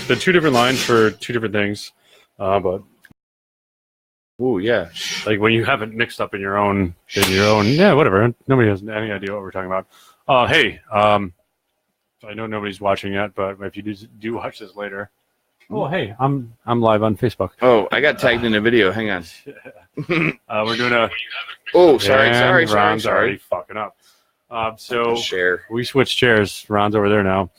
the two different lines for two different things, but Ooh, yeah. like when you have it mixed up in your own, yeah, whatever. Nobody has any idea what we're talking about. Hey, I know nobody's watching yet, but if you do watch this later, oh hey, I'm live on Facebook. Oh, I got tagged in a video. Hang on. We're doing a. Oh, sorry. Ron's already fucking up. So share. We switched chairs. Ron's over there now.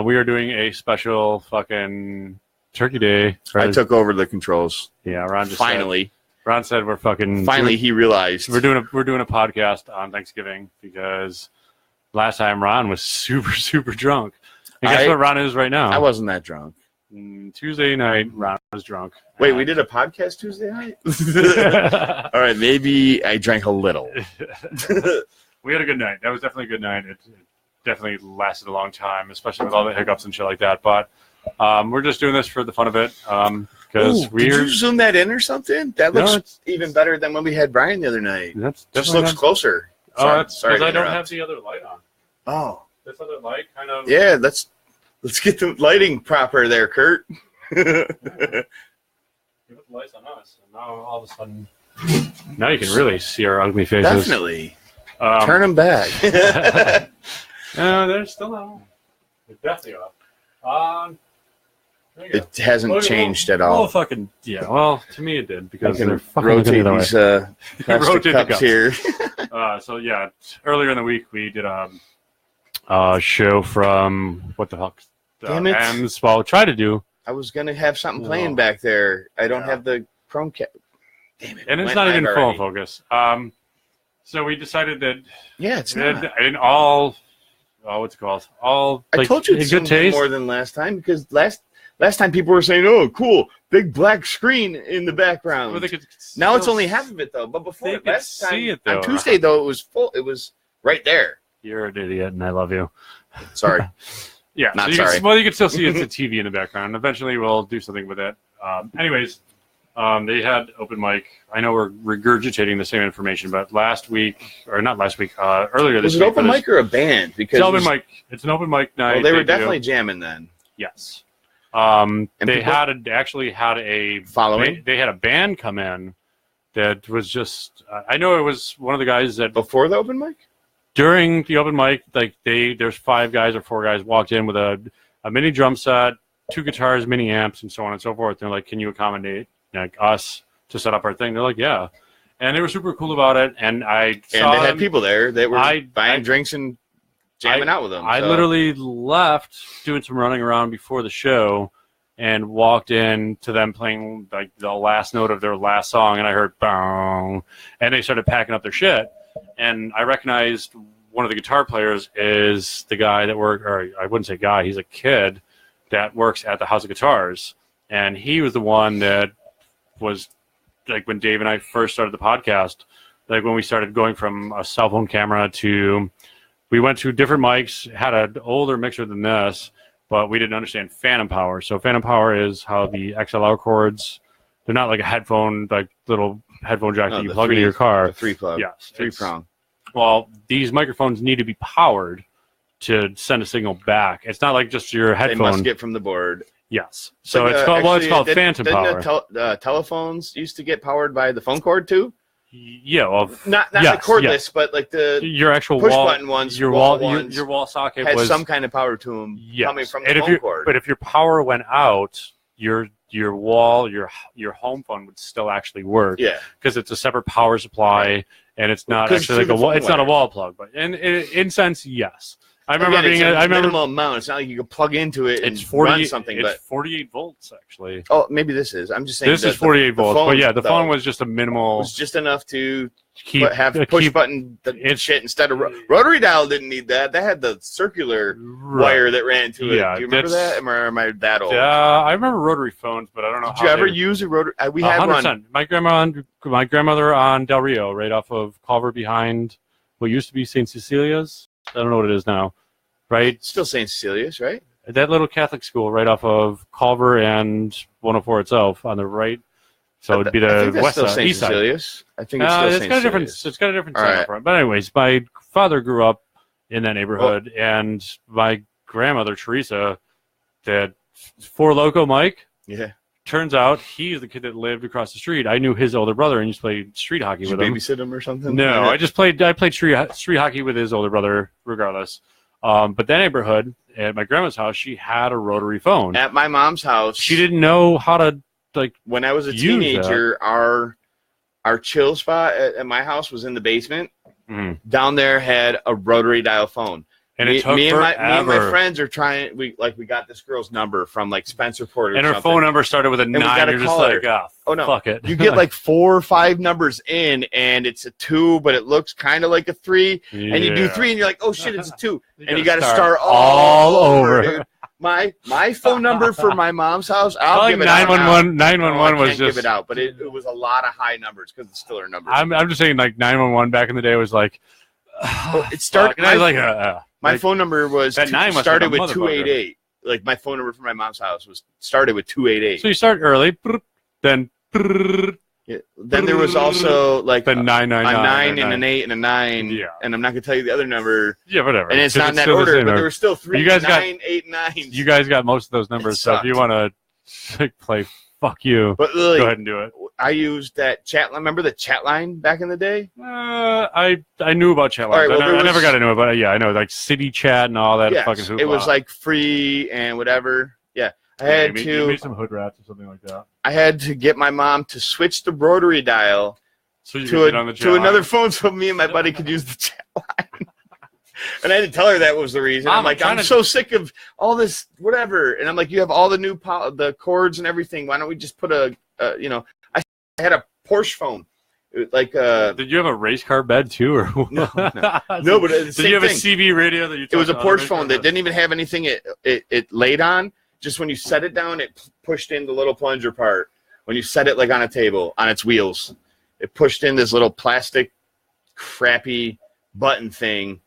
We are doing a special fucking Turkey Day. I took over the controls. Yeah, Ron just finally. Ron said we're fucking. Finally, he realized we're doing a podcast on Thanksgiving because last time Ron was super drunk. And guess what Ron is right now? I wasn't that drunk. Tuesday night, Ron was drunk. Wait, we did a podcast Tuesday night? All right, maybe I drank a little. We had a good night. That was definitely a good night. It definitely lasted a long time, especially with all the hiccups and shit like that. But we're just doing this for the fun of it. Because did you zoom that in or something? That looks even better than when we had Brian the other night. Just looks closer. Sorry, because I don't have the other light on. Oh. This other light kind of... Yeah, let's get the lighting proper there, Kurt. You put the lights on us, and now all of a sudden... Now you can really see our ugly faces. Definitely. Turn them back. No, they're still on. They're definitely off. It hasn't changed at all. Oh, fucking yeah. Well, to me it did because they're fucking rotate these plastic cups here. So yeah, earlier in the week we did a show from what the fuck? Damn it! Well, try to do. I was gonna have something playing back there. I don't have the Chromecast. Damn it! And it's not even full focus. So we decided that. Yeah, it's not. In all. Oh, what's it called? I told you it's good taste more than last time because last time people were saying, "Oh, cool, big black screen in the background." Well, now it's only half of it though. But before last time on Tuesday though, it was full. It was right there. You're an idiot, and I love you. Sorry. Yeah. Not so sorry. You can still see the TV in the background. Eventually, we'll do something with it. Anyways, they had open mic. I know we're regurgitating the same information, but earlier this week. Was it open mic or a band? Because it's open mic. It's an open mic night. Well, they were definitely jamming then. Yes. They actually had a following. They had a band come in that was just. I know it was one of the guys that before the open mic. During the open mic, like there's 5 guys or 4 guys walked in with a mini drum set, 2 guitars, mini amps, and so on and so forth. They're like, "Can you accommodate like us to set up our thing?" They're like, "Yeah," and they were super cool about it. And they had people there that were buying drinks and jamming out with them. I literally left doing some running around before the show and walked in to them playing like the last note of their last song, and I heard bong, and they started packing up their shit. And I recognized one of the guitar players is the guy that I wouldn't say guy, he's a kid that works at the House of Guitars. And he was the one that was, like, when Dave and I first started the podcast, like when we started going from a cell phone camera to, we went to different mics, had an older mixer than this, but we didn't understand phantom power. So phantom power is how the XLR cords, they're not like a headphone, like little headphone jack that you plug into your car. The 3-plug. Yes. 3-prong. Well, these microphones need to be powered to send a signal back. It's not like just your headphone. They must get from the board. Yes. So it's called phantom power. Telephones used to get powered by the phone cord too? Yeah, well, not the cordless, but like your actual push wall, button ones. Your wall socket had some kind of power to them coming from the phone cord. But if your power went out, your wall, your home phone would still actually work. Yeah, because it's a separate power supply, and it's not actually like it's not a wall plug. But in sense, yes. I remember minimal amount. It's not like you can plug into it and run something. It's 48 volts actually. Oh, maybe this is. I'm just saying this is 48 volts. But yeah, the phone was just a minimal. It was just enough to have push button shit instead of rotary dial. Didn't need that. That had the circular wire that ran to it. Yeah, do you remember that? Or am I that old? I remember rotary phones, but I don't know. Did you ever use a rotary? We had 100%. One. My grandmother on Del Rio, right off of Culver, behind what used to be St. Cecilia's. I don't know what it is now. Right? Still St. Cecilia's, right? That little Catholic school right off of Culver and 104 itself on the right. So it'd be the west side, east side. I think it's still St. Cecilia's. It's got a different sign up. But anyways, my father grew up in that neighborhood, and my grandmother, Teresa, that Four Loko Mike. Yeah. Turns out he's the kid that lived across the street. I knew his older brother and used to play street hockey with him. Babysit him or something? No, I played street hockey with his older brother regardless. But that neighborhood at my grandma's house, she had a rotary phone. At my mom's house, she didn't know how to when I was a teenager, our chill spot at my house was in the basement. Mm-hmm. Down there had a rotary dial phone. And me and my friends are trying. We got this girl's number from like Spencer Porter, and her phone number started with a 9. You're just like, oh no, fuck it. You get like 4 or 5 numbers in, and it's a 2, but it looks kind of like a 3. Yeah. And you do 3, and you're like, oh shit, it's a 2, and you got to start all over. Dude. My phone number for my mom's house, I'll give it 911. 911 was just give it out, but it was a lot of high numbers because it's still her number. I'm just saying, like 911 back in the day was like. It started. My phone number started with 288. Like my phone number for my mom's house started with 288. So you start early, then. Yeah. Then there was also like the 999, a 9 and an 8 and a 9. Yeah. And I'm not gonna tell you the other number. Yeah, whatever. And it's not in that order, but there were still 3, 9, 8, 9. You guys got most of those numbers, so if you want to play, fuck you. But really, go ahead and do it. I used that chat line. Remember the chat line back in the day? I knew about chat lines. Right, I never got into it, but yeah, I know like City Chat and all that fucking hoopla. It was like free and whatever. Yeah, I had to. You made some hood rats or something like that. I had to get my mom to switch the rotary dial to another phone so me and my buddy could use the chat line. And I didn't tell her that was the reason. I'm like, I'm so sick of all this whatever. And I'm like, you have all the new the cords and everything. Why don't we just put I had a Porsche phone. Like did you have a race car bed too, or no, but did you have a CB radio that you? It was a Porsche phone that didn't even have anything it laid on. Just when you set it down, it pushed in the little plunger part. When you set it like on a table on its wheels, it pushed in this little plastic, crappy button thing.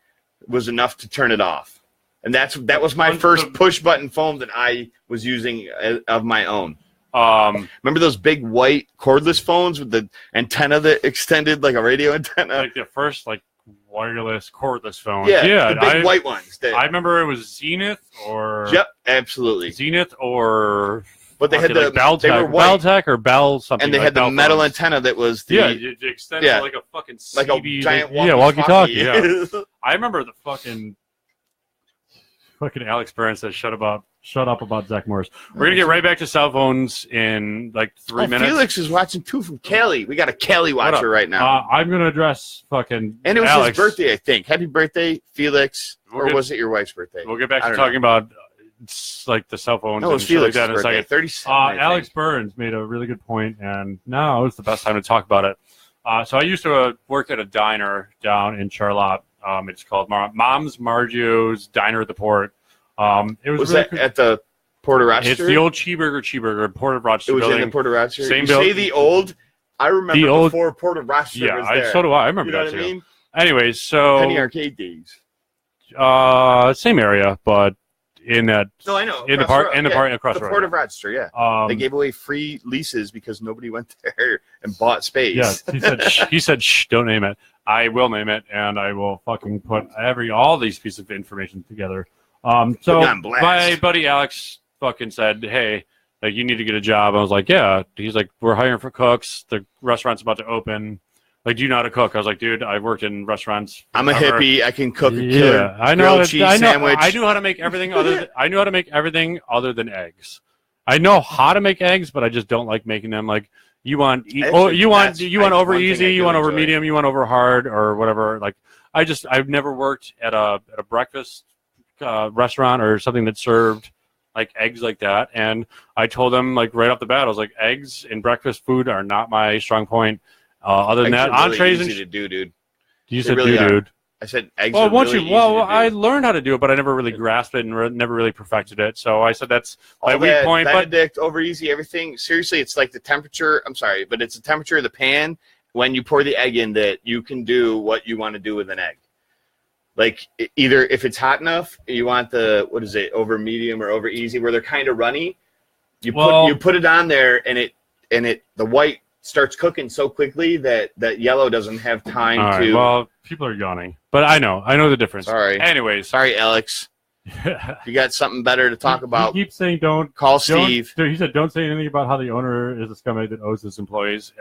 Was enough to turn it off, and that was my first push button phone that I was using of my own. Remember those big white cordless phones with the antenna that extended like a radio antenna? Like the first wireless cordless phone. Yeah, the big white ones. I remember it was Zenith or. Yep, absolutely. Zenith or. But they had Belltech or Bell something. And they had the metal phones. Antenna that was the it extended like a fucking CB, like a giant walkie-talkie. Yeah, I remember the fucking Alex Burns said shut up about Zach Morris. We're gonna get right back to cell phones in like 3 minutes. Felix is watching too from Cali. We got a Cali watcher right now. I'm gonna address fucking and it was Alex. His birthday, I think. Happy birthday, Felix. Was it your wife's birthday? We'll get back to talking about. It's like the cell phones and shit like that in a second. 37. Alex Burns made a really good point, and now it's the best time to talk about it. So I used to work at a diner down in Charlotte. It's called Mom's Margio's Diner at the Port. It was really that at the Port of Rochester? It's the old Cheeseburger, Port of Rochester. It was building. In the Port of Rochester. Same you say the old? I remember before Port of Rochester was there. So do I. I remember that too. I mean? Anyways, so Penny Arcade days. Same area, but. In that, no, I know. In the park, across the Port of Rochester, yeah. They gave away free leases because nobody went there and bought space. Yeah, he said, "Shh, don't name it. I will name it, and I will fucking put all these pieces of information together." So my buddy Alex fucking said, "Hey, like you need to get a job." I was like, "Yeah." He's like, "We're hiring for cooks. The restaurant's about to open. Like, do you know how to cook?" I was like, "Dude, I've worked in restaurants. I'm a hippie. I can cook a grilled cheese sandwich. I knew how to make everything other than eggs. I know how to make eggs, but I just don't like making them. Like, you want over easy, you want over medium, you want over hard, or whatever. Like, I've never worked at a breakfast restaurant or something that served like eggs like that. And I told them like right off the bat, I was like, eggs in breakfast food are not my strong point. Other than that, entrees easy to do, dude. You said dude. I said eggs. Well, I learned how to do it, but I never really grasped it and never really perfected it. So I said that's my weak point. Benedict, over easy, everything. Seriously, it's like the temperature. I'm sorry, but it's the temperature of the pan when you pour the egg in that you can do what you want to do with an egg. Like either if it's hot enough, you want the over medium or over easy, where they're kind of runny. You put it on there, and the white starts cooking so quickly that yellow doesn't have time to. Well, people are yawning, but I know the difference. Sorry. Anyways, sorry, Alex. If you got something better to talk about, He keeps saying don't call don't- Steve. He said don't say anything about how the owner is a scumbag that owes his employees.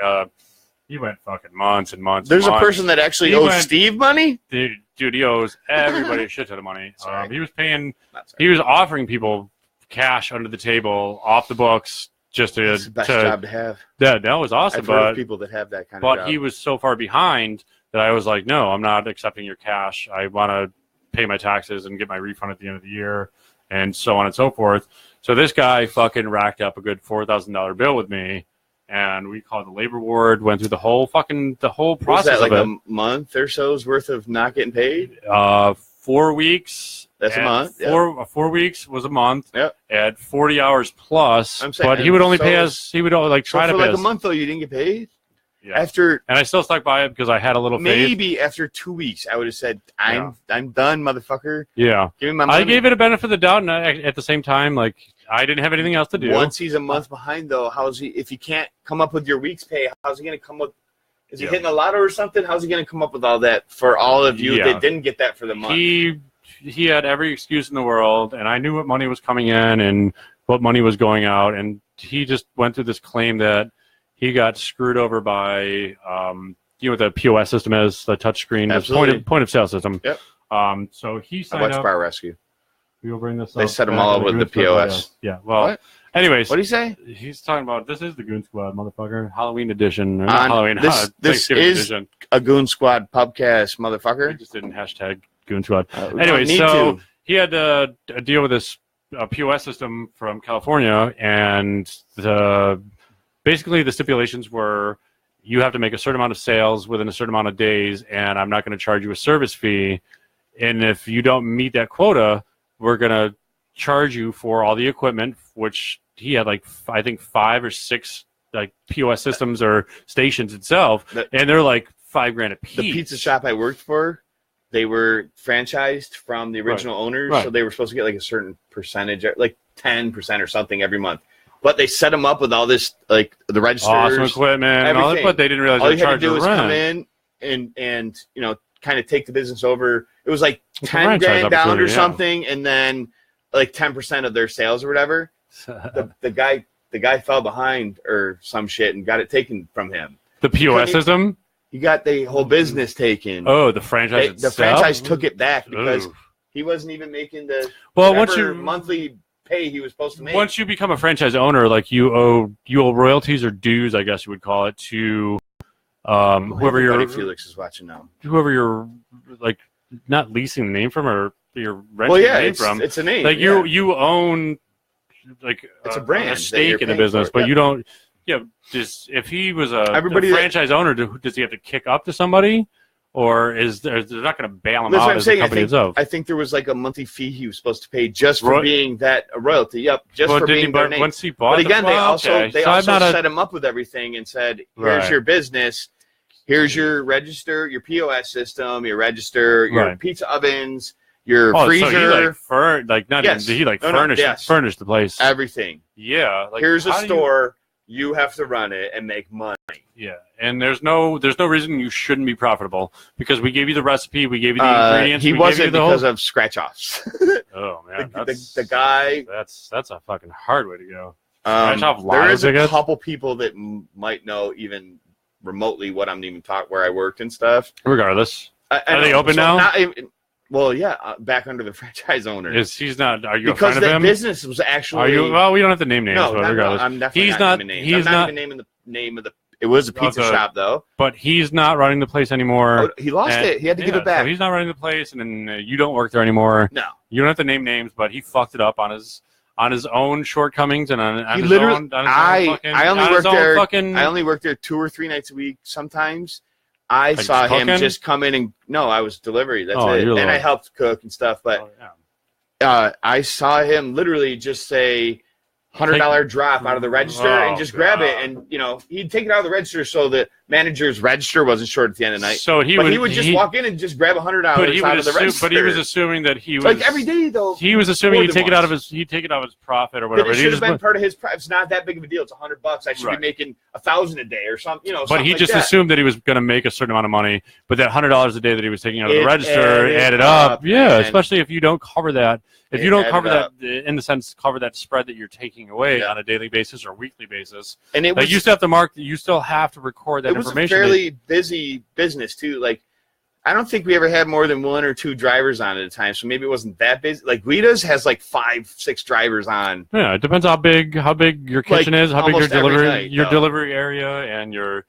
He went fucking months and months. There's and a months. person that actually He owes went- Steve money. Dude, he owes everybody a shit ton of money. Sorry. He was paying. Not sorry. He was offering people cash under the table, off the books, just to. It's the best job to have. That was awesome, I've heard of but people that have that kind of job. he was so far behind that I was like, no, I'm not accepting your cash. I want to pay my taxes and get my refund at the end of the year, and so on and so forth. So this guy fucking racked up a good $4,000 bill with me, and we called the labor ward, went through the whole was process that like of a month or so's worth of not getting paid? it. 4 weeks. That's a month. Yeah. 4 weeks was a month. Yep. At 40 hours plus. I'm saying, but he would only so- pay us. He would only like So try to for pay like us. a month though, you didn't get paid. Yeah. After And I still stuck by it because I had a little faith. maybe after 2 weeks, I would have said, "I'm done, motherfucker. Yeah. Give me my money." I gave it a benefit of the doubt, and at the same time, like I didn't have anything else to do. Once he's a month behind, though, how's he? If he can't come up with your week's pay, how's he going to come up? Is he Yeah. hitting a lotto or something? How's he going to come up with all that for all of you Yeah. that didn't get that for the month? He had every excuse in the world, and I knew what money was coming in and what money was going out, and he just went through this claim that he got screwed over by what the POS system is, the touchscreen, the Absolutely. point of sale system. Yep. So he I signed watched up. Bar Rescue. We'll bring this They up set 'em back all in up with the Goon Squad, POS. Yeah. Well, What? anyways, What do you say? he's talking about this is the Goon Squad, motherfucker. Halloween edition. Or not On- Halloween. this Thanksgiving is- edition. A Goon Squad pubcast, I motherfucker. just didn't hashtag Goon Squad. We Anyway, don't need so to. he had a deal with this POS system from California, and basically the stipulations were you have to make a certain amount of sales within a certain amount of days, and I'm not going to charge you a service fee. And if you don't meet that quota, we're going to charge you for all the equipment, which he had like, I think 5 or 6 like POS systems or stations itself, and they're like $5,000 a piece. The pizza shop I worked for, they were franchised from the original owners, Right. so they were supposed to get like a certain percentage, like 10% or something every month. But they set them up with all this, like the registers, awesome equipment, and all that, everything. but they didn't realize all they you had to charged do the was rent. come in and kind of take the business over. It was like It's a 10 franchise grand down or opportunity, yeah. something, and then like 10% of their sales or whatever. The guy fell behind or some shit and got it taken from him. The POS system? He got the whole business taken. Oh, the franchise The itself? franchise took it back because Ooh. he wasn't even making the Well, once whatever you monthly pay he was supposed to make. once you become a franchise owner, like you owe royalties or dues, I guess you would call it, to whoever Everybody you're Felix is watching now. like not leasing the name from or you're renting Well, yeah, the name it's, from. it's a name. Like yeah. you own like It's a brand a that stake you're in the paying business, for, but yeah. you don't. Yeah, just if he was a Everybody that- franchise owner, does he have to kick up to somebody, or is they're not going to bail him That's what out I'm as saying. the company itself? I think there was like a monthly fee he was supposed to pay just for being that a royalty. Yep, just Well, for did he- being their but name. once he bought But again, the, they well, also okay. they So I'm also not a- set him up with everything and said, "Here's Right. your business. Here's your register, your POS system, your register, your Right. pizza ovens, your Oh, freezer, so he like not Yes. even, he like No, no, furnished yes. furnished the place. everything. Yeah, like Here's a how do you- store. You have to run it and make money." Yeah, and there's no reason you shouldn't be profitable because we gave you the recipe, we gave you the ingredients. He we gave wasn't you the because whole... of scratch offs. Oh man, the guy. that's a fucking hard way to go. Um, Scratch off there lotto is a tickets? couple people that might know even remotely what I'm even talking where I worked and stuff. Regardless, I Are they know, open so now? not even- well, yeah, back under the franchise owner. he's not? Are you because a friend the of him? business was actually. Are you? Well, we don't have to name names, no, but no, regardless, I'm definitely he's not. not- naming names. he's I'm not- not even naming the name of the. It was a pizza the- shop though. but he's not running the place anymore. Oh, he lost And- it. He had to give yeah, it back. So he's not running the place, and then you don't work there anymore. No, You don't have to name names, but he fucked it up on his own shortcomings and on he his literally. own. On his own fucking, I only on his worked own there. Fucking, I only worked there 2 or 3 nights a week. Sometimes I Like saw him cooking? just come in and no, I was delivery. That's Oh, it. you're And I the- helped cook and stuff. But Oh, yeah. I saw him literally just say $100 drop out of the register and just grab it, and he'd take it out of the register so the manager's register wasn't short at the end of the night. So he would just walk in and just grab $100 but he out would of the register. but he was assuming that he was like every day though. He was assuming more he'd than take it out of once. his profit or But whatever. it He should have just- been part of his. It's not that big of a deal. It's $100. I should Right. be making 1,000 a day or something. but something he like just that. assumed that he was going to make a certain amount of money, but that $100 a day that he was taking out of the It register added added up. up, Yeah, man. especially if you don't cover that if It you don't added cover up. that, in the sense, cover that spread that you're taking away Yeah. on a daily basis or weekly basis, And it like was you still have to mark. You still have to record that it was a information. fairly busy business too. Like I don't think we ever had more than 1 or 2 drivers on at a time, so maybe it wasn't that busy. Like Guida's has like 5, 6 drivers on. Yeah, it depends how big your kitchen is, how big your almost every night, though. delivery area, and your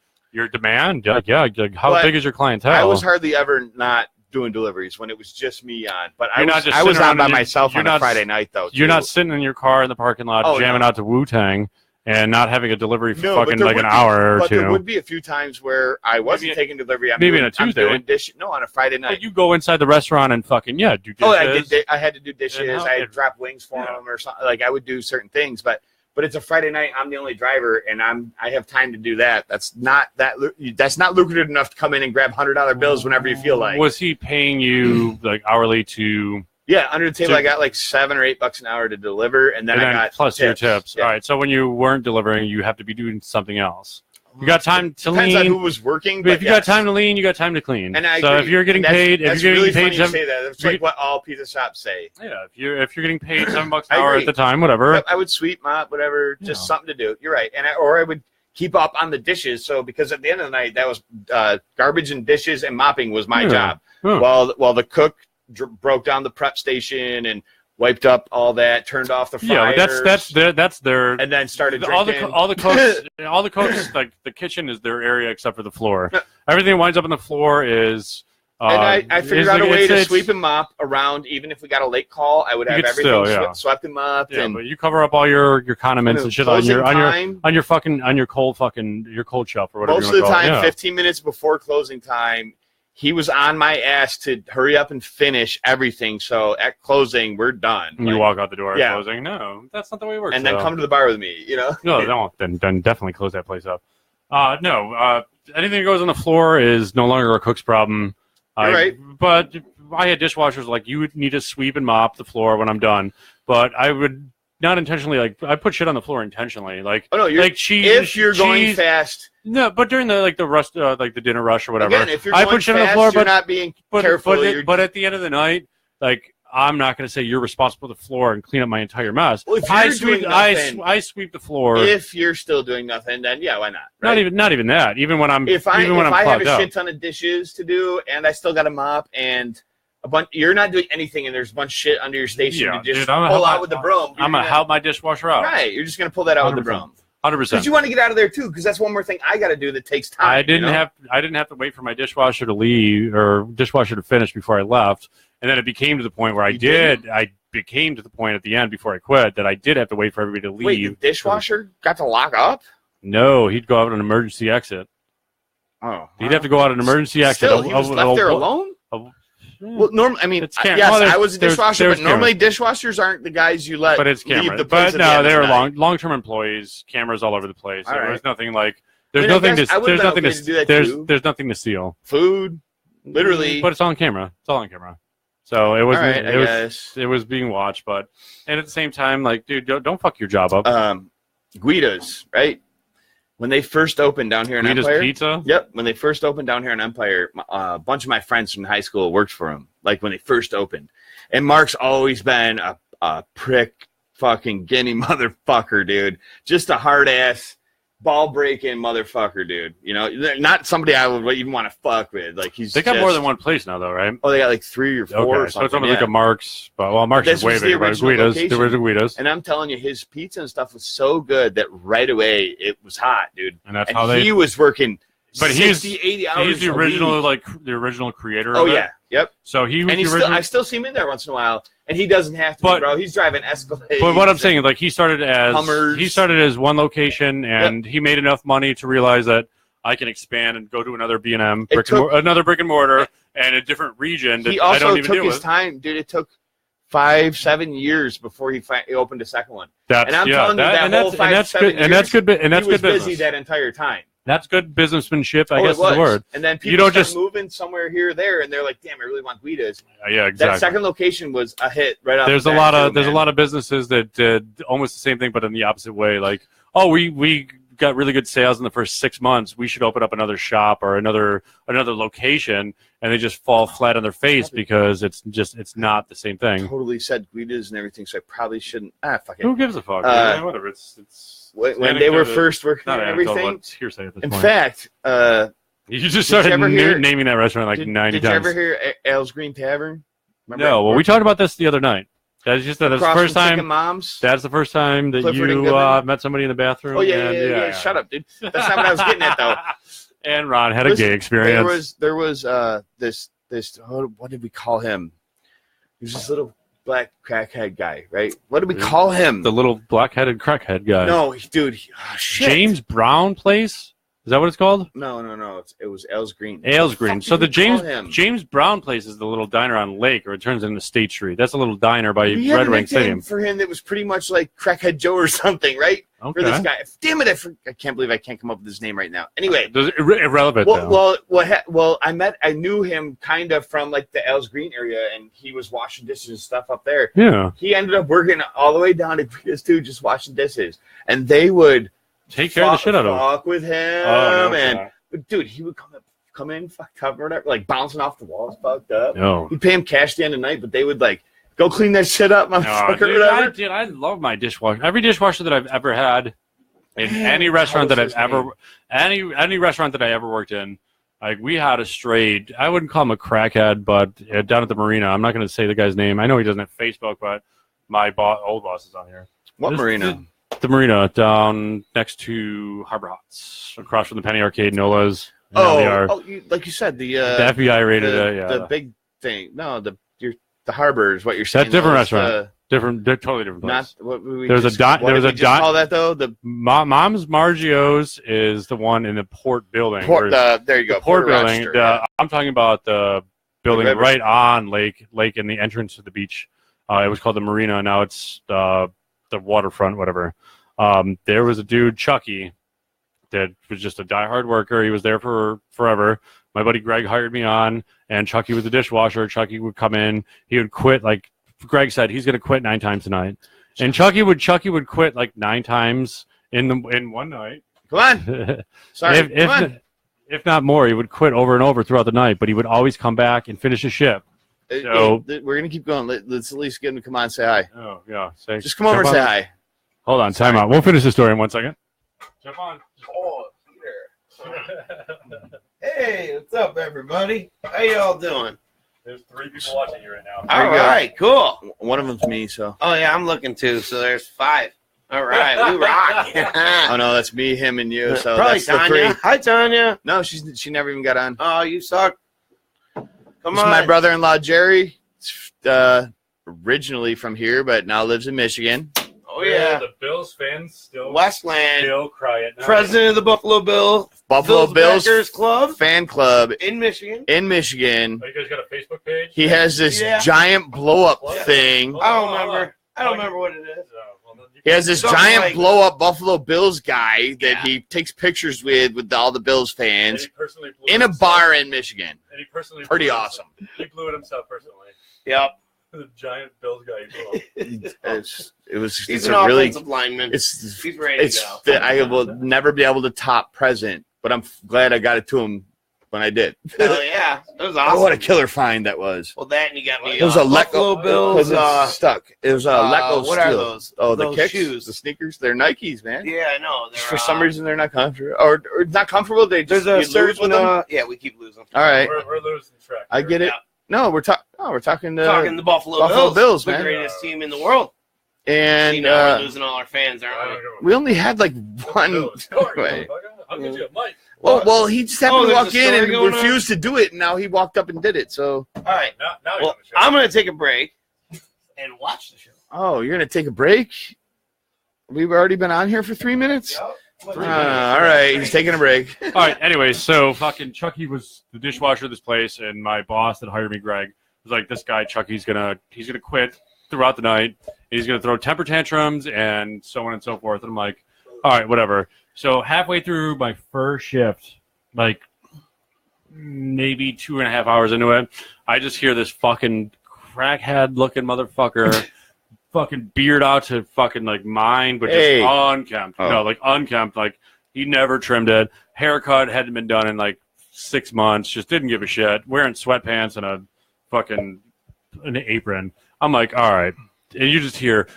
demand. Like how But big is your clientele? I was hardly ever not doing deliveries when it was just me on. But You're not just I was sitting on around by and myself you're on a not- Friday night though. You're too. not sitting in your car in the parking lot Oh, jamming no. out to Wu-Tang and not having a delivery for No, but fucking there like an would be- hour or But there two. would be a few times where I wasn't Maybe- taking delivery. I'm maybe doing, on a Tuesday. I'm doing on a Friday night. But you go inside the restaurant and fucking do dishes. Oh, I did. I had to do dishes. And how- I had drop wings for Yeah. them or something. Like I would do certain things, but it's a Friday night. I'm the only driver, and I have time to do that. That's not lucrative enough to come in and grab $100 bills whenever you feel like. Was he paying you like hourly to? Yeah, under the table, So- I got like $7 or $8 an hour to deliver, and then I got plus your tips. tips. Yeah. All right. So when you weren't delivering, you have to be doing something else. You got time to Depends on who lean. was working. But But if you got time to lean, you got time to clean. and I so agree. if you're getting And that's- paid, if that's you're really getting paid, funny you say that. That's you're- like what all pizza shops say. yeah, if you're getting paid $7 I an hour agree. at the time, whatever. I would sweep, mop, whatever, just Yeah. something to do. You're right, or I would keep up on the dishes. So because at the end of the night, that was garbage and dishes and mopping was my Yeah. job. Huh. While the cook broke down the prep station and wiped up all that, turned off the Yeah, fryers. that's their and then started all drinking. the cooks like the kitchen is their area except for the floor. Everything winds up on the floor is. And I figured out a way to it's- sweep and mop around, even if we got a late call. I would You have could everything still, yeah. swept and mopped. Yeah, and but you cover up all your condiments and shit on closing your time, your cold shelf or whatever. most you of the wanna call it. time, Yeah. 15 minutes before closing time, he was on my ass to hurry up and finish everything. So at closing, we're done. And you walk out the door Yeah. closing. No, that's not the way it works. and then though. come to the bar with me. You know. No, then definitely close that place up. Anything that goes on the floor is no longer a cook's problem. You're right. But I had dishwashers like you would need to sweep and mop the floor when I'm done. But I would not intentionally I put shit on the floor intentionally. Like Oh no, you're like cheese. if you're going cheese- fast. No, but during the rush, like the dinner rush or whatever. Again, if you're I going put shit on fast, the floor, you're but not being but, careful. but, You're- but at the end of the night, like I'm not going to say you're responsible for the floor and clean up my entire mess. Well, if I you're sweep, doing I, nothing- I sweep the floor. if you're still doing nothing, then yeah, why not? Right? Not even that. Even when I'm If I even when I'm have clogged a up. shit ton of dishes to do and I still got to mop and a bunch, you're not doing anything and there's a bunch of shit under your station. Yeah, You just dude, I'm gonna pull help out my- with the broom. I'm gonna help my dishwasher out. Right, you're just gonna pull that out with the 100%. broom 100%. because you want to get out of there too. Because that's one more thing I got to do that takes time. I didn't you know? have to wait for my dishwasher to leave or dishwasher to finish before I left, and then it became to the point where I became to the point at the end before I quit that I did have to wait for everybody to leave. Wait, the dishwasher got to lock up? No, he'd go out an emergency exit. Oh, He'd have to go out an emergency exit. Still, he was left there alone. Well, normally, I mean, It's camera. yes, Well, there's- I was a there's- dishwasher, there's but normally dishwashers aren't the guys you let But it's leave camera. the place But at the end no, of the they're night. long-term employees. Cameras all over the place. All There right. was nothing like. There's I mean, I nothing guess to. I would've There's been nothing okay to do that There's too. there's nothing to steal. Food, literally. But it's all on camera. It's all on camera. So it was. All right, I it was. guess. It was being watched, but and at the same time, like, dude, don't fuck your job up. Guida's, right? When they first opened down here in Guida's Empire. Pizza. Yep, when they first opened down here in Empire, a bunch of my friends from high school worked for them. Like when they first opened, and Mark's always been a prick, fucking guinea motherfucker, dude. Just a hard ass, ball breaking motherfucker, dude. You know, not somebody I would even want to fuck with. Like he's. They got just, more than one place now, though, right? Oh, they got like 3 or 4 or Okay, so something. it's almost yeah. like a Mark's, but well, Mark's This is way was the bigger. But original Guida's, location. there was a Guida's, And I'm telling you, his pizza and stuff was so good that right away it was hot, dude. and that's And how they. he was working But 60, 80 hours He's the a original, week. like the original creator. Oh, of it. yeah. Yep. So he was And the he's original. still, I still see him in there once in a while. And he doesn't have to, But- bro. He's driving Escalade. But what I'm saying is, like, he started Hummers. as one location, and he made enough money to realize that I can expand and go to another B&M, another brick and mortar, and a different region that He I also don't even took deal his with. time, dude. It took 5-7 years before he opened a second one. That's, And I'm yeah, telling you, that and whole that's, 5-7 and that's good, years, and that's good, and that's he was good busy business. that entire time. That's good businessmanship, I Oh, guess it was. is the word. And then people You don't start just- moving somewhere here or there, and they're like, "Damn, I really want Guida's." Yeah, That exactly. second location was a hit right off. There's the a bat, lot of too, there's a man. lot of businesses that did almost the same thing, but in the opposite way. Like, oh, we got really good sales in the first 6 months. We should open up another shop or another location, and they just fall flat on their face because it's not the same thing. Totally said Guidas and everything, so I probably shouldn't. Fuck it. Who gives a fuck? Man? Whatever. It's when they were first working not and everything. It's hearsay at this In point. fact, you just started naming that restaurant like 90 times. Did you ever hear Al's Green Tavern? Remember no. Well, we talked about this the other night. That's just that's the first time. Moms. That's the first time that Clifford you met somebody in the bathroom. Oh yeah. Shut up, dude. That's not what I was getting at though. And Ron had a gay experience. There was this what did we call him? He was this little black crackhead guy, right? What did we call him? The little black-headed crackhead guy. No, dude. Shit. James Brown Place. Is that what it's called? No. It was Al's Green. Al's Green. So the James Brown Place is the little diner on Lake, or it turns into State Street. That's a little diner by Red Wing Stadium. For him, that was pretty much like Crackhead Joe or something, right? Okay. For this guy. Damn it! I can't believe I can't come up with his name right now. Anyway, irrelevant. Well, I knew him kind of from like the Al's Green area, and he was washing dishes and stuff up there. Yeah. He ended up working all the way down to Guidas too, just washing dishes, and they would. Take care of the shit out of him. Fuck with him, but dude, he would come in fucked up or whatever, like bouncing off the walls, fucked up. No, he'd pay him cash at the end of the night, but they would like go clean that shit up, motherfucker. Dude, I love my dishwasher. Every dishwasher that I've ever had in any restaurant that I've ever, any restaurant that I ever worked in, like we had a straight. I wouldn't call him a crackhead, but down at the marina, I'm not going to say the guy's name. I know he doesn't have Facebook, but my old boss is on here. What marina? The marina down next to Harbor Hots, across from the Penny Arcade, Nola's. Like you said, the FBI rated the big thing. No, the Harbor is what you're saying. That's different restaurant. Totally different place. Not what we there's just, a what did we just call that though. The Mom's Margio's is the one in the Port Building. There you go. The Port Building. I'm talking about the building right on Lake in the entrance to the beach. It was called the Marina. Now it's the waterfront, whatever. There was a dude, Chucky, that was just a diehard worker. He was there for forever. My buddy Greg hired me on, and Chucky was the dishwasher. Chucky would come in. He would quit. Like Greg said, he's going to quit 9 times tonight. And Chucky would quit like 9 times in one night. Come on. Sorry. If not more, he would quit over and over throughout the night, but he would always come back and finish his shift. So we're going to keep going. Let's at least get him to come on and say hi. Oh, yeah. Just come over and say hi. Hold on, time out. We'll finish the story in 1 second. Jump on. Oh, Peter. Hey, what's up, everybody? How y'all doing? There's 3 people watching you right now. All right, cool. One of them's me, so. Oh, yeah, I'm looking too, so there's 5. All right, we rock. Oh, no, that's me, him, and you, so probably that's Tanya. the 3. Hi, Tanya. No, she never even got on. Oh, you suck. Come This is my brother-in-law, Jerry. Originally from here, but now lives in Michigan. Oh, yeah. The Bills fans still Westland. Still cry at night. President of the Buffalo Bills Bills Backers Club fan club in Michigan. In Michigan. Oh, you guys got a Facebook page? He has this giant blow-up thing. I don't remember. I don't remember what it is. He has this giant blow-up Buffalo Bills guy that he takes pictures with all the Bills fans in a bar in Michigan. And he personally pretty awesome. He blew it himself personally. Yep. The giant Bills guy. He's an offensive lineman. He's ready to go. I will never be able to top present, but I'm glad I got it to him when I did. Hell yeah, that was awesome. Oh, what a killer find that was. Well, that and you got me. It was a Buffalo Bills. Stuck. It was a Lecco. What are those? Oh, those the kicks, shoes, the sneakers. They're Nikes, man. Yeah, I know. For some reason, they're not comfortable, or not comfortable. They just there's a certain. with them. Yeah, we keep losing. All right, we're losing track. I get it. Yeah. No, we're talking the Buffalo Bills, the man. greatest team in the world. And we're losing all our fans, aren't we? We only had like one. Anyway. I'll get you a mic. Well, he just happened to walk in and refused on? to do it, and now he walked up and did it. So, all right. Now well, I'm going to take a break and watch the show. Oh, you're going to take a break? We've already been on here for 3 minutes. Yep. All right, he's taking a break. All right. Anyway, so fucking Chucky was the dishwasher of this place, and my boss that hired me, Greg, was like, "This guy Chucky's gonna quit throughout the night. He's gonna throw temper tantrums and so on and so forth." And I'm like, "All right, whatever." So halfway through my first shift, like maybe 2.5 hours into it, I just hear this fucking crackhead-looking motherfucker. Fucking beard out to fucking like mine, but just unkempt. Oh. No, like unkempt, like He never trimmed it. Haircut hadn't been done in like 6 months. Just didn't give a shit. Wearing sweatpants and an apron. I'm like, all right. And you just hear,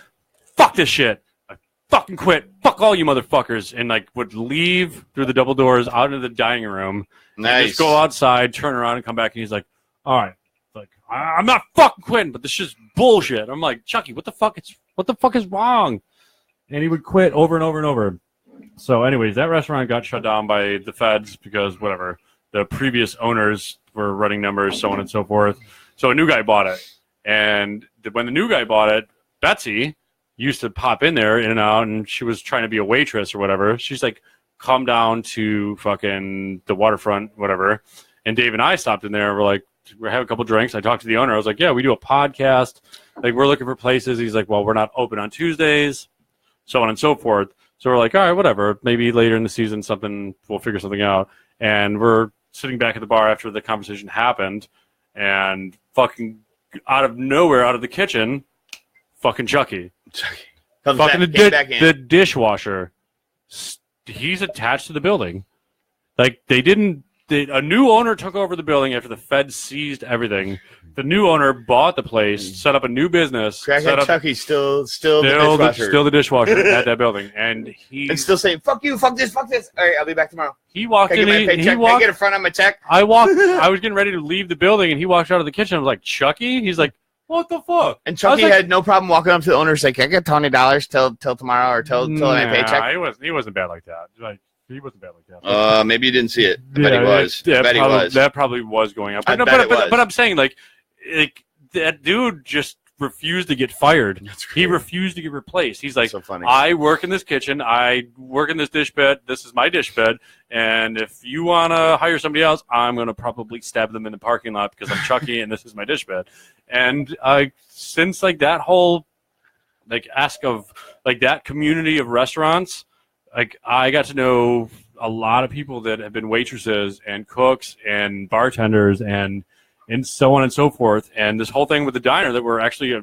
fuck this shit. I fucking quit. Fuck all you motherfuckers. And like would leave through the double doors out into the dining room. Nice. Just go outside, turn around, and come back. And he's like, all right. Like, I'm not fucking quitting, but this shit's bullshit. I'm like, Chucky, what the fuck is wrong? And he would quit over and over and over. So anyways, that restaurant got shut down by the feds because whatever. The previous owners were running numbers, so on and so forth. So a new guy bought it. And when the new guy bought it, Betsy used to pop in there in and out, and she was trying to be a waitress or whatever. She's like, come down to fucking the waterfront, whatever. And Dave and I stopped in there. We're like, we're having a couple drinks. I talked to the owner. I was like, yeah, we do a podcast. Like, we're looking for places. He's like, well, we're not open on Tuesdays, so on and so forth. So we're like, all right, whatever. Maybe later in the season, we'll figure something out. And we're sitting back at the bar after the conversation happened, and fucking out of nowhere, out of the kitchen, fucking Chucky. Comes Fucking back in. the dishwasher. He's attached to the building. Like, a new owner took over the building after the Fed seized everything. The new owner bought the place, set up a new business. Crackhead Chucky's still the dishwasher. Still the dishwasher at that building. And he's still saying, fuck you, fuck this, fuck this. All right, I'll be back tomorrow. He walked in. Can I get a front on my check? I was getting ready to leave the building, and he walked out of the kitchen. I was like, Chucky? He's like, what the fuck? And Chucky had no problem walking up to the owner and saying, can I get $20 till tomorrow or till my paycheck? He wasn't bad like that. He wasn't bad like that. Maybe you didn't see it. I bet he was. That probably was going up. But I'm saying, like that dude just refused to get fired. He refused to get replaced. He's like, so funny. I work in this kitchen. I work in this dish bed. This is my dish bed. And if you want to hire somebody else, I'm going to probably stab them in the parking lot because I'm Chucky and this is my dish bed. And since like that whole like that community of restaurants, like I got to know a lot of people that have been waitresses and cooks and bartenders and so on and so forth. And this whole thing with the diner that we're actually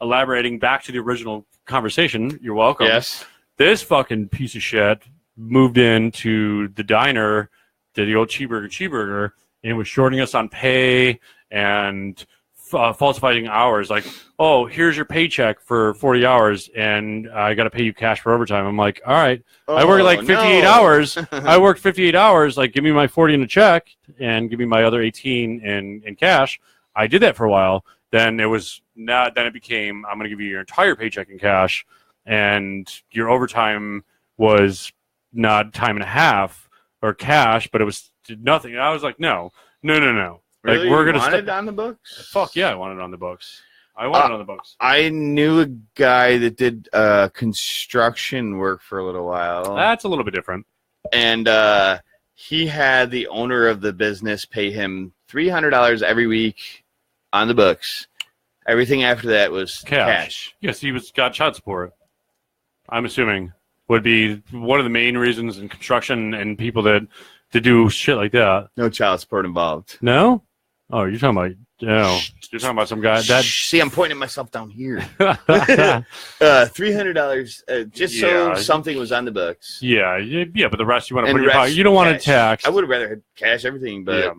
elaborating back to the original conversation. You're welcome. Yes. This fucking piece of shit moved into the diner, to the old Cheeseburger, and was shorting us on pay and falsifying hours. Like, oh, here's your paycheck for 40 hours, and I got to pay you cash for overtime. I'm like, all right. I work like 58 hours. I worked 58 hours. Like, give me my 40 in a check and give me my other 18 in cash. I did that for a while. Then it became, I'm going to give you your entire paycheck in cash, and your overtime was not time and a half or cash, but it was nothing. And I was like, no. Really? Like, we're going to want it on the books? Fuck yeah, I want it on the books. I want it on the books. I knew a guy that did construction work for a little while. That's a little bit different. And he had the owner of the business pay him $300 every week on the books. Everything after that was cash. Yes, he got child support. I'm assuming would be one of the main reasons in construction and people that do shit like that. No child support involved. No? Oh, you're talking about some guy that. See, I'm pointing myself down here. $300 just so something was on the books. Yeah, but the rest you want to put in your pocket. You don't want to tax. I would have rather had cash everything, but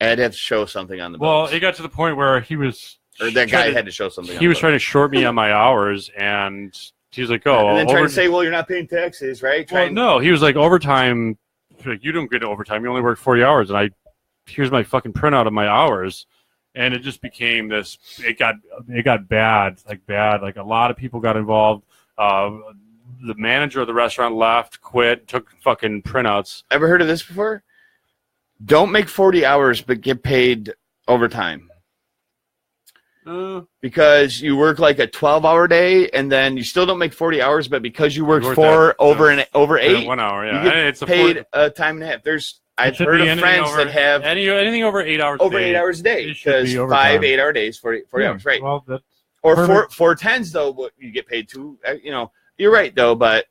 I'd have to show something on the books. Well, it got to the point where he was. Or that guy had to show something. He was trying to short me on my hours, and he was like, "Oh," and then trying to say, "Well, you're not paying taxes, right?" Well, no, he was like, "Overtime. Like, you don't get overtime. You only work 40 hours." And here's my fucking printout of my hours. And it just became this. It got bad. Like a lot of people got involved. The manager of the restaurant left, quit, took fucking printouts. Ever heard of this before? Don't make 40 hours, but get paid overtime. Because you work like a 12-hour day, and then you still don't make 40 hours, but because you work over 8, 1 hour, you get paid a time and a half. I've heard of friends that have anything over 8 hours. Over 8 hours a day, because 5 8-hour days, 40 hours, right? Well, or 4 10s though, you get paid too. You're right though, but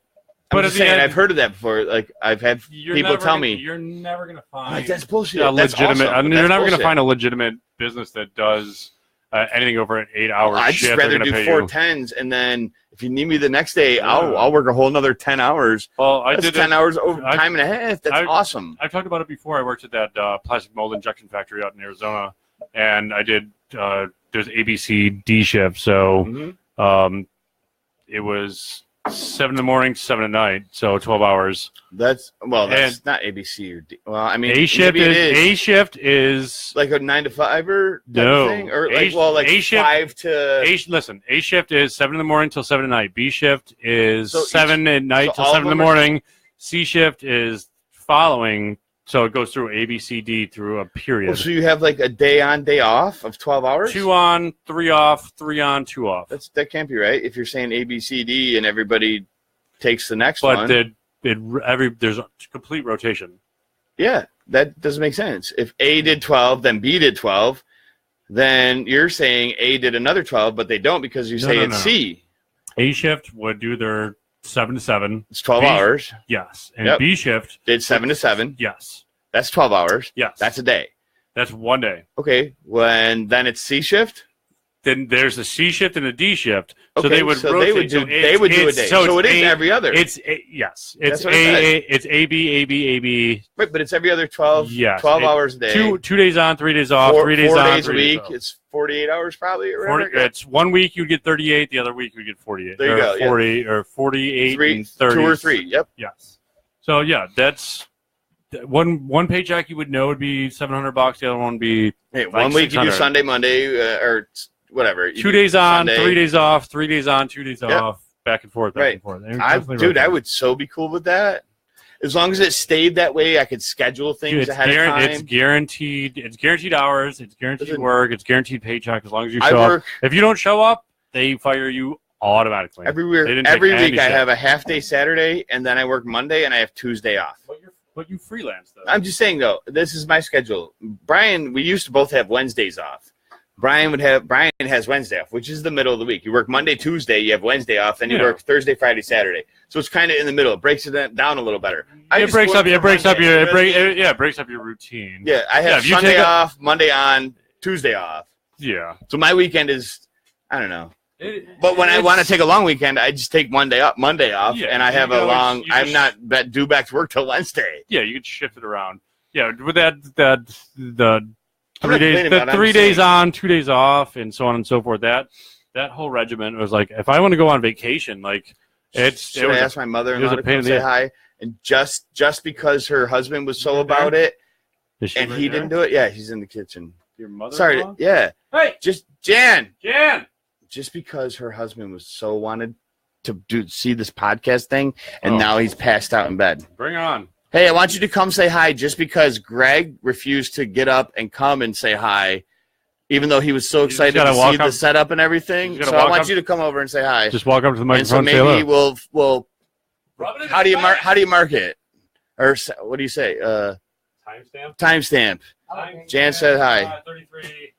I'm just saying I've heard of that before. Like I've had people tell me you're never gonna find that's bullshit. Legitimate. Awesome. You're never gonna find a legitimate business that does anything over an 8-hour I'd shift. just rather they're do gonna pay 4 you. 10s, and then if you need me the next day, Yeah. I'll work a whole another 10 hours. Well, I That's did 10 it. hours over time and a half. That's awesome. I've talked about it before. I worked at that plastic mold injection factory out in Arizona, and I did there's ABC D shift. So Mhm. it was 7 in the morning to 7 at night, so 12 hours. That's not ABC or D. Well, I mean, A shift maybe it is A shift is like a 9 to 5 or No. thing, or A- like A shift- 5 to. Listen, A shift is 7 in the morning till 7 at night. B shift is So 7 at night so till all 7 in of the them are- morning. C shift is following, so it goes through A, B, C, D through a period. Well, so you have like a day on, day off of 12 hours. 2 on, 3 off, 3 on, 2 off. That can't be right. If you're saying A, B, C, D, and everybody takes the next But one. there's a complete rotation. Yeah, that doesn't make sense. If A did 12, then B did 12, then you're saying A did another 12, but they don't because you say No, it's no. C. A shift would do their 7 to 7. It's 12 B- hours. Yes. And Yep. B shift, Did 7 to 7. yes. That's 12 hours. Yes. That's a day. That's one day. Okay, then it's C shift. Then there's a C shift and a D shift. So Okay, they would so rotate. they would do So they would do a it's- day. So, So it it's is A- every other. It's yes. It's That's what I said. it's A B A B A B. Right, but it's every other 12, Yes. 12 hours a day. 2 days on, 3 days off, four, 3 days four on, days a 3 days week. off. It's 48 hours probably or 40, whatever. it's 1 week you get 38, the other week you get 48. There you or go, yeah. 40 or 48 Three, and 30. 2 or 3. Yep. Yes. So yeah, that's one paycheck you would know would be $700. The other one would be Hey, Like 1 week you do 600. Sunday, Monday, or whatever. You 2 do days on, Sunday. 3 days off, 3 days on, 2 days Yep. off, back and forth, back Right. and forth. Dude, I would so be cool with that. As long as it stayed that way, I could schedule things It's, ahead of time. it's guaranteed. It's guaranteed hours. It's guaranteed Listen, work. It's guaranteed paycheck as long as you I show up. work If you don't show up, they fire you automatically. every They didn't take every any week. I shit. have a half day Saturday, and then I work Monday, and I have Tuesday off. But you freelance though. I'm just saying though, this is my schedule. Brian, we used to both have Wednesdays off. Brian has Wednesday off, which is the middle of the week. You work Monday, Tuesday, you have Wednesday off, then you Yeah. work Thursday, Friday, Saturday. So it's kind of in the middle. It breaks it down a little better. I It just breaks work up. It for breaks up Monday. your. It breaks up your routine. Yeah, I Yeah, have if you Sunday take a- off, Monday on, Tuesday off. Yeah. So my weekend is, I don't know. But when I want to take a long weekend, I just take Monday off, Yeah, and I you have can a always- long. you I'm just- not due back to work till Wednesday. Yeah, you could shift it around. Yeah, with the I'm 3 not days, complaining about it, the I'm 3 just days saying. on, 2 days off, and so on and so forth. That whole regiment was like, if I want to go on vacation, like Should was I a- ask my mother-in-law it was a to pain come in the say ass. hi? And just because her husband was so Right there? about it, is she and right he there? didn't do it, yeah, he's in the kitchen. Your mother. Sorry, yeah, Hey, just Jan. Jan. Because her husband was so wanted to see this podcast thing, and Oh. now he's passed out in bed. Bring it on. Hey, I want you to come say hi just because Greg refused to get up and come and say hi, even though he was so You just excited gotta to see walk the up- setup and everything. you just So gotta I walk want up- you to come over and say hi. Just walk up to the And so microphone. and say maybe hello. we'll Rub it in how do his you mark face. how do you mark it? Or what do you say? Timestamp. Timestamp. Jan said hi. 33.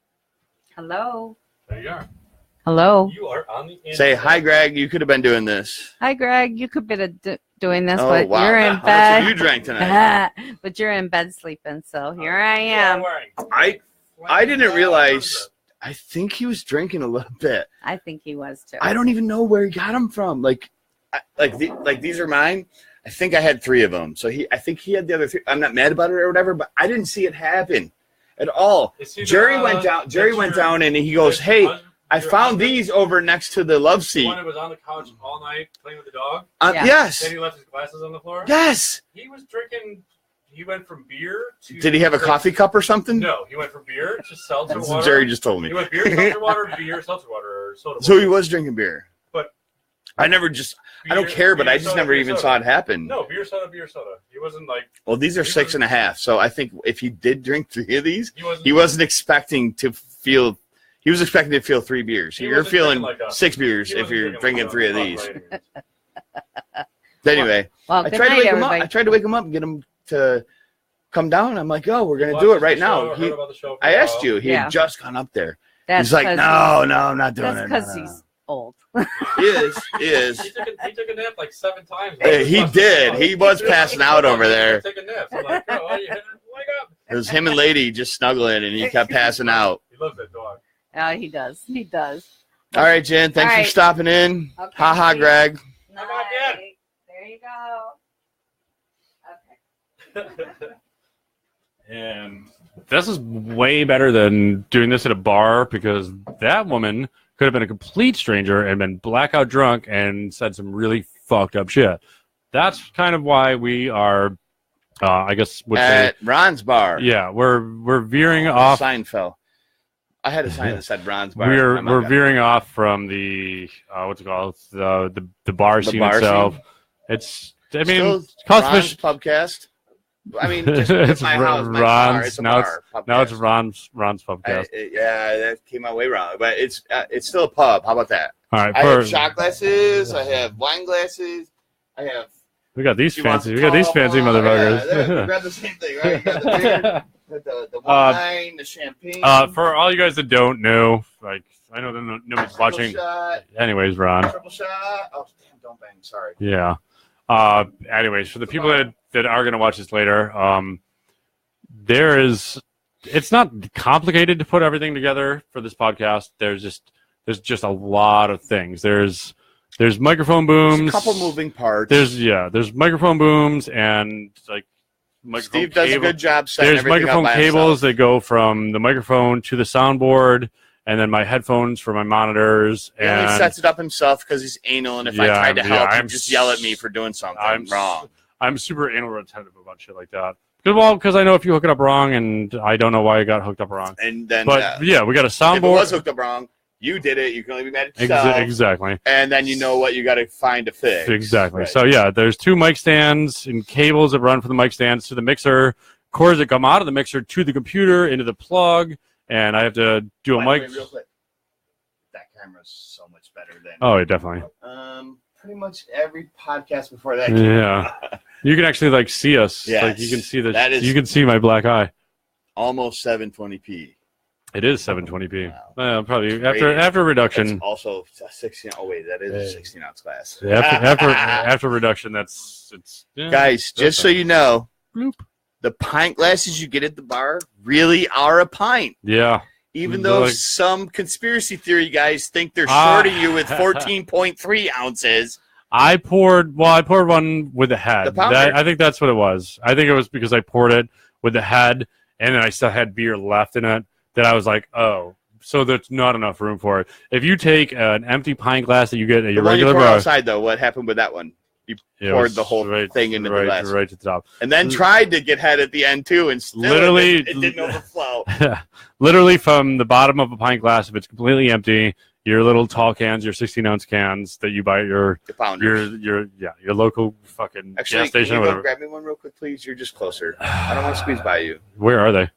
Hello. There you are. Hello. You are on the. Say hi, Greg. You could have been doing this. Hi, Greg. You could be doing this, Oh but wow! you're in How much have you bed. drank tonight? But you're in bed sleeping, so here I am. I didn't realize. I think he was drinking a little bit. I think he was too. I don't even know where he got them from. Like these are mine. I think I had 3 of them. So I think he had the other 3. I'm not mad about it or whatever, but I didn't see it happen at all. Jerry went down. Jerry went down and he goes, "Hey, I found these over next to the love The seat." one that was on the couch all night playing with the dog. Yeah. Yes. Then he left his glasses on the floor. Yes. He was drinking. He went from beer to. Did he have a coffee cup or something? No, he went from beer to seltzer That's water. what Jerry just told He me. went beer, seltzer water, beer, seltzer water, or soda water. So he was drinking beer. But- I never just. I don't care, but I just never even saw it happen. No, beer, soda, beer, soda. He wasn't like. Well, these are 6.5. So I think if he did drink 3 of these, He he wasn't expecting to feel. He was expecting to feel 3 beers. He You're wasn't feeling drinking like a- 6 beers he if wasn't you're drinking drinking 3 of like these. a- Anyway, Well, I good tried to night, wake him everybody. up. I tried to wake him up and get him to come down. I'm like, "Oh, we're gonna Watched do it the right show, now." heard He, about the show for I a asked while. you. He Yeah. had just gone up there. That's He's like, 'cause "No, I'm not doing That's it." because No, no, he's old. no." He is. He is. He took a nap like 7 times. Hey, he did. He was passing out over there. Take a nap. I'm like, oh, you wake up. It was him and Lady just snuggling, and he kept passing out. He loves that dog. Oh, he does. He does. All right, Jen. Thanks All for right. stopping in. Okay, Ha ha, see ya. Greg. How about that? Night. There you go. Okay. And this is way better than doing this at a bar because that woman could have been a complete stranger and been blackout drunk and said some really fucked up shit. That's kind of why we are, I guess, would say, At Ron's bar. yeah, we're veering The off. sign fell. I had a sign that said Ron's bar. We're veering off from the what's it called, the bar The scene bar itself. scene? It's, I mean, Still cost Ron's fish. Pubcast. I mean, just It's my house, my Ron's. bar. It's a Now bar. Now it's Pubcast. Ron's Pubcast. Yeah, that came out way wrong, but it's still a pub. How about that? All right, I have shot glasses. I have wine glasses. I have. we got these You want fancy. the We got these tall fancy one? motherfuckers. Yeah, we got the same thing, right? You got the beer, the wine, the champagne. For all you guys that don't know, like I know that nobody's triple watching. shot, Anyways, Ron. triple shot. Oh damn! Don't bang. Sorry. Yeah. Anyways, for the people that are going to watch this later, it's not complicated to put everything together for this podcast. There's just a lot of things. There's microphone There's booms. a couple moving parts. There's microphone booms and like microphone Steve does a cable. good job setting There's everything microphone up by cables himself. that go from the microphone to the soundboard, and then my headphones for my monitors. He only And sets it up himself because he's anal, and if I Yeah, tried to yeah, help, I'm he'd just yell at me for doing something I'm wrong. I'm super anal retentive about shit like that. Because I know if you hook it up wrong, and I don't know why I got hooked up wrong. And then, But yeah, we got a if it soundboard. was hooked up wrong, you did it. You can only be mad at yourself. Exactly. And then you know what you got to find to fix. Exactly. Right. So yeah, there's two mic stands and cables that run from the mic stands to the mixer, cords that come out of the mixer to the computer into the plug, and I have to do a By the way, mic. real quick, that camera's so much better than. Oh, yeah, definitely. Pretty much every podcast before that. Yeah. You can actually like see us. Yes. Like you can see That is- you can see my black eye. Almost 720p. It is 720p. Wow. Probably Great. after reduction. It's also a 16. Oh wait, that is a 16 ounce glass. After reduction, it's yeah, Guys, just so you know, Bloop. the pint glasses you get at the bar really are a pint. Yeah. Even They're though like- some conspiracy theory guys think they're Ah. shorting you with 14.3 ounces. I poured one with the head. The pounder. I think that's what it was. I think it was because I poured it with the head, and then I still had beer left in it. That I was like, oh, so there's not enough room for it. If you take an empty pint glass that you get at The your one you regular poured bar, outside, though, what happened with that one? it poured was the whole thing into the right, glass. right to the top. And then tried to get head at the end, too, and still Literally- it didn't overflow. Literally from the bottom of a pint glass, if it's completely empty, your little tall cans, your 16-ounce cans that you buy at your The pounder. your local fucking Actually, gas station can or you go whatever. grab me one real quick, please? You're just closer. I don't want to squeeze by you. Where are they?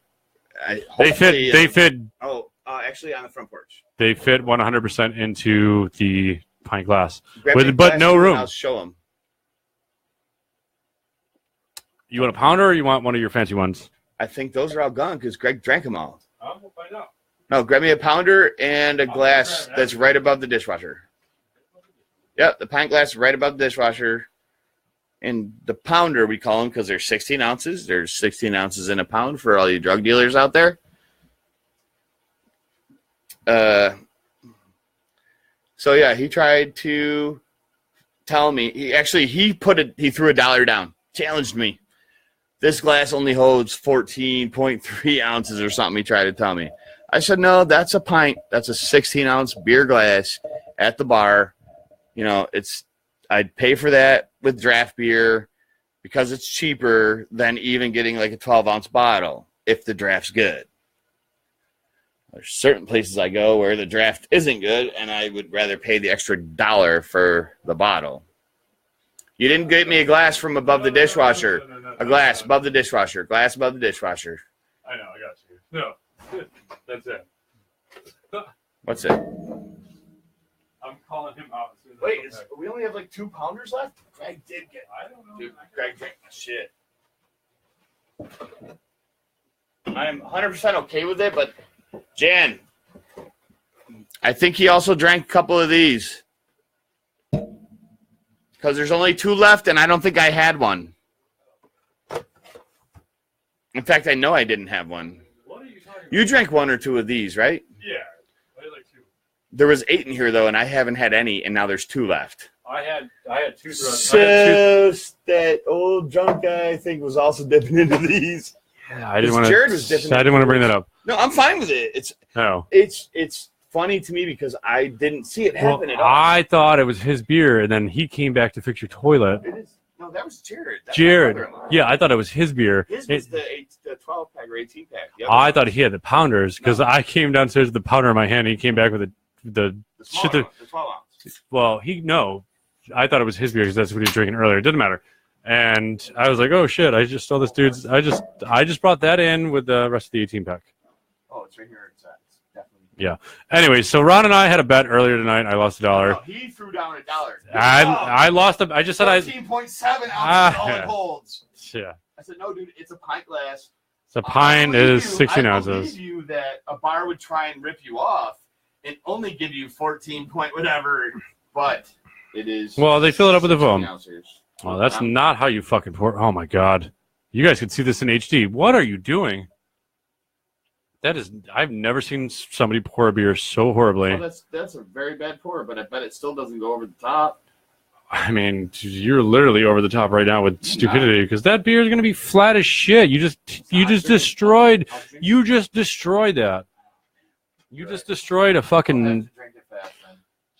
They fit. Oh, actually, on the front porch. They fit 100% into the pint glass. Grab With- me a but glass no too, and room. I'll show them. You want a pounder or you want one of your fancy ones? I think those are all gone because Greg drank them all. We'll find out. No, grab me a pounder and a glass that's right above the dishwasher. Yep, the pint glass is right above the dishwasher. And the pounder, we call them because they're 16 ounces. There's 16 ounces in a pound for all you drug dealers out there. So yeah, he tried to tell me. He threw $1 down, challenged me. This glass only holds 14.3 ounces or something. He tried to tell me. I said, no, that's a pint. That's a 16-ounce beer glass at the bar. You know, I'd pay for that with draft beer because it's cheaper than even getting like a 12-ounce bottle if the draft's good. There's certain places I go where the draft isn't good, and I would rather pay the extra $1 for the bottle. You didn't get me a glass from above the dishwasher. A glass above the dishwasher. Glass above the dishwasher. I know, I got you. No, that's it. What's it? I'm calling him out. As soon as I Wait, come back. we only have like 2 pounders left? Greg did get. I don't know. Dude, Greg drank my shit. I'm 100% okay with it, but Jan, I think he also drank a couple of these. Because there's only 2 left, and I don't think I had one. In fact, I know I didn't have one. What are you talking about? You drank 1 or 2 of these, right? Yeah. There was 8 in here though, and I haven't had any, and now there's 2 left. I had 2 So that old drunk guy, I think, was also dipping into these. Yeah, I didn't want to. Jared was dipping. I didn't want to bring that up. No, I'm fine with it. It's funny to me because I didn't see it happen at all. I thought it was his beer, and then he came back to fix your toilet. It is. No, that was Jared. That's Jared. my brother-in-law. Yeah, I thought it was his beer. His was the 12 pack or 18 pack. I thought he had the pounders because I came downstairs with the powder in my hand. And he came back with the shit. The 12 ounce. Well, I thought it was his beer because that's what he was drinking earlier. It didn't matter. And I was like, oh shit! I just saw this dude's. I just brought that in with the rest of the 18 pack. Oh, it's right here. It's definitely. Yeah. Anyway, so Ron and I had a bet earlier tonight. I lost $1. No, he threw down $1. I lost a. I just said 14.7 ounces all it holds. Yeah. I said, no, dude, it's a pint glass. So pint is 16 I ounces. believe you that a bar would try and rip you off and only give you 14 point whatever, but it is. Well, they fill it up with the foam. Ounces. Oh, that's not how you fucking pour. Oh my god, you guys can see this in HD. What are you doing? That is. I've never seen somebody pour a beer so horribly. Well, that's a very bad pour, but I bet it still doesn't go over the top. I mean, you're literally over the top right now with stupidity because that beer is going to be flat as shit. You just destroyed that. You just destroyed a fucking.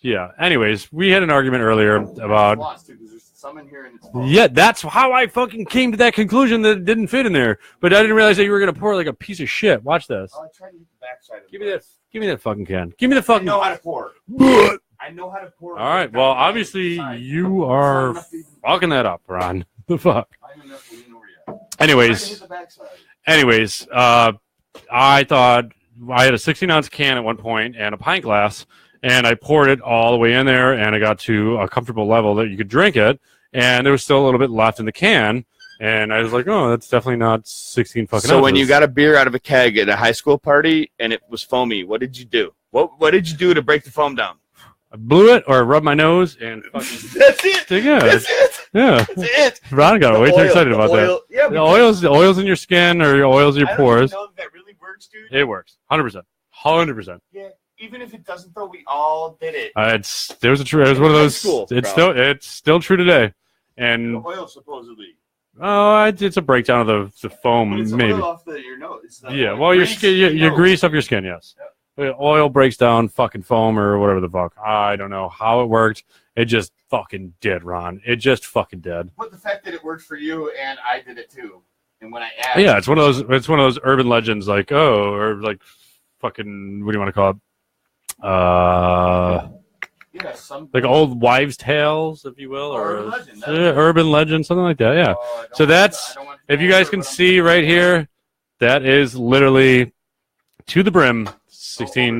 Yeah. Anyways, we had an argument earlier about. Yeah, that's how I fucking came to that conclusion that it didn't fit in there. But I didn't realize that you were going to pour like a piece of shit. Watch this. Oh, I tried to hit the backside of Give me that fucking can. Give me the fucking. I know how to pour. I know how to pour. All right. Well, obviously you are fucking that up, Ron. The fuck. Anyways, I thought I had a 16-ounce can at one point and a pint glass, and I poured it all the way in there, and I got to a comfortable level that you could drink it, and there was still a little bit left in the can, and I was like, oh, that's definitely not 16 fucking So ounces. when you got a beer out of a keg at a high school party and it was foamy, what did you do? What did you do to break the foam down? I blew it or rubbed my nose and fucking That's it. Yeah. That's it. Yeah. That's it. Ron got way too excited about that. Yeah, The oils in your skin or your oils in your pores. I don't know if that really works, dude. It works. 100%. 100%. Yeah. Even if it doesn't, though, we all did it. It was one of those. School, it's still true today, The and oil, supposedly. it's a breakdown of the foam, But it's maybe. oil off your nose. It's not Yeah, oil. well, your Grease skin, your your nose. grease off your skin, yes. Oil breaks down fucking foam or whatever the fuck. I don't know how it worked. It just fucking did, Ron. It just fucking did. But the fact that it worked for you and I did it too, and when I asked, Yeah, it's one of those urban legends, like or like fucking what do you want to call it? Like old wives' tales, if you will, or urban legend, something like that. Yeah. So that's if you guys can see right here, that is literally to the brim, 16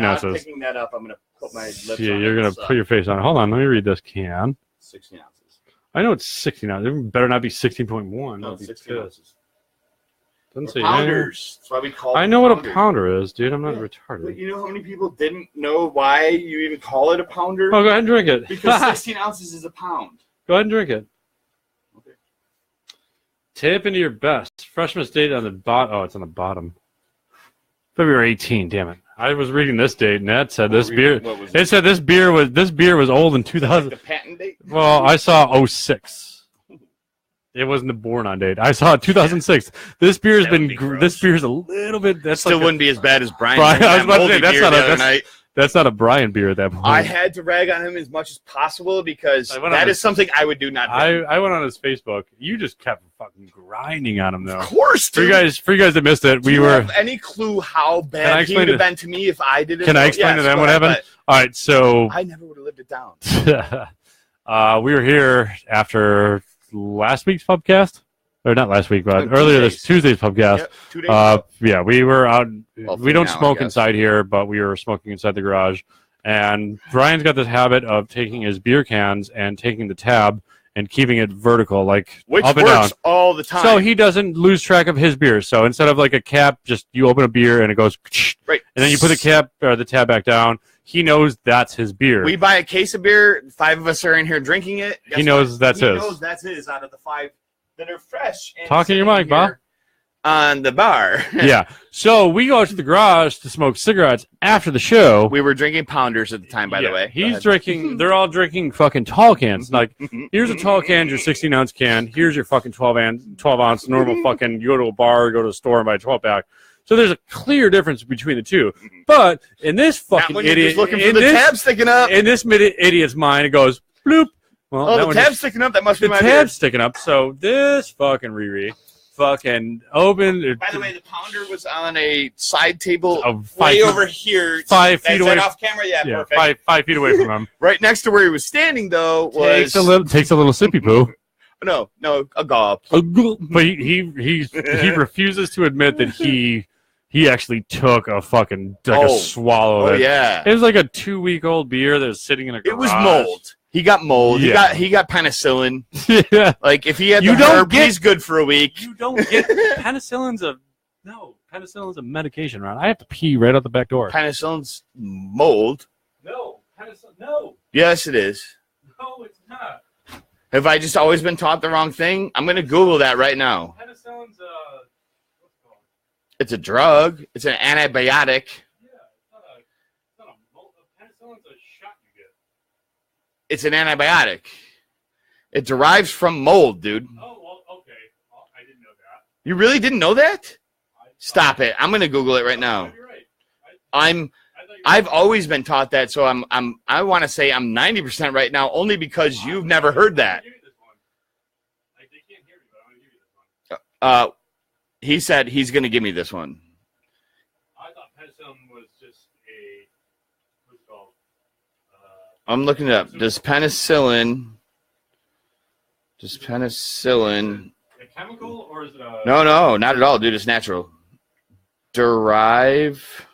ounces. Picking that up, I'm gonna put my lips Yeah, on you're it, gonna so. put your face on it. Hold on, let me read this can. 16 ounces. I know it's 16 ounces. It better not be 16.1. No, That'd be 16 pissed. ounces. Doesn't say Pounders. That's why we call. I them know what a pounders. pounder is, dude. I'm not But retarded. you know how many people didn't know why you even call it a pounder? Oh, go ahead and drink it. Because 16 ounces is a pound. Go ahead and drink it. Okay. Tip into your best. Freshman's date on the bottom. Oh, it's on the bottom. February 18. Damn it! I was reading this date, and that said this beer. It said this beer was old in 2000. Like the patent date. Well, I saw 06. It wasn't the born on date. I saw 2006. This beer's That would been. be gross. This beer's a little bit. That's Still like wouldn't be as bad as Brian. Brian, I was about to say, Moldy that's beer not the a- other that's- night. That's not a Brian beer at that point. I had to rag on him as much as possible because I went on that his- is something I would do not. drink. I went on his Facebook. You just kept fucking grinding on him, though. Of course, For you dude. guys that missed it, Do we you were. have any clue how Can I bad he explain would have it? been to me if I did it? Can I Oh, explain to yes, them go what ahead, happened? All right, so but I never would have lived it down. we were here after last week's pubcast, or not last week, but No, earlier this Tuesdays. Tuesday's pubcast. Yep, 2 days ago. Yeah, we were out. Well, We for don't now, I smoke guess. inside here, but we were smoking inside the garage. And Brian's got this habit of taking his beer cans and taking the tab and keeping it vertical, like Which up and down. works all the time. So he doesn't lose track of his beer. So instead of like a cap, just you open a beer and it goes, right, and then you put the cap or the tab back down. He knows that's his beer. We buy a case of beer. 5 of us are in here drinking it. Guess He knows what? that's he his. knows that's his out of the 5 that are fresh. And Talk in your sitting mic, Bob. here. on the bar. Yeah. So we go out to the garage to smoke cigarettes after the show. We were drinking Pounders at the time, by the way. Go He's ahead. drinking, they're all drinking fucking tall cans. Like, here's a tall can, your 16-ounce can. Here's your fucking 12-ounce normal fucking, you go to a bar, go to a store and buy a 12-pack. So there's a clear difference between the two. But in this Not fucking when you're idiot, just looking for in the this, tab sticking up. in this idiot's mind, it goes, bloop. Well, that Oh, the one tab's just- sticking up. That must be the my tab's sticking up. So this fucking Riri fucking opened. By the way, the Pounder was on a side table Of way 5 feet- over here. 5 feet Is away. that off camera? Yeah, Yeah, perfect. 5 feet away from him. Right next to where he was standing, though, was Takes a little sippy poo. no, a gulp. But he refuses to admit that he actually took a fucking a swallow Oh of it. yeah, It was like a 2-week-old beer that was sitting in a garage. it was mold. He got mold. Yeah. He got penicillin. Yeah. Like if he had You the don't herb, get- he's good for a week. You don't get penicillin's a medication, Ron. I have to pee right out the back door. Penicillin's mold. No, no, Yes, it is. it's not. Have I just always been taught the wrong thing? I'm gonna Google that right now. Penicillin's what's it called? It's a drug. It's an antibiotic. Yeah, it's not a penicillin's a shot you get. It's an antibiotic. It derives from mold, dude. Oh, well, okay. Well, I didn't know that. You really didn't know that? Stop it. I'm gonna Google it right now. You're right. I've always been taught that, so I want to say I'm 90% right now, only because you've never heard that. They can't hear me, but I'm gonna give you this one. He said he's gonna give me this one. I thought penicillin was just a what's it called? I'm looking it up. Does penicillin? A chemical or is it a? No, not at all, dude. It's natural. Derive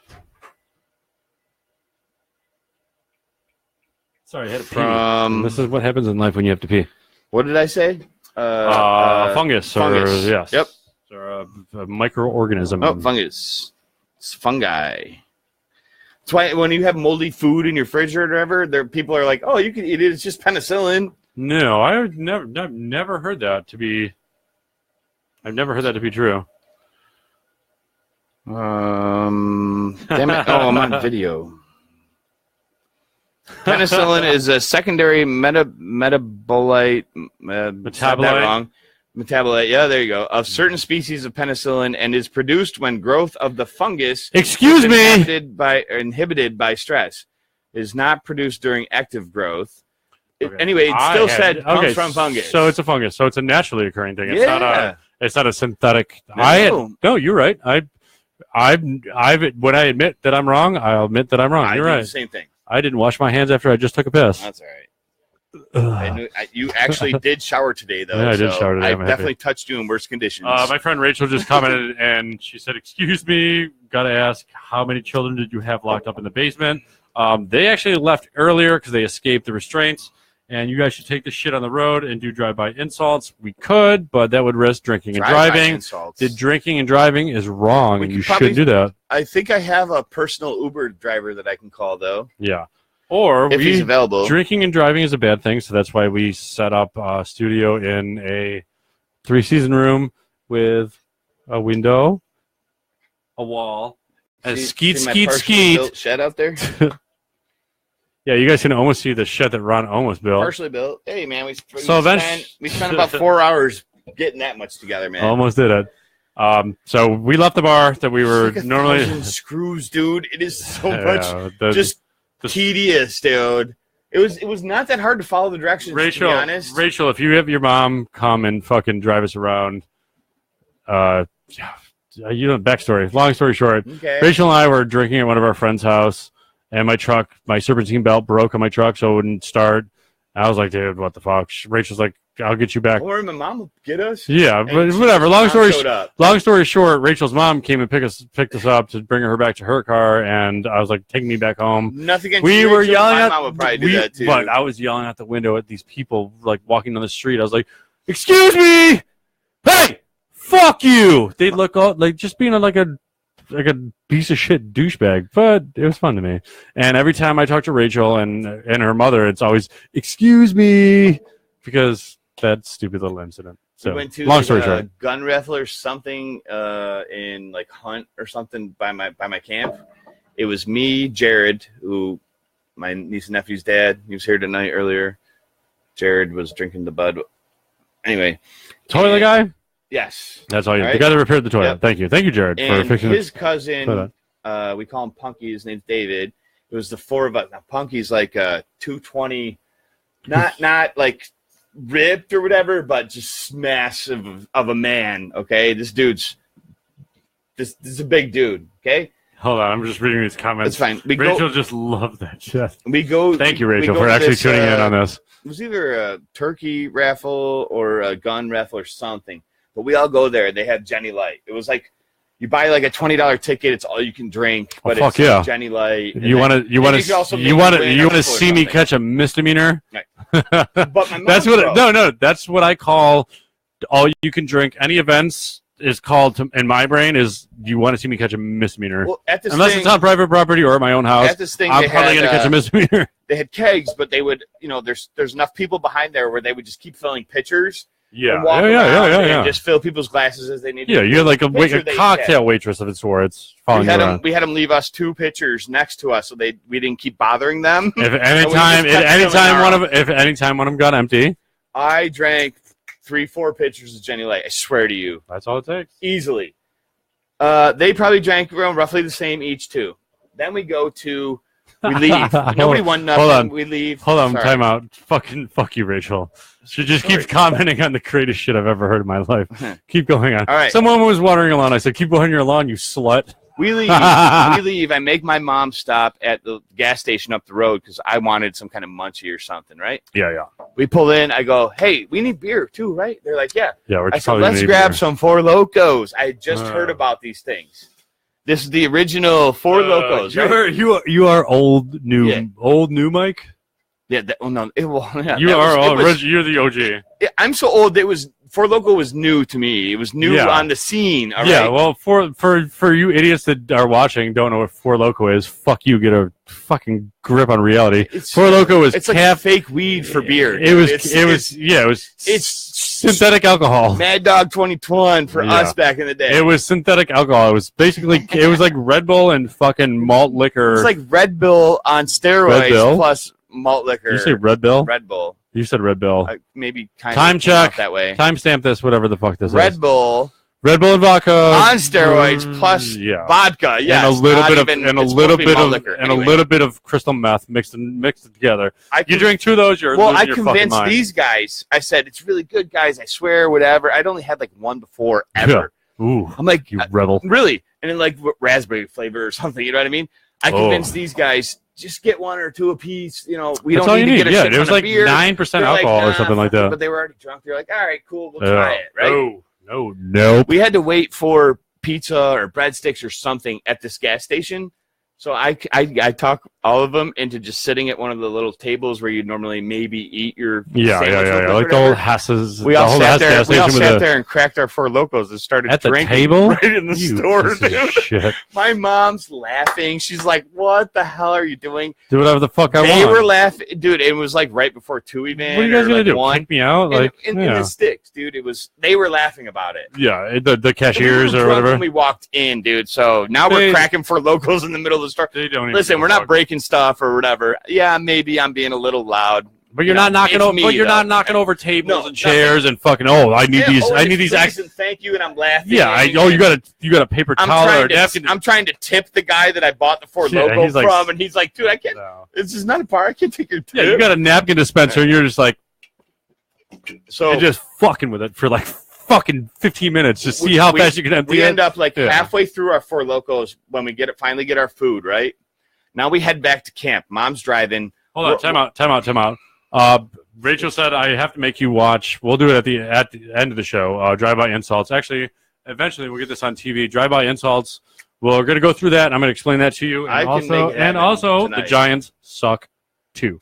Sorry, I had to pee. from This is what happens in life when you have to pee. what did I say? Fungus. fungus. Or, yes. Yep. Or a microorganism. Oh, fungus. It's fungi. That's why when you have moldy food in your fridge or whatever, people are like, "Oh, you can eat it. It's just penicillin." No, I've never heard that to be. I've never heard that to be true. Damn it! Oh, I'm on video. Penicillin is a secondary metabolite. Said that wrong. Metabolite. Yeah, there you go. Of certain species of penicillin, and is produced when growth of the fungus Excuse is me. inhibited by stress. Is not produced during active growth. Okay. Anyway, it still said comes from fungus. So it's a fungus. So it's a naturally occurring thing. It's not yeah. It's not a synthetic. No. No, you're right. When I admit that I'm wrong, I'll admit that I'm wrong. I You're do right. the same thing. I didn't wash my hands after I just took a piss. That's all right. You actually did shower today, though. Yeah, I did shower today. I I'm happy. definitely touched you in worse conditions. My friend Rachel just commented and she said, "Excuse me, gotta ask, how many children did you have locked up in the basement?" They actually left earlier because they escaped the restraints. And you guys should take this shit on the road and do drive-by insults. We could, but that would risk drinking and Drive-by driving. insults. The drinking and driving is wrong, We and could you probably- shouldn't do that. I think I have a personal Uber driver that I can call, though, Yeah. Or if he's available. drinking and driving is a bad thing, so that's why we set up a studio in a 3-season room with a window, a wall, and See my partially built shed out there? Yeah, you guys can almost see the shed that Ron almost built. Partially built. Hey, man, we eventually- spent about 4 hours getting that much together, man. Almost did it. So we left the bar that we were It's like normally 1,000 screws, dude. It is so much Yeah, just tedious, dude. It was not that hard to follow the directions. Rachel, to be honest. Rachel, if you have your mom come and fucking drive us around, backstory. Long story short, Okay. Rachel and I were drinking at one of our friends' house, and my serpentine belt broke on my truck, so it wouldn't start. I was like, dude, what the fuck? Rachel's like, I'll get you back. Or my mom will get us. Yeah, And but whatever. Long mom story showed up. Long story short, Rachel's mom came and picked us up to bring her back to her car, and I was like, taking me back home. Nothing against We you, were Rachel. yelling My at mom would probably do that too. But I was yelling out the window at these people like walking down the street. I was like, "Excuse me, hey, fuck you!" They look all like just being like a piece of shit douchebag. But it was fun to me. And every time I talk to Rachel and her mother, it's always "Excuse me," because that stupid little incident. So We went to long story a short, gun raffle or something in like Hunt or something by my camp. It was me, Jared, who my niece and nephew's dad. He was here tonight earlier. Jared was drinking the bud. Anyway, toilet guy. yes, That's all you. All The right. guy that repaired the toilet. Yep. Thank you, Jared, for and fixing his it. cousin. We call him Punky. His name's David. It was the four of us. Now Punky's like 220, not like ripped or whatever, but just massive of a man. Okay, this is a big dude. Okay, Hold on, I'm just reading these comments. it's fine. Rachel just loved that shit. We go. Thank you, we Rachel, go for to actually this, tuning in on this. It was either a turkey raffle or a gun raffle or something. But we all go there. They have Jenny Light. It was like you buy like a $20 ticket. It's all you can drink. Oh, But fuck it's yeah. like Jenny Light. and You then- want and you could also to maybe you want win to a you want to raffle or see me something. catch a misdemeanor? Right. But my That's mom what broke. no that's what I call all you can drink. Any events is called in my brain is you want to see me catch a misdemeanor. Well, at this Unless thing, it's on private property or at my own house, at this thing, I'm they probably had, gonna catch a misdemeanor. they had kegs, but they would, there's enough people behind there where they would just keep filling pitchers Yeah, and walk yeah, around yeah. and just fill people's glasses as they needed. Yeah, you're like a Picture they cocktail waitress of its sort. It's following you around. We had them leave us 2 pitchers next to us, so we didn't keep bothering them. If anytime one of them got empty, I drank 3-4 pitchers of Jenny Light. I swear to you, that's all it takes. easily. They probably drank around roughly the same each too. Then we leave. Nobody won nothing. Hold on. We leave. Hold on, Sorry. time out. Fucking fuck you, Rachel. She just Sorry. keeps commenting on the greatest shit I've ever heard in my life. Keep going on. All right. Someone was watering your lawn. I said, keep watering your lawn, you slut. We leave. We leave. I make my mom stop at the gas station up the road because I wanted some kind of munchie or something, right? Yeah. We pull in. I go, hey, we need beer too, right? They're like, yeah. Yeah, we're I said, probably let's gonna grab need some Four Locos. I had just Uh. heard about these things. This is the original Four Locos, right? You are old new Mike. Yeah. No. Yeah, You that are was- it old. was- You're the OG. I'm so old. Four Loko was new to me. It was new Yeah. on the scene. All Yeah, right? well, for you idiots that are watching, don't know what Four Loco is. Fuck you. Get a fucking grip on reality. It's- Four Loco is It's like calf. fake weed for beer. It was. It's It was it's synthetic alcohol. Mad Dog 2021 for Yeah. us back in the day. It was synthetic alcohol. It was basically. It was like Red Bull and fucking malt liquor. It's like Red Bull on steroids Red Bull? plus malt liquor. Did you say Red Bull? Red Bull. You said Red Bull. Maybe kind Time of came out check. that way. Timestamp this. Whatever the fuck this is. Red Bull Red Bull and vodka on steroids plus yeah. vodka. Yes, and a little not bit of even- and a it's little supposed to be bit malt of liquor. and Anyway, a little bit of crystal meth mixed it together. I You con- drink 2 of those, you're Well, losing I your fucking convinced mind. these guys. I said it's really good, guys. I swear, whatever. I'd only had like one before ever. Ooh, I'm like, you rebel. really? And then like raspberry flavor or something. You know what I mean? I convinced these guys just get 1 or 2 apiece. We That's don't all need you to need. get a Yeah, shit it was ton like of beer. 9% They're like, alcohol or "Nah, something like fuck it," that. But they were already drunk. They're like, all right, cool, we'll try it, right? No, nope. We had to wait for pizza or breadsticks or something at this gas station. So I talk all of them into just sitting at one of the little tables where you normally maybe eat your Yeah, sandwich with it or like the old whatever. Hess's. We the all whole sat Hess there. gas We all station with sat the- there and cracked our Four Locos and started at the drinking table right in the You store. piece of Dude. shit. My mom's laughing. She's like, "What the hell are you doing?" Do whatever the fuck I They want. were laughing, dude. It was like right before 2 even. What are you guys or, gonna like do? 1. Kick me out? Like, in yeah, the sticks, dude. They were laughing about it. yeah. The We cashiers were or drunk whatever. when we walked in, dude. So now They- we're cracking for locals in the middle of the store. They don't even Listen, give a we're not fuck. breaking stuff or whatever. Yeah, maybe I'm being a little loud. But you're you not know, knocking it's over. me, But you're though. not knocking over tables No, and chairs and fucking. Oh, I need these. I need these. And thank you, and I'm laughing. Yeah. You got a paper towel or a napkin. I'm trying to tip the guy that I bought the Four Yeah, Loko he's like- from, and he's like, "Dude, I can't. No. This is not a bar. I can't take your tip." Yeah, you got a napkin dispenser, and you're just like, so you're just fucking with it for like fucking 15 minutes to see how fast you can empty we it. end up like Yeah. halfway through our Four Locos when we finally get our food, right? Now we head back to camp. Mom's driving. Hold on, time out. Rachel said I have to make you watch. We'll do it at the end of the show. Drive-by insults. Actually, eventually we'll get this on TV. Drive-by insults. We're going to go through that. And I'm going to explain that to you. And I can also, make it happen the tonight. Giants suck too.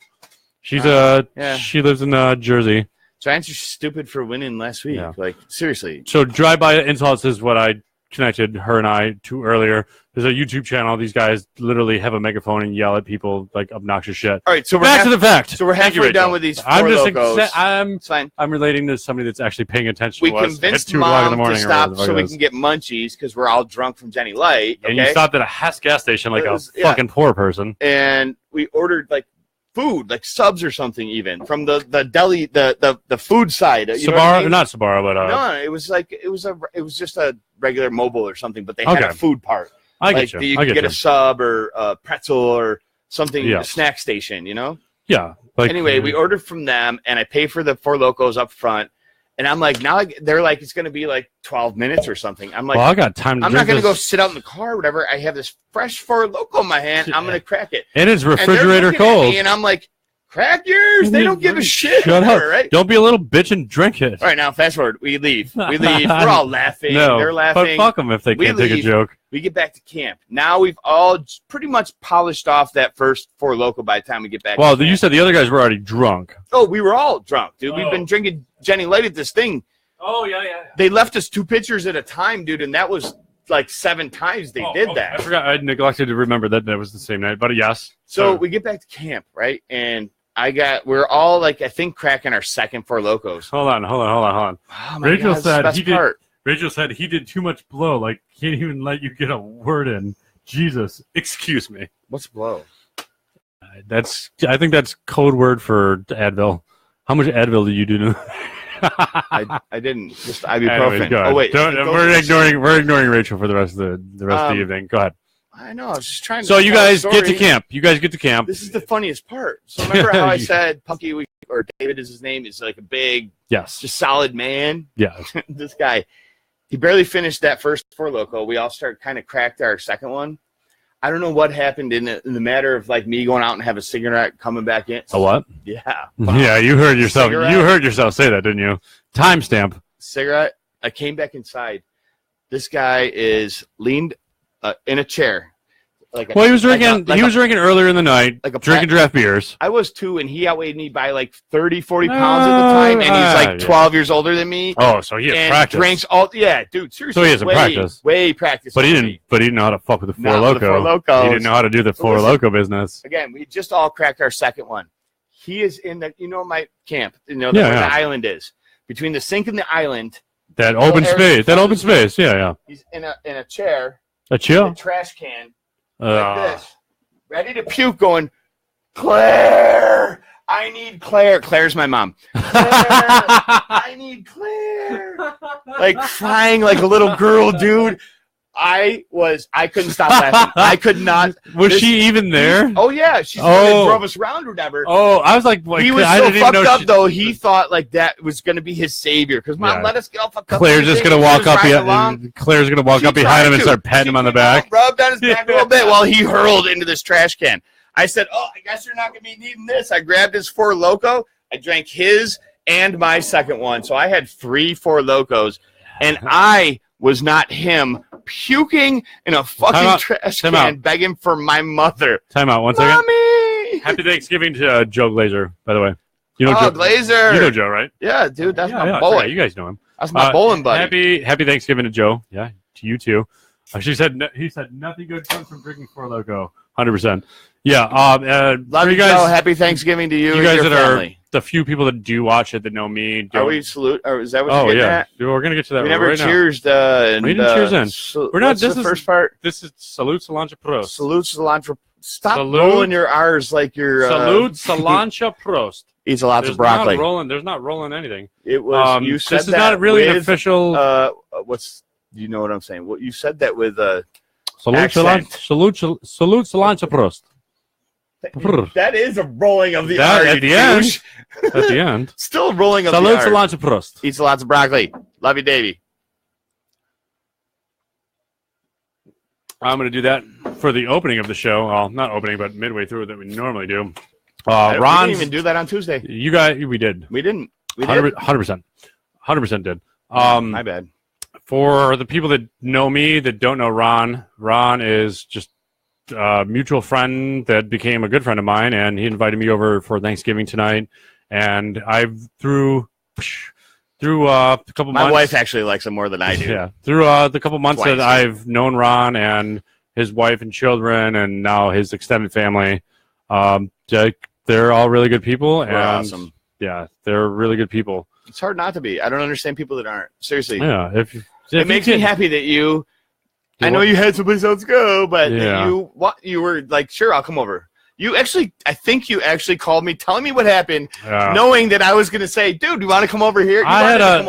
She's yeah. she lives in Jersey. Giants are stupid for winning last week. Yeah. Like seriously. So drive-by insults is what I connected her and I to earlier. There's a YouTube channel. These guys literally have a megaphone and yell at people like obnoxious shit. All right, so Back to the fact. So we're Thank you, halfway done Rachel. with these Four I'm just Locos. it's fine. I'm relating to somebody that's actually paying attention We to us at convinced 2 o'clock in the Mom morning. to or whatever stop the fuck so it we is. can get munchies because we're all drunk from Jenny Light. And you okay? stopped at a Hess gas station like It a was- yeah. fucking poor person. And we ordered like food, like subs or something, even from the deli, the food side. You know what I Sabara, mean? not Sabara, but No, it was just a regular mobile or something, but they had Okay. a food part. I Like get you. you I could get get a sub or a pretzel or something, Yeah. a snack station, you know? Yeah. Like, Anyway, we ordered from them, and I pay for the Four Locos up front. And I'm like, now they're like, it's going to be like 12 minutes or something. I'm like, well, I got time to I'm not drink going to go this. sit out in the car or whatever. I have this fresh Four Loco in my hand. I'm going to crack it. And it's And they're refrigerator looking at cold. me, and I'm like, crack yours. They don't give a shit. Shut up. Right? Don't be a little bitch and drink it. All right, now fast forward. We leave. We're all laughing. No, They're laughing. but fuck them if they We can't take a leave. joke. We get back to camp. Now we've all pretty much polished off that first Four Loco by the time we get back. Well, to you camp. said the other guys were already drunk. Oh, we were all drunk, dude. We've Oh. been drinking Jenny Light at this thing. Oh, yeah. They left us 2 pitchers at a time, dude, and that was like 7 times they did I that. forgot. I neglected to remember that was the same night, but yes. So we get back to camp, right? And we're all like, I think, cracking our second Four Locos. Hold on. Oh my Rachel God, said that's the he best did- part. Rachel said he did too much blow. Like, can't even let you get a word in. Jesus. Excuse me. What's blow? I think that's code word for Advil. How much Advil do you do? I didn't. Just ibuprofen. Anyways, go ahead. Oh wait, We're ignoring Rachel for the rest of the evening. Go ahead. I know. I was just trying to. So you tell a guys get to story. camp. You guys get to camp. This is the funniest part. So remember how I said Punky or David is his name is like a big, Yes. just solid man. Yeah. This guy, he barely finished that first Four Loco. We all kind of cracked our second one. I don't know what happened in the matter of like me going out and have a cigarette coming back in. A what? Yeah. Yeah, you heard yourself. Cigarette. You heard yourself say that, didn't you? Timestamp. Cigarette. I came back inside. This guy is leaned in a chair. Like Well, he was drinking earlier in the night, like a drinking draft beers. I was 2, and he outweighed me by like 30, 40 pounds at the time, and he's like 12 years older than me. Oh, so he had and practice. drinks all. Yeah, dude, seriously. So he has some practice. Way practice. But he over didn't. me. But he didn't know how to fuck with the Four Not with the Four Loco. Locos. He didn't know how to do the Four listen. Loco business. Again, we just all cracked our second one. He is in the, my camp, where Yeah. the island is. Between the sink and the island, That open area space. That in open front of space. Yeah. he's in a chair, A a chill. trash can, like Uh, this, ready to puke, going, Claire, I need Claire. Claire's my mom. Claire, I need Claire. Like crying like a little girl, dude. I couldn't stop laughing. I could not. was this- she even there? Oh yeah, she's the one that drove us around or whatever. Oh, I was like, He was I so didn't even fucked know up she- though. He thought like that was gonna be his savior. Because mom, Yeah. let us get off a couple. Claire's just gonna walk up. Claire's gonna walk up behind him and start patting him on the back. Rubbed on his back a little bit while he hurled into this trash can. I said, "Oh, I guess you're not gonna be needing this." I grabbed his Four Loco. I drank his and my second one, so I had 3 Four Locos, and I was not him puking in a fucking trash Time can, out. begging for my mother. Time out 1 second. Mommy. Happy Thanksgiving to Joe Glazer, by the way. You know Oh, Joe Glazer. You know Joe, right? Yeah, dude, that's Yeah, my I boy. forgot. You guys know him. That's my bowling buddy. Happy Thanksgiving to Joe. Yeah, to you too. He said nothing good comes from drinking Four Loco. 100%. Yeah. Love for you, you guys. Joe. Happy Thanksgiving to you, You and guys your that family. are the few people that do watch it that know me. Are we salute? Or is that what Oh you're getting yeah, at? Dude, we're gonna get to that. We never right now. cheers. We didn't cheers in. We're not. What's This the is first part. This is salute cilantro prost. Salute cilantro. Stop Salute. rolling your R's like you're. Salute cilantro prost. Eats lots There's of broccoli. not rolling. There's not rolling anything. It was. You said this is that not really an with, official. What's? You know what I'm saying? What you said that with salute accent. cilantro. Salute cilantro prost. That is a rolling of the That R. at you the end. douche. At the end. Still rolling of Salute the R. cilantro prost. Eats lots of broccoli. Love you, Davey. I'm going to do that for the opening of the show. Well, not opening, but midway through that we normally do. We didn't Ron, even do that on Tuesday. you guys, we did. We didn't. We did. 100% did. My bad. For the people that know me that don't know Ron, Ron is just a mutual friend that became a good friend of mine, and he invited me over for Thanksgiving tonight. And I threw through a couple My months. wife actually likes him more than I do. Yeah, through the couple months Twice. that I've known Ron and his wife and children, and now his extended family, they're all really good people, We're and awesome. yeah, they're really good people. It's hard not to be. I don't understand people that aren't. Seriously. Yeah, if It makes me happy that you. I know you had someplace else go, but Yeah. you were like, sure, I'll come over. I think you actually called me, telling me what happened, Yeah. knowing that I was going to say, dude, you want to come over here? You I couldn't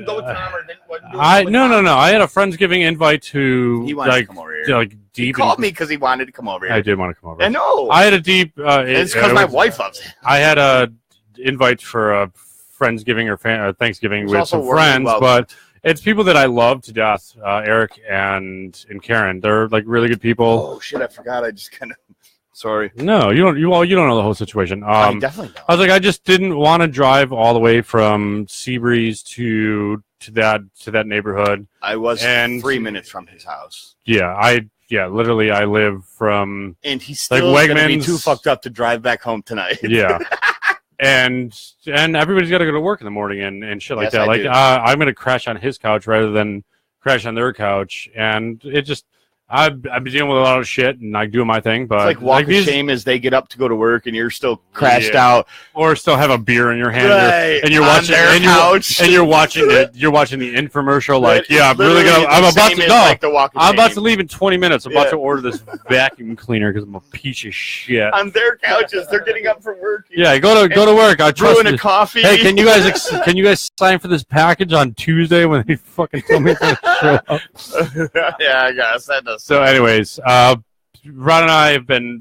go with Tom or didn't. No. I had a Friendsgiving invite to He wanted to like come over here. like He deep. called me because he wanted to come over here. I did want to come over. I know. I had a deep. It's because my wife loves it. I had a invite for a Friendsgiving or Thanksgiving It was with also some warmly friends, welcomed. but it's people that I love to death. Eric and Karen, they're like really good people. Oh shit! I forgot. I just kind of. Sorry. No, you don't. You don't know the whole situation. I definitely don't. I was like, I just didn't want to drive all the way from Seabreeze to that neighborhood. I was and- 3 minutes from his house, Literally, I live from and he's Like still gonna be Wegmans- too fucked up to drive back home tonight. yeah. And everybody's got to go to work in the morning and shit like Yes, that. I Like do. I'm gonna crash on his couch rather than crash on their couch, and it just I've been dealing with a lot of shit and like doing my thing, but It's like walk of these- shame as they get up to go to work, and you're still crashed Yeah. out. or still have a beer in your hand, Right, and you're on watching their couch. and you're watching the infomercial. Like, It's yeah, I'm really literally gonna. I'm the about same to as, go. like, the walk of I'm about shame. to leave in 20 minutes. I'm about Yeah. to order this vacuum cleaner because I'm a piece of shit. On their couches, they're getting up from work. Yeah, go to work. I trust brewing a you. coffee. Hey, can you guys sign for this package on Tuesday when they fucking tell me to show up? Yeah, I guess that does. So, anyways, Ron and I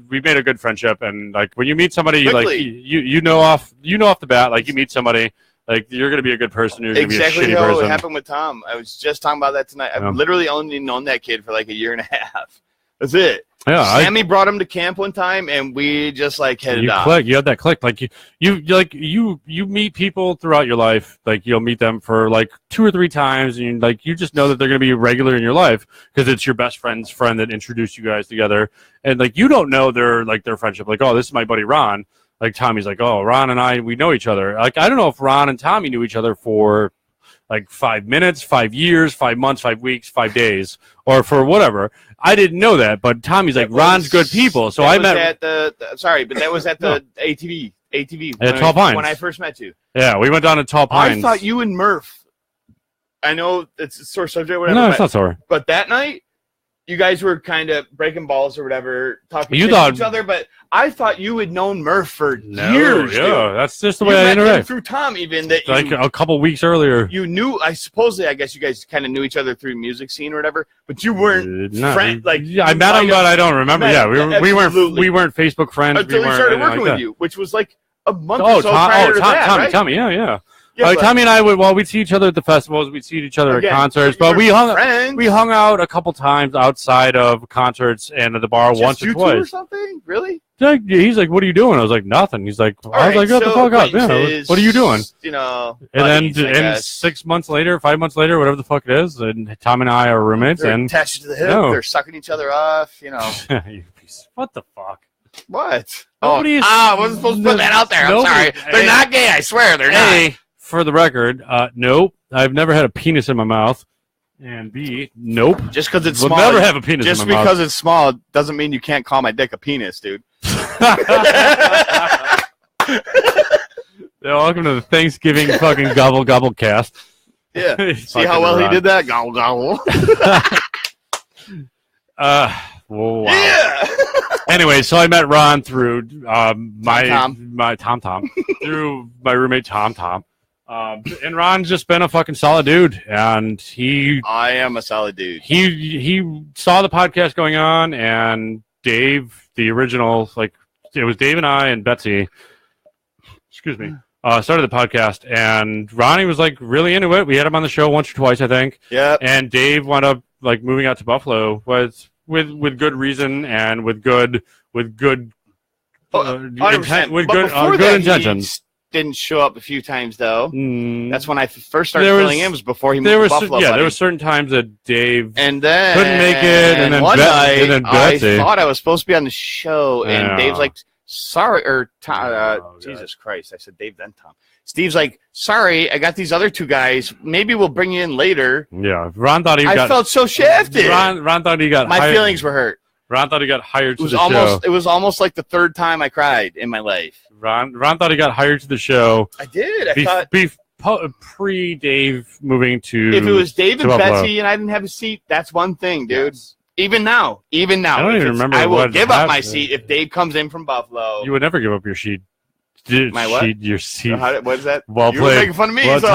we made a good friendship, and like when you meet somebody, like Quickly. you know off the bat, like you meet somebody, like you're gonna be a good person, you're gonna Exactly be a shitty how person. it happened with Tom. I was just talking about that tonight. Yeah. I've literally only known that kid for like a year and a half. That's it. Yeah, Sammy brought him to camp one time, and we just like headed you off. click. You had that click. Like you meet people throughout your life. Like you'll meet them for like 2 or 3 times, and you just know that they're gonna be regular in your life because it's your best friend's friend that introduced you guys together. And like you don't know their friendship. Like, oh, this is my buddy Ron. Like Tommy's like, oh, Ron and I, we know each other. Like I don't know if Ron and Tommy knew each other for like 5 minutes, 5 years, 5 months, 5 weeks, 5 days, or for whatever. I didn't know that, but Tommy's like, Ron's good people. So I met at that was at the ATV At Tall Pines. when I first met you. Yeah, we went down to Tall Pines. I thought you and Murph. I know it's a sore subject, whatever. No, it's but, not sore. but that night, you guys were kind of breaking balls or whatever, talking You shit to thought- each other. But I thought you had known Murph for No, years. yeah, dude. that's just the You way I met him interact. through Tom, even that Like you, a couple weeks earlier. you knew. I guess you guys kind of knew each other through music scene or whatever. But you weren't No, friend. Like yeah, I you met him, might but have- I don't remember. met Yeah, him, we absolutely. weren't Facebook friends. until we he weren't started anything working like with that. you, which was like a month Oh, or so prior to that, right? Tommy, yeah. Yeah, Like but Tommy and I we'd see each other at the festivals, we'd see each other again, at concerts, you but were we hung friends. out a couple times outside of concerts and at the bar Just once or you two or twice. something, really? Like, he's like, "What are you doing?" I was like, "Nothing." He's like, I was Alright, like, "What the so fuck up? Yeah, acquaintances, what are you doing?" You know, And buddies, I then, guess. 6 months later, 5 months later, whatever the fuck it is, and Tom and I are roommates. They're And attached to the hip. No. They're sucking each other off. You know You piece- what the fuck? what? Nobody is- I wasn't supposed to put that out there. I'm Nobody- sorry. They're Hey. not gay. I swear they're A, for the record, nope. I've never had a penis in my mouth. And B, nope. not. Just because it's We'll small. never have a penis just in my because it's small doesn't mean you can't call my dick a penis, dude. mouth. Welcome to the Thanksgiving fucking gobble gobble cast. Yeah. See how well he did that? Gobble gobble. Well, wow. Yeah. Anyway, so I met Ron through my Tom. through my roommate Tom. And Ron's just been a fucking solid dude, and I am a solid dude. he saw the podcast going on, and Dave, the original, like it was Dave and I and Betsy, excuse me, started the podcast, and Ronnie was like really into it. We had him on the show once or twice, I think, Yep. and Dave wound up like moving out to Buffalo with good reason and with good with good 100%. with But good before good that, intentions. he didn't show up a few times though. Mm, That's when I first started There was- filling in. Was before he moved there to was Buffalo. there buddy. were certain times that Dave And then couldn't make it, and then one Bet- night and then I Betsy. thought I was supposed to be on the show, and Yeah. Dave's like, sorry, or Tom, God. Jesus Christ, I said Dave then Tom. Steve's like, sorry, I got these other two guys. Maybe we'll bring you in later. Yeah, Ron thought he I got. felt so shafted. Ron thought he got. My hired. feelings were hurt. Ron thought he got hired It was to the almost. show. It was almost like the third time I cried in my life. Ron thought he got hired to the show. I did. I thought Pre Dave moving to. if it was Dave and to Buffalo. Betsy and I didn't have a seat, that's one thing, dude. Yes. Even now, I don't if even it's- remember I will what give up my happened. seat if Dave comes in from Buffalo. You would never give up your sheet. My what? Your seat. What is that? Well you were played. making fun of me. Well, so.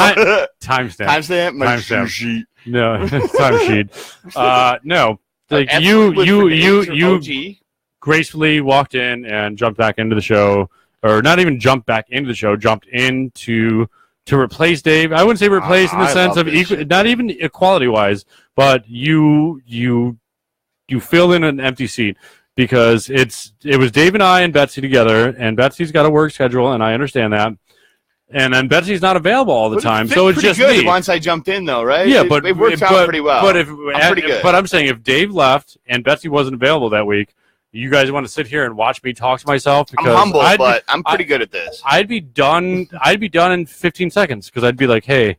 Timestamp. Timestamp. My Timestamp. sheet. No, time sheet. No, like Absolutely you with the OG. gracefully walked in and jumped back into the show, or not even jumped back into the show, jumped in to replace Dave. I wouldn't say replace in the I sense love of this equal, shit. not even equality wise, but you fill in an empty seat because it was Dave and I and Betsy together, and Betsy's got a work schedule, and I understand that. And then Betsy's not available all the But it time, fit so it's pretty just good me. once I jumped in, though, right? Yeah, it works out pretty well. But I'm pretty good. But I'm saying if Dave left and Betsy wasn't available that week, you guys want to sit here and watch me talk to myself? I'm Because humble, I'd be- but I'm pretty good at this. I'd be done. I'd be done in 15 seconds because I'd be like, "Hey,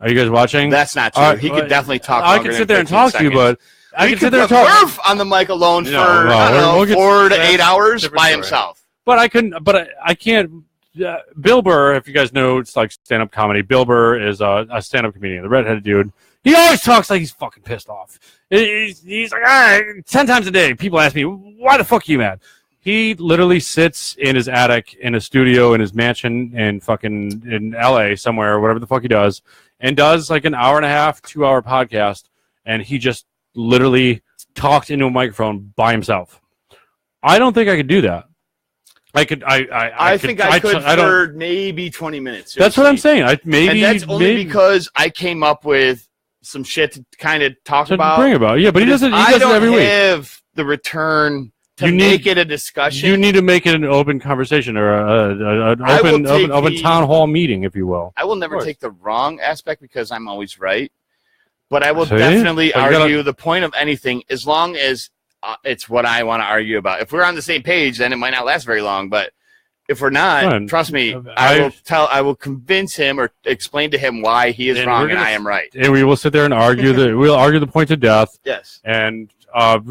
are you guys watching?" That's not true. All right, He could definitely talk. I longer can than sit there and 15 talk to you, seconds. but I We can sit could there and put talk. Murph on the mic alone for No, I don't know, we'll get- 4 to that's 8 hours different by story. himself. But I couldn't. But I can't. Bill Burr, if you guys know, it's like stand-up comedy. Bill Burr is a stand-up comedian, the redheaded dude. He always talks like he's fucking pissed off. He's like, 10 times a day, people ask me, why the fuck are you mad? He literally sits in his attic, in a studio, in his mansion in LA somewhere, or whatever the fuck he does, and does like an hour and a half, 2-hour podcast, and he just literally talks into a microphone by himself. I don't think I could do that. I could. I think I could for maybe 20 minutes. That's what I'm saying. And that's only because I came up with some shit to kind of talk about. Bring about. Yeah, but he doesn't. He does it every week. I don't have the return to You make it a discussion. You need to make it an open conversation or an open town hall meeting, if you will. I will never take the wrong aspect because I'm always right. But I will See? definitely But you argue the point of anything as long as it's what I want to argue about. If we're on the same page, then it might not last very long. But if we're not, Fine. trust me, I will convince him or explain to him why he is wrong and I am right. And we will sit there and argue we'll argue the point to death. Yes. And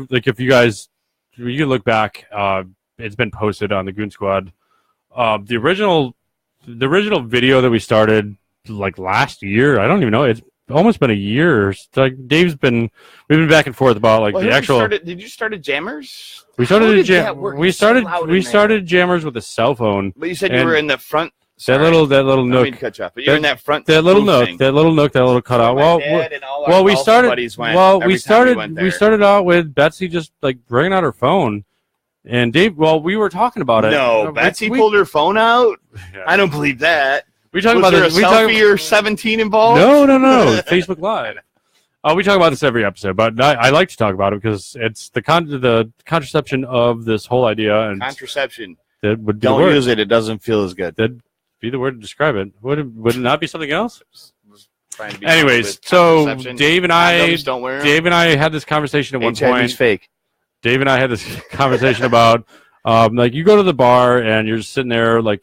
like if you guys, you can look back, it's been posted on the Goon Squad. The original video that we started like last year. I don't even know. It's almost been a year. Like we've been back and forth about like the actual. Did you start at Jammers? We started How at did that work? we It's so started loud in we there. started Jammers with a cell phone. But you said you and were in the front. That Sorry. little I don't nook. mean to cut you off, but you're in that front. That little booth nook. thing. That little cutout. My Well, dad and all our well, we golf started. buddies went Well, every we time started. went We there. started out with Betsy just like bringing out her phone, and Dave. Well, we were talking about it. No, Betsy pulled her phone out. Yeah. I don't believe that. We talk Was about there this. a We selfie or 17 involved? No. Facebook Live. We talk about this every episode, but I like to talk about it because it's the contraception of this whole idea, and Contraception. that would be Don't the word. use it. It doesn't feel as good. That'd be the word to describe it. Would it not be something else? Trying to be Anyways, with so contraception. Dave and Don't wear 'em. Dave and I had this conversation at one HIV's point. fake. Dave and I had this conversation about like you go to the bar and you're just sitting there like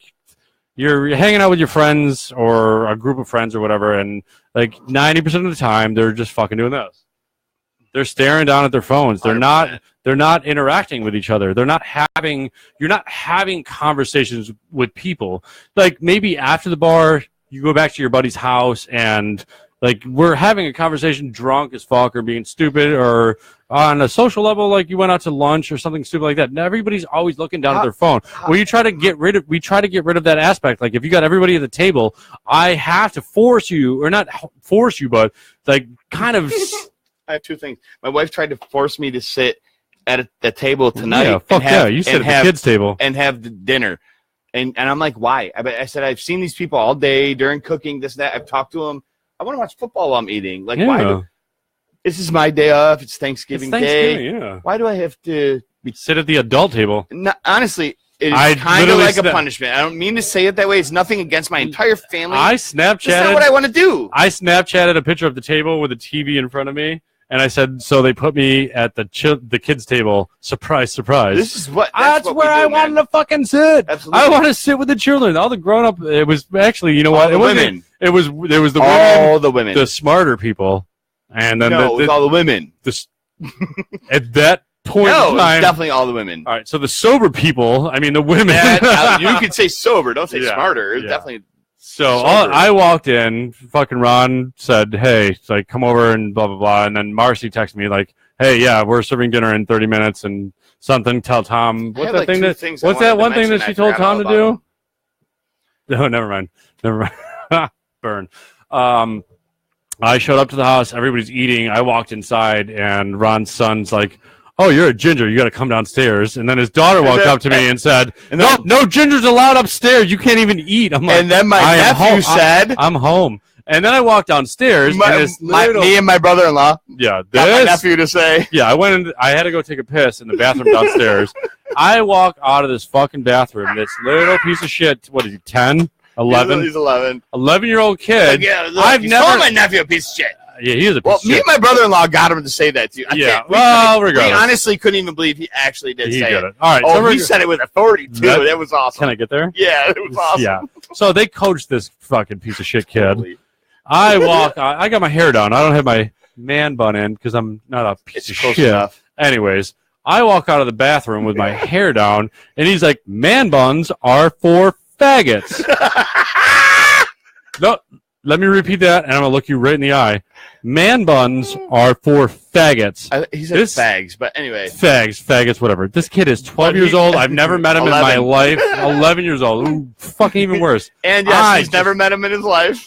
you're hanging out with your friends or a group of friends or whatever, and like 90% of the time they're just fucking doing this. They're staring down at their phones. They're 100%. not interacting with each other. You're not having conversations with people. Like maybe after the bar, you go back to your buddy's house and like we're having a conversation drunk as fuck or being stupid or on a social level, like you went out to lunch or something stupid like that. And everybody's always looking down at their phone. We try to get rid of that aspect. Like if you got everybody at the table, I have to force you, or not force you, but like kind of. I have two things. My wife tried to force me to sit at the table tonight. Yeah, fuck yeah. You sit at the kids' table. and have the dinner. And I'm like, why? I said, I've seen these people all day during cooking, this, that. I've talked to them. I want to watch football while I'm eating. Like, why? This is my day off. It's Thanksgiving Day. Yeah. Why do I have to Sit at the adult table. No, honestly, it I is kind of literally like a punishment. I don't mean to say it that way. It's nothing against my entire family. I That's not what I Snapchatted. want to do. I Snapchatted a picture of the table with a TV in front of me, And I said, so they put me at the kids' table. Surprise, surprise. This is what. That's what where we do, I man. wanted to fucking sit. Absolutely. I want to sit with the children. All the grown up. It was actually, you know what? All the It wasn't. women. It was. There was the All women, the women. the smarter people, and then No, it was all the women. at that point No, it in was time. definitely all the women. All right, so the sober people. I mean, the women. You could say sober. Don't say Yeah, smarter. It's yeah. definitely. So Sober. I walked in. Fucking Ron said, "Hey, it's like come over and blah blah blah." And then Marcy texted me like, "Hey, yeah, we're serving dinner in 30 minutes and something. Tell Tom I what's had, that like, thing two that things I what's wanted that to one thing mention. that she I told forgot Tom all to about do?" No, never mind. Burn. I showed up to the house. Everybody's eating. I walked inside, and Ron's son's like, "Oh, you're a ginger. You got to come downstairs." And then his daughter walked up to me and said, "No, no gingers allowed upstairs. You can't even eat." I'm like, And then my I am nephew home. said, I'm home. And then I walked downstairs. and this little, me and my brother-in-law yeah, got my this, nephew to say, yeah, I went in. I had to go take a piss in the bathroom downstairs. I walk out of this fucking bathroom. This little piece of shit. What is he? 10, 11, he's 11. 11-year-old kid. Yeah, look, I've you never- called my nephew a piece of shit. Yeah, he is a piece Well, of me shit. and my brother-in-law got him to say that to you. Yeah, We regardless, honestly couldn't even believe he actually did he say did it. it. All right, Oh, so he said it with authority too. That- That was awesome. can I get there? Yeah, it was awesome. Yeah. So they coached this fucking piece of shit kid. Totally. I walk. I got my hair down. I don't have my man bun in because I'm not a piece It's of close shit. enough. Anyways, I walk out of the bathroom with my hair down, and he's like, "Man buns are for faggots." No, let me repeat that, and I'm gonna look you right in the eye. Man buns are for faggots. He said This- fags, but anyway. Fags, faggots, whatever. This kid is 12 But years he- old. I've never met him in my 11. life. 11 years old. Ooh, fucking even worse. And yes, I he's just- never met him in his life.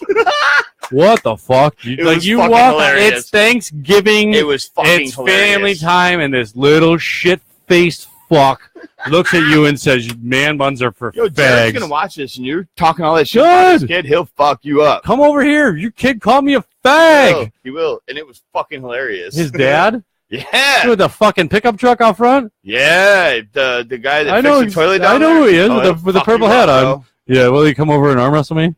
What the fuck? You, It like was you fucking walk. hilarious. It's Thanksgiving. It was fucking It's hilarious. family time, and this little shit-faced fuck looks at you and says, "Man buns are for Yo, Jared's fags." gonna watch this, and you're talking all that shit about this Good. kid. He'll fuck you up. Come over here. Your kid called me a He fag. will. He will, and it was fucking hilarious. His dad Yeah, with the fucking pickup truck out front. yeah. The guy that I know. fixed the toilet I down know there? who he is Oh, with he'll the fuck purple you hat up, on. bro. Yeah. Will he come over and arm wrestle me?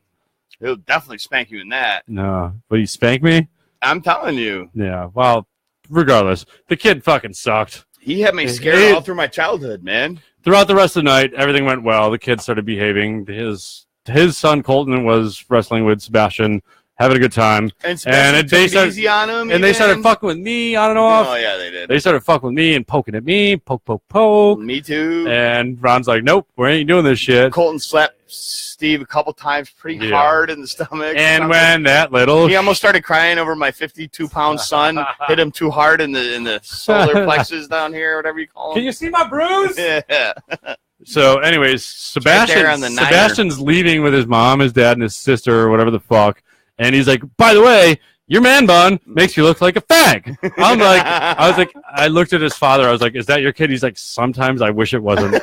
He'll definitely spank you in that. No. Will you spank me? I'm telling you. Yeah. Well, regardless, the kid fucking sucked. He had me Hey, scared all through my childhood, man. Throughout the rest of the night, everything went well. The kid started behaving. His son Colton was wrestling with Sebastian, having a good time, And And they they started- easy on him. and they started even. fucking with me on and off. Oh yeah, they did. They started fucking with me and poking at me, poke. Me too. And Ron's like, "Nope, we ain't doing this shit." Colton slapped Steve a couple times pretty Yeah. hard in the stomach. or And something. when that little he almost started crying over my 52-pound son hit him too hard in the solar plexus down here, whatever you call can him. you see my bruise? Yeah. So, anyways, Sebastian, on the niner. Sebastian's leaving with his mom, his dad, and his sister, or whatever the fuck. And he's like, "By the way, your man bun makes you look like a fag." I'm like, I looked at his father. I was like, "Is that your kid?" He's like, "Sometimes I wish it wasn't."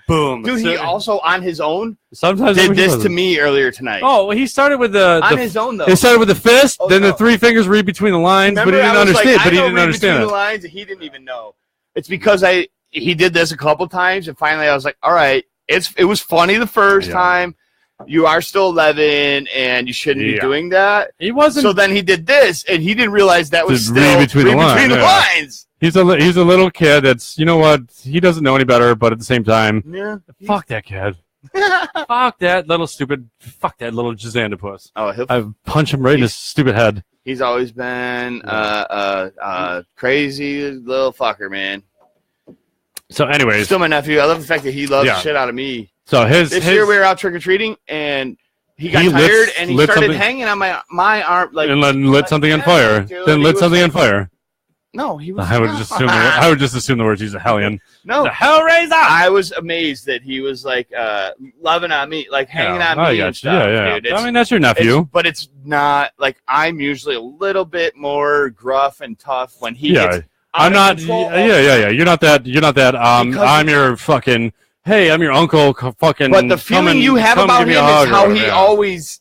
Boom. Dude, he also on his own sometimes I did wish it this to wasn't. me earlier tonight. Oh, well, he started with on his own though. He started with the fist, Oh, then no. the three fingers read between the lines, Remember, but he I didn't was understand. like, but he I didn't don't read understand between it. the lines, and he didn't even know. It's because he did this a couple times, and finally I was like, all right, it was funny the first Yeah. time. You are still 11, and you shouldn't be Yeah. doing that. He wasn't. So then he did this, and he didn't realize that was Just still read between the lines, yeah. lines. He's a little kid. That's, you know what? He doesn't know any better, but at the same time, Yeah. fuck that kid. Fuck that little stupid. Fuck that little Jazandapus. Oh, I punch him right in his stupid head. he's always been crazy little fucker, man. So, anyways, Still my nephew. I love the fact that he loves Yeah. the shit out of me. so his This year we were out trick or treating, and he got He lit- tired, and he lit started something- hanging on my arm like. and lit something on fire. Dude, Then he lit was something on like- fire. No, he was. I would just assume. I would just assume the words. He's a hellion. No, The Hellraiser. I was amazed that he was like loving on me, like hanging on I me got and you. stuff. Yeah. Dude. It's- I mean, that's your nephew. but it's not like I'm usually a little bit more gruff and tough when he Yeah. gets. I'm out not. of control. Yeah. You're not that. Because I'm your fucking. Hey, I'm your uncle. Fucking. But the feeling you have come about give him me a is hug or how whatever, he yeah. always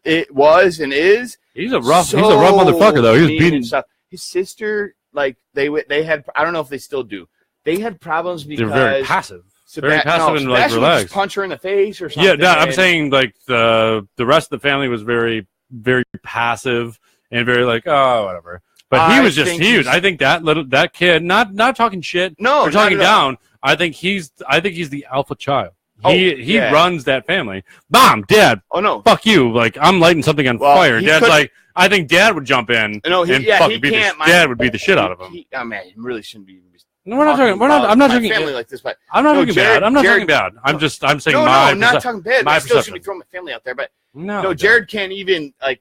it was and is. He's a rough. So he's a rough motherfucker though. He was mean beating. and stuff. His sister, like they had. I don't know if they still do. They had problems They're because very passive. Very passive and, like, Sebastian would relaxed. just punch her in the face or Yeah, something. no, I'm and- saying like the rest of the family was very, very passive and very like, oh, whatever. But he I was just think huge. he's- I think that kid, not talking shit No, or talking not at all. down. I think he's the alpha child. Oh, He yeah. runs that family. Mom, Dad, Oh no, fuck you. Like, I'm lighting something on Well, fire. he Dad's could- like, I think Dad would jump in no, and he fucking beat can't. Dad would beat the shit out of him. Oh man, he really shouldn't be. No, we're not talking. I'm not my talking. family like this, but I'm not No, talking Jared- bad. I'm not Jared- talking bad. I'm saying no, my. I'm not talking bad. But my I still perception. shouldn't be throwing my family out there. But No, no, Jared can't even like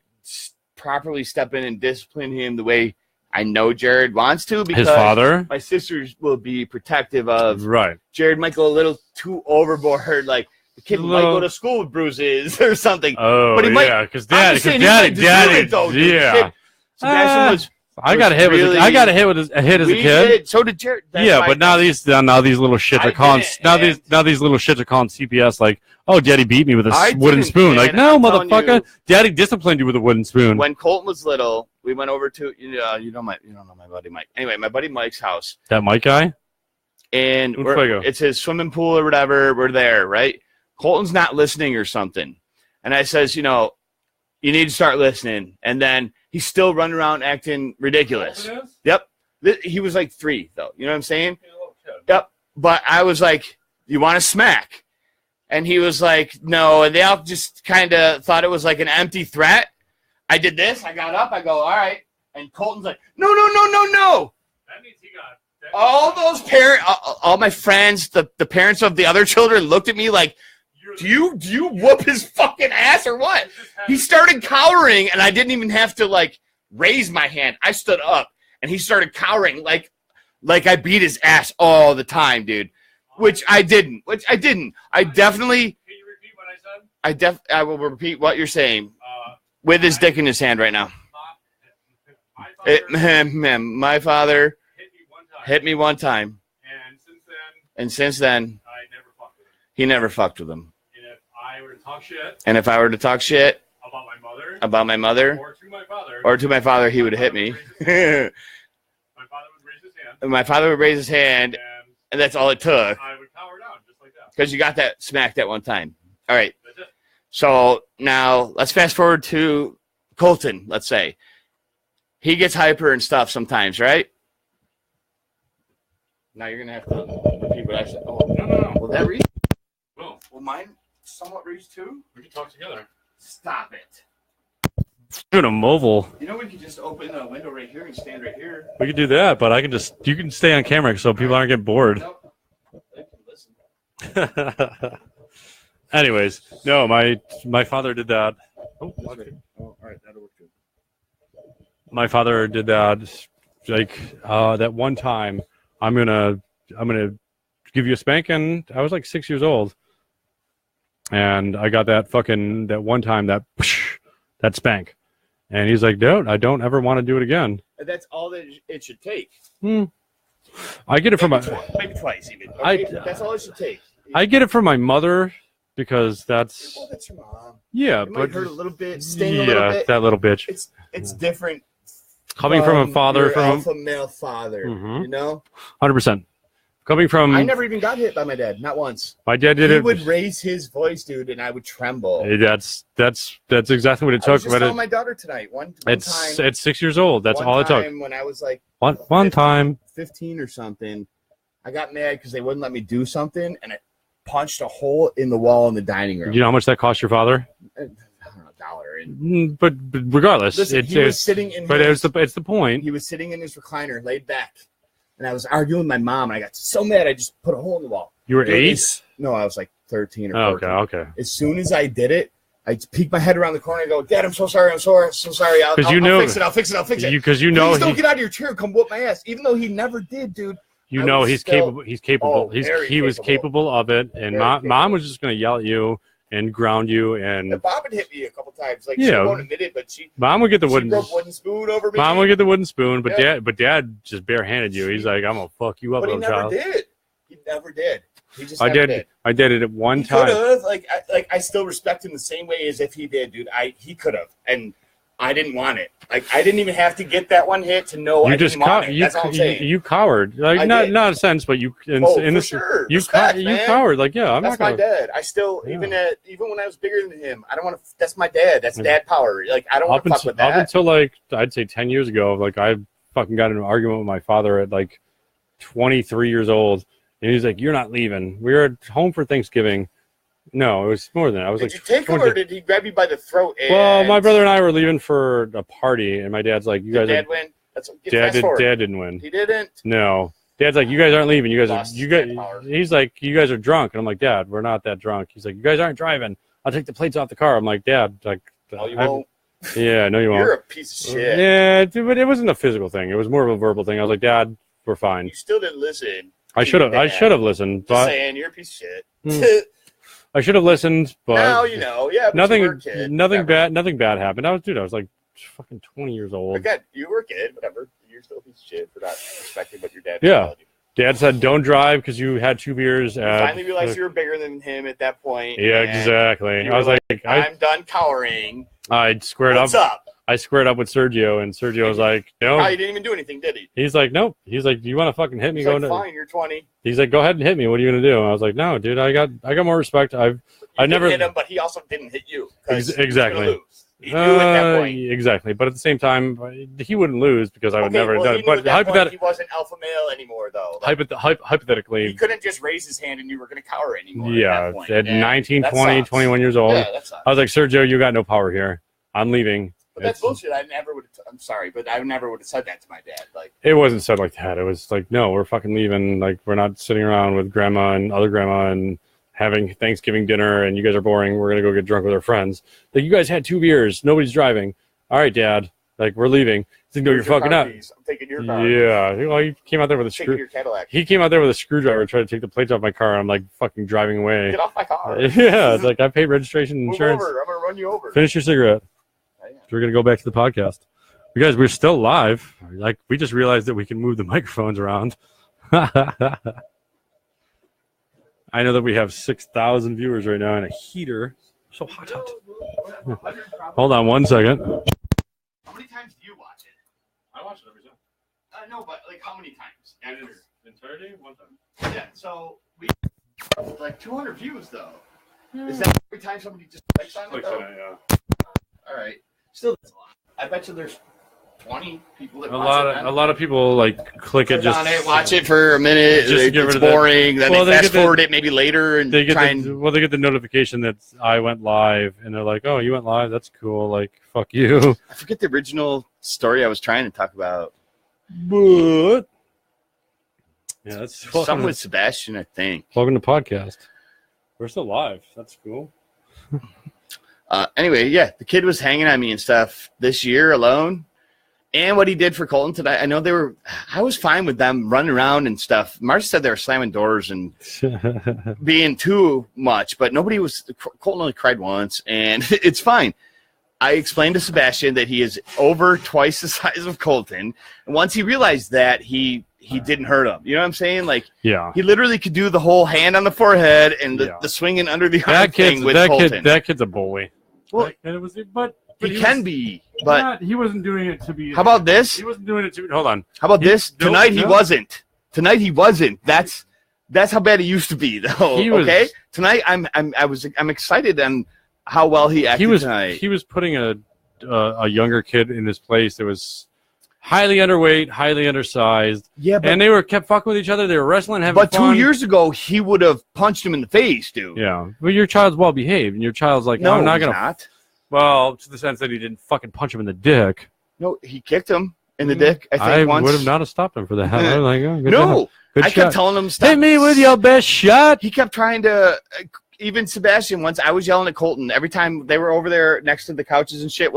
properly step in and discipline him the way I know Jared wants to, because his father. my sisters will be protective of Right. Jared. Might go a little too overboard, like the kid might Little- go to school with bruises or something. Oh, But he might- yeah, because I'm Daddy, just saying he might deserve Daddy, it, though, dude. yeah. Kid- Sebastian was I got a hit with. really- I got a hit with a hit as a we kid. did. So did Jared. That's Yeah, why- but now these little shits I are calling didn't, and- these little shits are calling CPS like, oh, Daddy beat me with a I wooden didn't, spoon. Like, and no, I'm telling motherfucker, you- Daddy disciplined you with a wooden spoon. when Colton was little, we went over to you don't know my buddy Mike. Anyway, my buddy Mike's house, That Mike guy. and Un fuego. it's his swimming pool or whatever. We're there, right? Colton's not listening or something, and I says, you need to start listening. And then he's still running around acting ridiculous. Yep, he was like 3 though. You know what I'm saying? Yep. But I was like, you want to smack? And he was like, no. And they all just kind of thought it was like an empty threat. I did this. I got up. I go, all right. And Colton's like, no. That means he got. All those parents, all my friends, the parents of the other children looked at me like, do you whoop his fucking ass or what? He started cowering, and I didn't even have to like raise my hand. I stood up, and he started cowering like I beat his ass all the time, dude. Which I didn't. I definitely. Can you repeat what I said? I will repeat what you're saying with his dick in his hand right now. My father hit me one time, and since then, I never fucked with him. he never fucked with him. And if I were to talk shit And if I were to talk shit about my mother or to my father, he would hit me. my father would raise his hand, My father would raise his hand, and and that's all it took, I would cower down just like that. because you got that smacked at one time. All right. That's it. So now let's fast forward to Colton, let's say. He gets hyper and stuff sometimes, right? Now you're going to have to repeat what I said. Oh, No. will that reach? Well, Will mine somewhat reach too? we can talk together. Stop it. Doing a mobile. You know we could just open the window right here and stand right here. We could do that, but you can stay on camera so people aren't getting bored. Nope. They can listen. Anyways, no, my father did that. Oh, Oh, all right. That'll work too. my father did that. Like that one time, I'm gonna give you a spanking. I was like 6 years old, and I got that one time that spank, and he's like, "Dude, I don't ever want to do it again." And that's all that it should take. I get it from Maybe twice even. Okay? That's all it should take. I get it from my mother because that's Well, that's your mom. yeah, It might but hurt a little bit, sting a little bit. that little bitch It's different. coming from a father your from alpha male father, Mhm. you know. 100%. Coming from I never even got hit by my dad, not once. my dad did He it. would raise his voice, dude, and I would tremble. That's exactly what it I was took. just But telling my daughter tonight. One it's time, 6 years old. That's one all it took. time when I was like One time. 15 or something, I got mad because they wouldn't let me do something, and I punched a hole in the wall in the dining room. You know how much that cost your father? I don't know, $1. And But regardless, listen, he was sitting in. But his, it's the point. he was sitting in his recliner, laid back, and I was arguing with my mom, and I got so mad I just put a hole in the wall. You were Dude, 8. No, I was like 13 or Oh, 14. okay. As soon as I did it, I peeked my head around the corner and go, "Dad, I'm so sorry. I'm so sorry. I'll fix it. I'll fix it. Because you Please know don't get out of your chair and come whoop my ass." Even though he never did, dude. you I know was he's still- capable. He's capable. Oh, He very was capable of it. And Very mom capable. was just gonna yell at you and ground you. And And Bob had hit me a couple times. Like she Yeah. won't admit it, but she mom would get the wooden. broke wooden spoon over me. Mom would get the wooden spoon, but Yeah. dad just barehanded you. He's like, I'm gonna fuck you up, but he little never child. did. He never did. He just I never did. I did it at one He could time. have. I still respect him the same way as if he did, dude. He could have, and I didn't want it. Like I didn't even have to get that one hit to know I You just didn't want it. you That's all I'm saying. you cowered. Like I not did. not a sense, but you in For this sure. you Respect, you man. cowered. Like yeah, I'm That's not my gonna. dad. I still Yeah. even when I was bigger than him, I don't want to. That's my dad. That's Yeah. dad power. Like I don't want Up to fuck until with that. like I'd say 10 years ago, like I fucking got in an argument with my father at like 23 years old, and he's like, "You're not leaving. We were at home for Thanksgiving." No, it was more than that. I was Did like, you take him, or did he grab you by the throat? And well, my brother and I were leaving for a party, and my dad's like, "You guys." Did Dad win? Dad didn't win. He didn't. No. Dad's like, "You guys aren't leaving. You guys Lost are. You his guys." power. He's like, "You guys are drunk," and I'm like, "Dad, we're not that drunk." He's like, "You guys aren't driving. I'll take the plates off the car." I'm like, "Dad, like, No, you won't. yeah, no, you won't." You're a piece of shit. Yeah, but it wasn't a physical thing. It was more of a verbal thing. I was like, "Dad, we're fine." You still didn't listen. I should have. I should have listened, Just but saying, you're a piece of Hmm. shit. I should have listened. But Now you know. Yeah, but nothing, you were a kid. nothing Whatever. bad happened. I was like fucking 20 years old. Again, you were a kid. Whatever. You're still a piece of shit for not respecting what your dad Yeah. told you. Dad said, "Don't drive because you had 2 beers." You finally realized you were bigger than him at that point. Yeah, and exactly. you I was were like, I'm done cowering. I squared What's up. up? I squared up with Sergio, and Sergio was like, "No." Probably didn't even do anything, did he? He's like, "Nope." He's like, "Do you want to fucking hit me?" He's like, fine, you're 20. He's like, "Go ahead and hit me. What are you gonna do?" And I was like, "No, dude. I got more respect. I You never hit him, but he also didn't hit you. 'Cause he was Exactly. gonna lose. He knew at that point. Exactly. But at the same time, he wouldn't lose because I would never have well, done he it. knew But at that point he hypothetically, wasn't alpha male anymore, though. Like, hypothetically, he couldn't just raise his hand and you were going to cower anymore. yeah, at, that point. at And 19, that 20, sucks. 21 years old, Yeah, that sucks. I was like, "Sergio, you got no power here. I'm leaving." But that's It's- bullshit. I never would have. I'm sorry, but I never would have said that to my dad. Like, It wasn't said like that. It was like, "No, we're fucking leaving. Like, we're not sitting around with grandma and other grandma and having Thanksgiving dinner, and you guys are boring. We're gonna go get drunk with our friends. Like, you guys had 2 beers. Nobody's driving. All right, Dad. Like, we're leaving." He's like, "No, you're "Here's your fucking car up." keys. I'm taking your car. Yeah. Well, he came out there with a I'm taking screw. your Cadillac. He came out there with a screwdriver, tried to take the plates off my car. And I'm like fucking driving away. Get off my car. Yeah, it's like I paid registration and Move insurance. over. I'm going to run you over. Finish your cigarette. I am. We're gonna go back to the podcast. You guys, we're still live. Like, we just realized that we can move the microphones around. I know that we have 6,000 viewers right now and a heater. So hot out. Hold on 1 second. How many times do you watch it? I watch it every time. No, but like how many times? Entirety? 1 time. Yeah, so we like 200 views though. Is that every time somebody just clicks on it though? All right, still that's a lot. I bet you there's 20 people that A watch it. lot of people like click it Click just on it, watch it for a minute. Just to get rid It's of that. boring. Then Well, they they fast get the- forward it maybe later and they get try and. they get the notification that I went live, and they're like, "Oh, you went live? That's cool." Like, fuck you. I forget the original story I was trying to talk about. But yeah, that's Something with Sebastian, I think. welcome to podcast. We're still live. That's cool. Anyway, yeah, the kid was hanging on me and stuff this year alone. And what he did for Colton today, I was fine with them running around and stuff. Marcia said they were slamming doors and being too much, but Colton only cried once, and it's fine. I explained to Sebastian that he is over twice the size of Colton. And once he realized that, he didn't hurt him. You know what I'm saying? Like, Yeah. he literally could do the whole hand on the forehead and Yeah. the swinging under the arm thing with that Colton. kid's a bully. Well, And it was, but he can be, but he wasn't doing it to be. how about this? He wasn't doing it to. Hold on. How about He- this? no, Tonight he no. wasn't. Tonight he wasn't. That's how bad it used to be, though. He was- Okay. Tonight I'm excited on how well he acted tonight. He was putting a younger kid in his place that was highly underweight, highly undersized, Yeah, but and they kept fucking with each other. They were wrestling, having fun. 2 years ago he would have punched him in the face, dude. Yeah, but your child's well behaved, and your child's like, No, I'm not he's gonna. not. Well, to the sense that he didn't fucking punch him in the dick. No, he kicked him in the dick. I think I once. would have not have stopped him for that. I was like, oh, good job. No, Good I shot. kept telling him stop. Hit me with your best shot. He kept trying to. Even Sebastian, once I was yelling at Colton every time they were over there next to the couches and shit.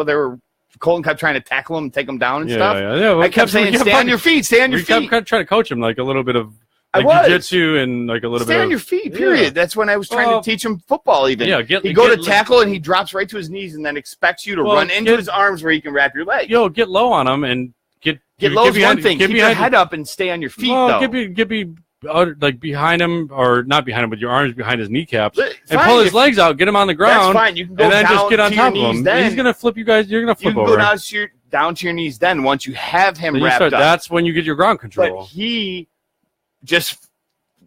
Colton kept trying to tackle him and take him down and stuff. Yeah. I kept saying, "Stay on your feet, stay on your We feet." kept trying to coach him like a little bit of I like was. jiu-jitsu and like a little Stay bit on of your feet, period. Yeah. That's when I was trying Well, to teach him football. Even yeah. he'd go to tackle and he drops right to his knees and then expects you to Well, run into get- his arms where he can wrap your leg. Get low on him and get Get low is behind, one thing. Get Keep your behind, head up and stay on your feet, well, though. get like behind him or not behind him with your arms behind his kneecaps and Fine, pull his if- legs out, get him on the That's ground, fine. You can go and then down just get on to your top of knees him. then. He's gonna flip you guys. You're gonna You flip can over. go down to your knees then once you have him Then you wrapped start- up. That's when you get your ground control But he just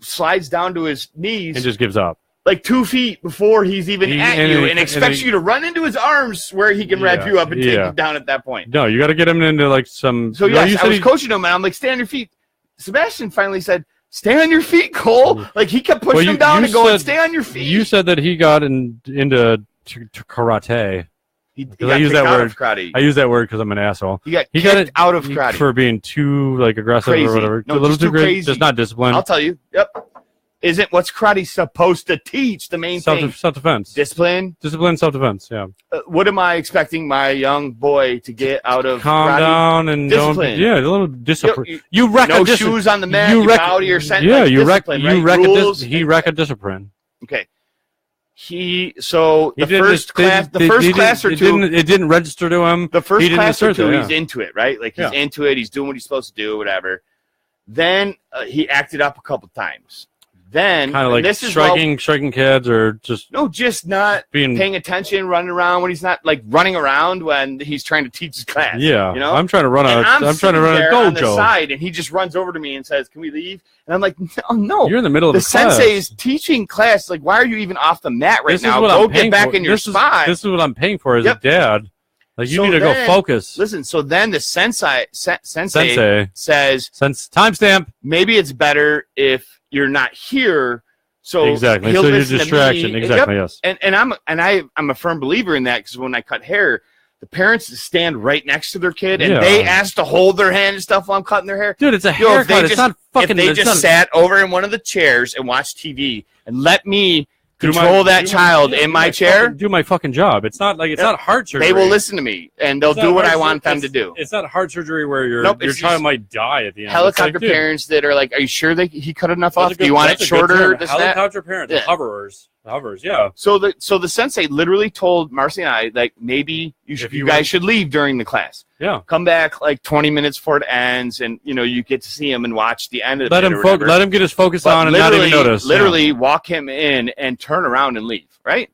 slides down to his knees and just gives up. like 2 feet before he's even at you, and expects he- you to run into his arms where he can wrap you up and take you down at that point. No, you got to get him into like some. So no, yes, you I said was coaching him, and I'm like, stay on your feet. Sebastian finally said, "Stay on your feet, Cole." Like he kept pushing him down and going, "Stay on your feet." You said that he got into karate. He I got use kicked that out word. of karate. I use that word because I'm an asshole. He got He got kicked it out of karate for being too like aggressive Crazy. or whatever. No, a little just too too crazy. crazy. Just not disciplined. I'll tell you. Yep. Isn't what's karate supposed to teach? The main thing. Self-defense. Discipline. Discipline, self-defense. Yeah. What am I expecting my young boy to get out of Calm karate? down and Discipline. don't. Yeah, a little discipline. You- You wreck no a discipline. shoes on the mat. You bow to your sentence. Yeah, like you wreck. discipline, You right? wreck Rules. He wreck a discipline. Okay. So He the didn't- first class, they class or it two, It didn't register to him. the first he didn't class or assert two, that, he's into it, right? Like he's Yeah. into it. He's doing what he's supposed to do, whatever. Then he acted up a couple times. Then Kind of like this is striking kids or just no, just not being. paying attention, running around when he's not like running around when he's trying to teach his class. Yeah, you know. I'm trying to run And I'm trying to sitting run a there on the dojo. side, and he just runs over to me and says, "Can we leave?" And I'm like, "No, You're in the middle of the the class. sensei is teaching class. Like, why are you even off the mat right This is now? what Go I'm get paying back for. in your This spot." This is what I'm paying for as Yep. a dad. Like you So need to go then- focus. Listen, so then the sensei Sensei. says, Timestamp. maybe it's better if you're not here. So Exactly. he'll So your listen to distraction. me. Exactly. Yep. Yes. And I'm a firm believer in that because when I cut hair, the parents stand right next to their kid and Yeah. they ask to hold their hand and stuff while I'm cutting their hair. Dude, it's a Yo, if they haircut. It's just- not fucking. If they it's just not, sat over in one of the chairs and watched TV and let me do my- control that do my- child yeah, in do my fucking- chair, do my fucking job. It's not like it's Yep. not heart surgery. they will listen to me and they'll It's not do what I heart want sur- them to it's- do. It's not heart surgery where your Nope, your it's child just might die at the end. Helicopter It's like, dude, parents that are like, "Are you sure that he cut enough that's off? a Do you good- want it that's a good shorter?" term. This, that? Helicopter parents, Yeah. hovers, yeah. So the sensei literally told Marcy and I, like, maybe If you you guys want- should leave during the class. Yeah. Come back like 20 minutes before it ends, and you get to see him and watch the end of Let it. him or whatever. let him get his focus But on and not even notice. Literally walk him in and turn around and leave. Right?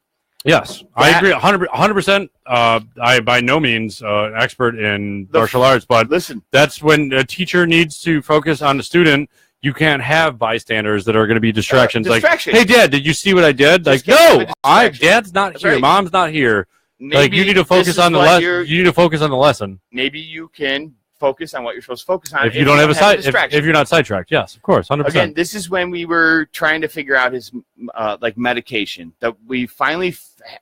Yeah. Yes, I That- agree 100%. I by no means expert in The- martial arts, but Listen, that's when a teacher needs to focus on the student. You can't have bystanders that are going to be distractions. distraction. Like, hey, Dad, did you see what I did? Just Like, can't no, have a distraction. Dad's not That's here. right. Mom's not here. maybe Like, you need to this focus is on the what lesson. you're- You need to focus on the lesson. Maybe you can focus on what you're supposed to focus on If you don't have a side, distraction. if you're not sidetracked, yes, of course, 100%. Again, this is when we were trying to figure out his like medication that we finally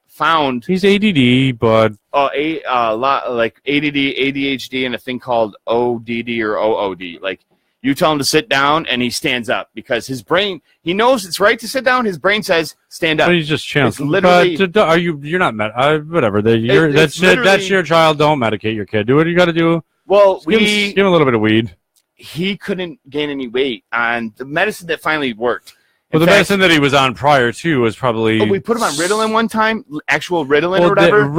found. He's ADD, but A lot like ADD, ADHD, and a thing called ODD or OOD. Like you tell him to sit down, and he stands up because his brain. He knows it's right to sit down. His brain says stand up. but he's just chance. It's literally- But are you? You're not whatever. it's That's literally- your child. Don't medicate your kid. Do what you got to do. Well, Give him a little bit of weed. he couldn't gain any weight on the medicine that finally worked. Well, In the fact, medicine that he was on prior to was probably. we put him on Ritalin one time, actual Ritalin Well, or whatever.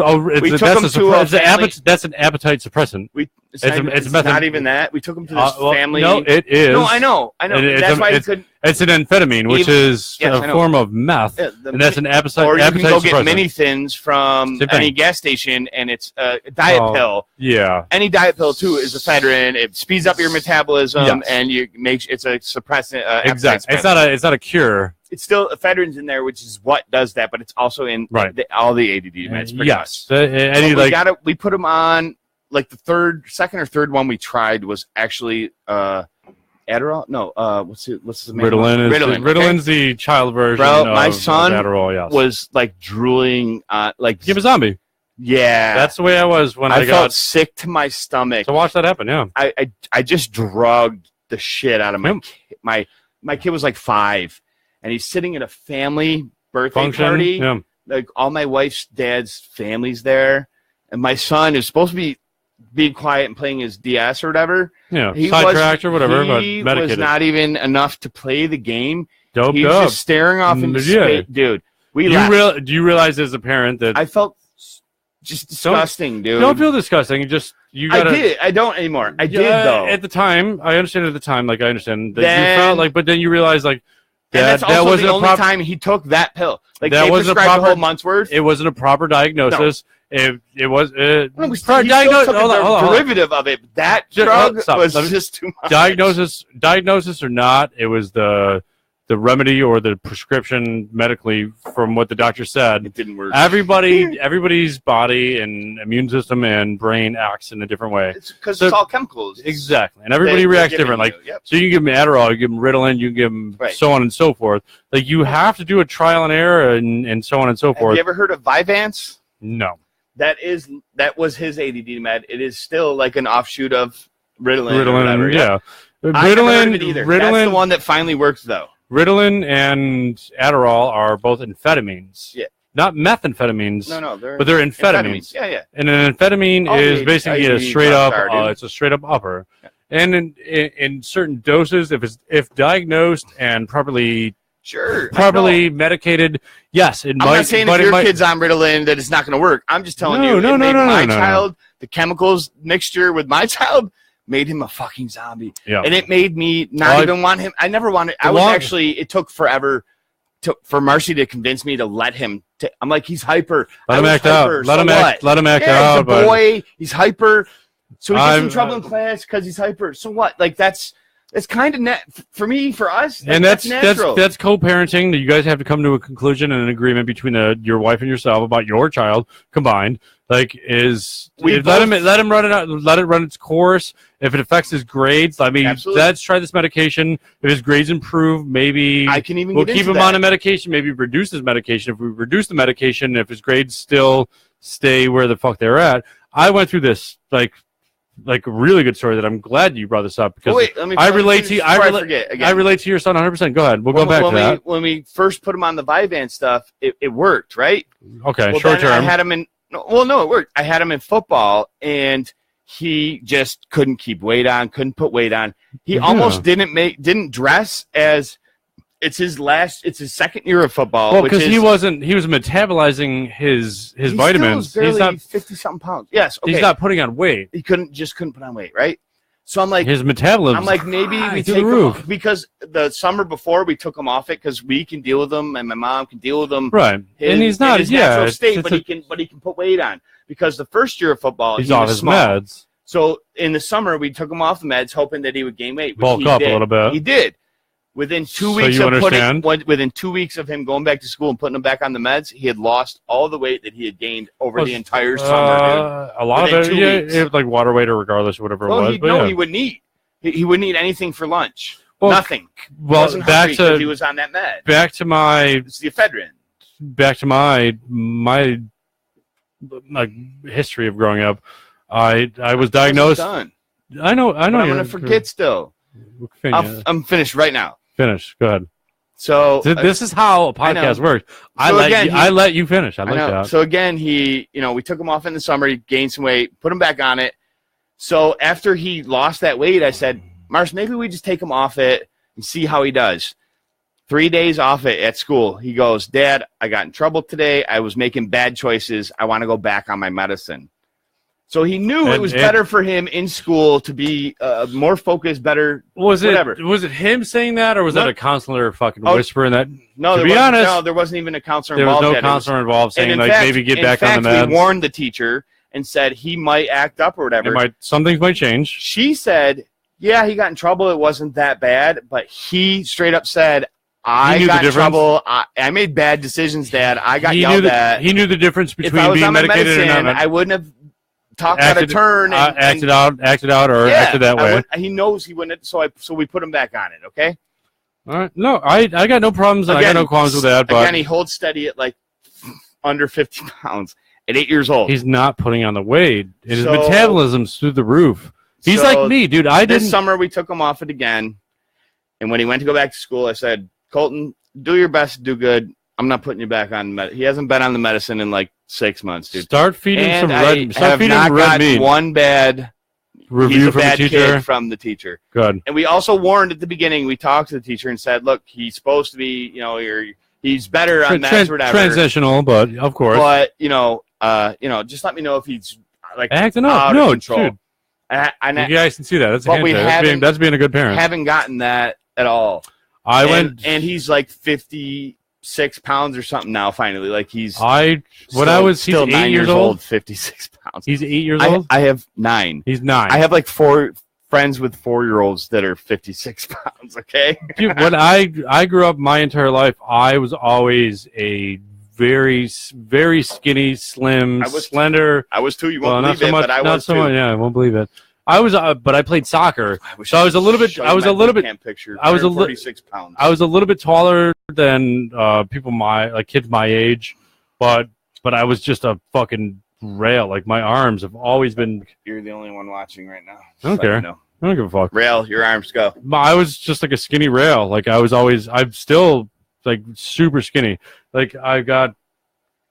We took that's him to a family- that's an appetite suppressant. It's it's not method- even that. We took him to this Well, family. No, it is. No, I know. It- That's why he it's- couldn't. It's an amphetamine, which Even- is yes, I a know. form of meth, Yeah, and that's an appetite. or you can appetite go get suppressant. mini thins from Same thing. any gas station, and it's a diet Oh, pill. Yeah. Any diet pill too is ephedrine. It speeds up your metabolism, Yes. and it's a suppressant. Exactly. appetite It's not a cure. It's still ephedrine's in there, which is what does that, but it's also in Right. all the ADD meds. pretty Yes. much. Any But like we put him on like the second or third one we tried was actually Adderall. No, what's the main one? Ritalin. Ritalin's the child version. Bro, of my son Adderall. Yes. was like drooling like Give a zombie. yeah. That's the way I was when I I got felt sick to my stomach. to watch that happen. Yeah. I just drugged the shit out of my Yep. kid. My kid was like 5, and he's sitting at a family birthday Function. party. Yeah. Like all my wife's dad's family's there, and my son is supposed to be being quiet and playing his DS or whatever. Yeah. He Sidetracked or whatever, but he medicated. was not even enough to play the game. Doped He was up. just staring off into Yeah. space, dude. We laughed. Do you realize as a parent that I felt just disgusting, dude. don't feel disgusting? You I gotta. did. I don't anymore. I did Yeah, though. At the time, I understand. At the time, like I understand that Then- you felt like, but then you realize like and that's that also wasn't the a only proper. time he took that pill. Like That they wasn't a prescribed the proper- whole month's worth. It wasn't a proper diagnosis. It was No, we pro- still, he diagno- still took hold on, a hold on. derivative of it. That Just- drug stop. was Let me- just too much. diagnosis or not. It was the remedy or the prescription medically from what the doctor said. It didn't work. Everybody's body and immune system and brain acts in a different way. It's because So- it's all chemicals. Exactly, and everybody They're reacts giving different. Like, you. Yep. so you give them Adderall, you give them Ritalin, you give them Right. so on and so forth. Like, you have to do a trial and error and so on and so Have forth. you ever heard of Vyvanse? No. That was his ADD med. It is still like an offshoot of Ritalin. or whatever. Ritalin, yeah. I never heard of Ritalin, it either. That's the Ritalin, one that finally works, though. Ritalin, and Adderall are both amphetamines. Yeah. Not methamphetamines, No, but they're amphetamines. Yeah. And an amphetamine All is the basically a ADD straight up. drugs are, dude. It's a straight up upper. Yeah. And in certain doses, if diagnosed and properly Sure. I know. medicated, yes, it I'm might. not saying but if it your might, kid's on Ritalin that it's not going to work. I'm just telling No, you. no, it no, made no, my no, no. child, the chemicals mixture with my child made him a fucking zombie. Yeah. And it made me not Well, even want him. I never wanted. I was actually. It took forever for Marcy to convince me to let him. I'm like, he's hyper. Let him I was act out. hyper, Let so him act. what? Let him act Yeah, out. he's a but boy. He's hyper. So he gets in I'm- trouble in class because he's hyper. So what? Like that's kind of net for me, for us. and that's natural. that's co-parenting. That you guys have to come to a conclusion and an agreement between your wife and yourself about your child combined. Like, let him run it out. Let it run its course. If it affects his grades, I mean, Absolutely. let's try this medication. If his grades improve, maybe I can even we'll get keep into him on a that. medication. Maybe reduce his medication. If we reduce the medication, if his grades still stay where the fuck they're at. I went through this like a really good story that I'm glad you brought this up because Wait, let me. I let me relate finish to before I I forget again. I relate to your son 100%. Go ahead. We'll go back to that. When we first put him on the Vyvanse stuff, it worked, right? Okay, Well, short then I term. had him in. No, it worked. I had him in football, and he just couldn't keep weight on. Couldn't put weight on. He Yeah. almost didn't dress as. It's his second year of football. Well, which because is- he was metabolizing his he vitamins. Still is He's barely not 50-something pounds. Yes, okay. he's not putting on weight. He couldn't put on weight, right? So I'm like, His metabolism. I'm like, maybe we through take the him roof. off, because the summer before we took him off it because we can deal with him and my mom can deal with him. Right, and he's not. in his Yeah, natural it's- state, it's but he can put weight on because the first year of football he's he off was his small. meds. So in the summer we took him off the meds, hoping that he would gain weight. Which Bulk he up a did. little bit. He did. Within 2 So weeks you of understand? within 2 weeks of him going back to school and putting him back on the meds, he had lost all the weight that he had gained over the entire summer. A lot Within of it, 2 yeah, weeks. it was like water weight or regardless, or whatever Well, it was. But yeah. he wouldn't eat. He wouldn't eat anything for lunch. Well, Nothing. well, Wasn't back hungry 'cause to he was on that med. my It's the ephedrine. my like history of growing up. I was It's diagnosed. done. I know. But I'm you're- gonna forget still. I'm finished right now. Finish. Go ahead. So This is how a I know. podcast works. I So let again, you. he- I let you finish. I I like know. that. So again, we took him off in the summer. He gained some weight, put him back on it. So after he lost that weight, I said, Mars, maybe we just take him off it and see how he does. 3 days off it at school. He goes, Dad, I got in trouble today. I was making bad choices. I want to go back on my medicine. So he knew it was better for him in school to be more focused, better. Was whatever. it him saying that, or was No. that a counselor fucking Oh, whispering that? No, To there be wasn't, honest, no, there wasn't even a counselor There was involved. no yet. It was- counselor involved saying and like maybe get back on the meds. We warned the teacher and said he might act up or whatever. Some things might change. She said, yeah, he got in trouble. It wasn't that bad. But he straight up said, I knew the got in difference. trouble. I made bad decisions, Dad. I got He yelled knew at. He knew the difference If I between was being on my medicated medicine, and not. I wouldn't have talked out of turn. Acted out, or acted that way. He knows he wouldn't. So we put him back on it. Okay. All right. No, I got no problems. I got no qualms with that. But Again, he holds steady at like under 50 pounds at 8 years old. he's not putting on the weight. And his So- metabolism's through the roof. He's So like me, dude. This summer we took him off it again, and when he went to go back to school, I said, Colton, do your best to do good. I'm not putting you back on he hasn't been on the medicine in like 6 months, dude. Start feeding And some I red. Start have feeding not him red gotten meat. one bad Review he's a from the bad teacher. kid from the teacher. Good. And we also warned at the beginning. We talked to the teacher and said, look, he's supposed to be, he's better on meds or whatever. Transitional, but of course. But just let me know if he's like Acting out up. of No, control. dude. And You guys can see that. That's a But we handshake. That's being a good parent. haven't gotten that at all. And he's like 56 pounds or something now. Finally, like he's he's still 8 9 years old. 56 pounds. He's 8 years old. I have 9. He's 9. I have like 4 friends with 4-year-olds that are 56 pounds. Okay. Dude, when I grew up my entire life, I was always a very, very skinny, slim, slender. I was too. You Well, won't not believe so it, much. but I Not was so too. much. Yeah, I won't believe it. I was, but I played soccer, wish so I was a little bit. show I you was my a little boot bit. camp picture. I was a li- 46 pounds. I was a little bit taller than people kids my age, but I was just a fucking rail. Like my arms have always been. You're the only one watching right now. I don't care. No. I don't give a fuck. Rail, your arms go. I was just like a skinny rail. Like I'm still like super skinny. Like I got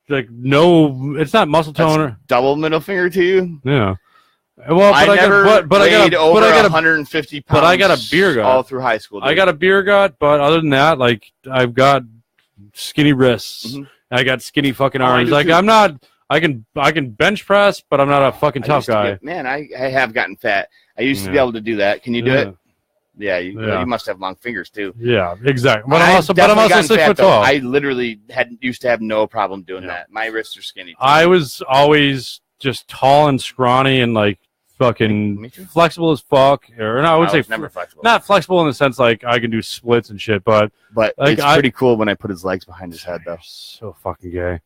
like no. It's not muscle tone. Double middle finger to you. Yeah. Well, I never weighed over 150 pounds. but I got a beer gut. all through high school. Dude. I got a beer gut, but other than that, like I've got skinny wrists. Mhm. I got skinny fucking Oh, I arms. do Like too. I'm not. I can bench press, but I'm not a fucking I tough used to guy. man, I have gotten fat. I used to be Yeah. able to do that. Can you do Yeah. it? Yeah, you must have long fingers too. Yeah, exactly. But I've I'm also definitely gotten 6 fat, foot though. tall. I literally used to have no problem doing Yeah. that. My wrists are skinny. Too. I was always just tall and scrawny and like fucking Me too. flexible as fuck. Or no, I would say was never flexible. not flexible in the sense like I can do splits and shit, but But like, it's pretty cool when I put his legs behind his head, though. so fucking gay.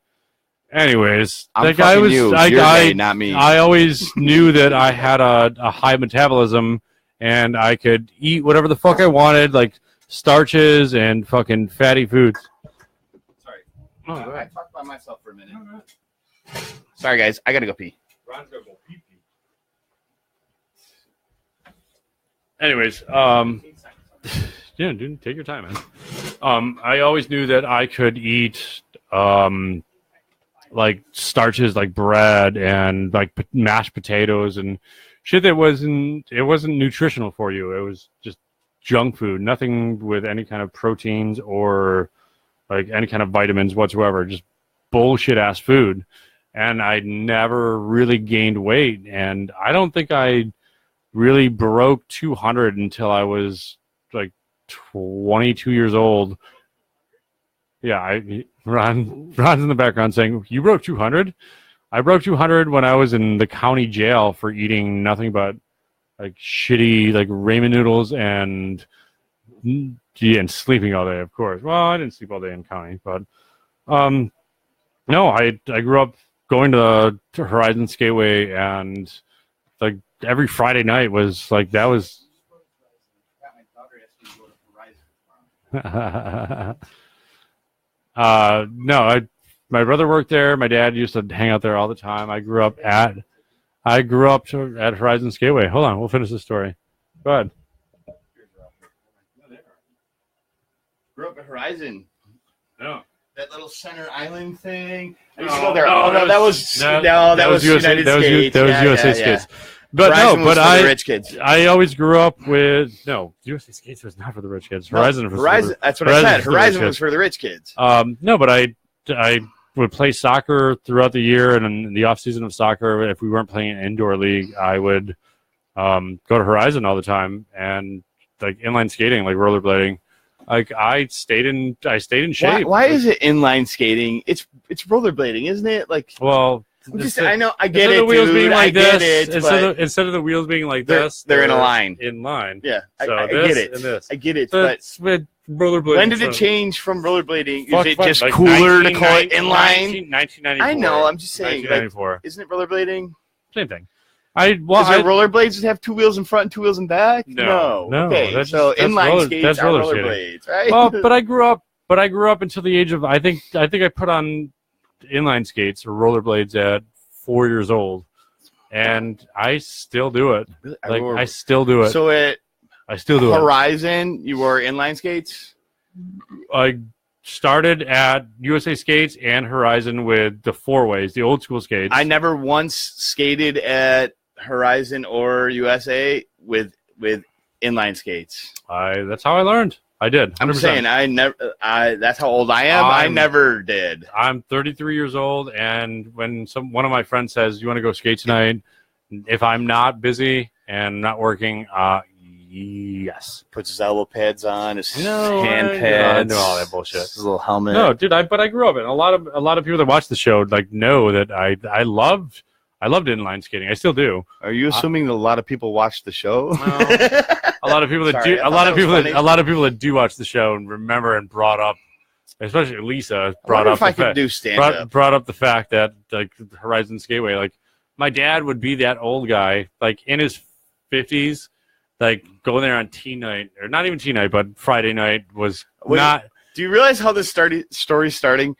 Anyways, I'm like fucking I was, you. You're I gay, not me. I always knew that I had a high metabolism and I could eat whatever the fuck I wanted, like starches and fucking fatty foods. Sorry. Oh, go I ahead. talked by myself for a minute. Sorry, guys. I gotta go pee. Anyways, yeah, dude, take your time, man. I always knew that I could eat like starches like bread and like mashed potatoes and shit that wasn't nutritional for you. It was just junk food, nothing with any kind of proteins or like any kind of vitamins whatsoever, just bullshit ass food. And I never really gained weight, and I don't think I really broke 200 until I was like 22 years old. Yeah, Ron's in the background saying, "You broke 200?" I broke 200 when I was in the county jail for eating nothing but like shitty like ramen noodles and sleeping all day, of course. Well, I didn't sleep all day in county, but no, I grew up going to Horizon Skateway, and like every Friday night was like that was. No, my brother worked there. My dad used to hang out there all the time. I grew up at Horizon Skateway. Hold on, we'll finish the story. Go ahead. Grew up at Horizon. No. That little center island thing. I used to go there. That was United States. That was USA Skates. But Horizon no, was but for the rich kids. I always grew up with USA Skates was not for the rich kids. Horizon was Horizon. That's what Horizon I said. was for the Horizon rich was for the rich kids. No, but I would play soccer throughout the year, and in the off season of soccer, if we weren't playing an indoor league, I would go to Horizon all the time and like inline skating, like rollerblading. Like I stayed in shape. Why is it inline skating? It's rollerblading, isn't it? Like, Well, I know, I get instead it, of the wheels dude. being I like get this, it. instead of the wheels being like They're- this, they're in a line. In line. Yeah, So I this get it. and this. I get it. So But it's with rollerblading. when did it change from rollerblading? Fuck, Is it fuck, just like cooler to call it inline? 1994. I know. I'm just saying. Like, 1994. isn't it rollerblading? Same thing. Does your rollerblades just have two wheels in front and two wheels in back? No. Okay, That's so just- inline skates that's are roller skating. rollerblades, right? Well, but I grew up until the age of I think I put on inline skates or rollerblades at 4 years old, and I still do it. Like I still do it. So at I still do it. Horizon, you wore inline skates? I started at USA Skates and Horizon with the four ways, the old school skates. I never once skated at Horizon or USA with inline skates. That's how I learned. I did. 100%. I'm saying I never. That's how old I am. I never did. I'm 33 years old, and when one of my friends says, "You want to go skate tonight?" If I'm not busy and not working, yes. Puts his elbow pads on, his No, hand I pads, know all that bullshit. his little helmet. No, dude. But I grew up, and a lot of people that watch the show like know that I loved I loved inline skating. I still do. Are you assuming that a lot of people watch the show? A lot of people that Sorry, do. I A thought lot that of was people. funny. A lot of people that do watch the show and remember and brought up, especially Lisa, I brought wonder up if I the could fact. do stand-up. Brought up the fact that like Horizon Skateway, like my dad would be that old guy, like in his 50s, like going there on tea night, or not even tea night, but Friday night was Wait, not. Do you realize how this story's starting?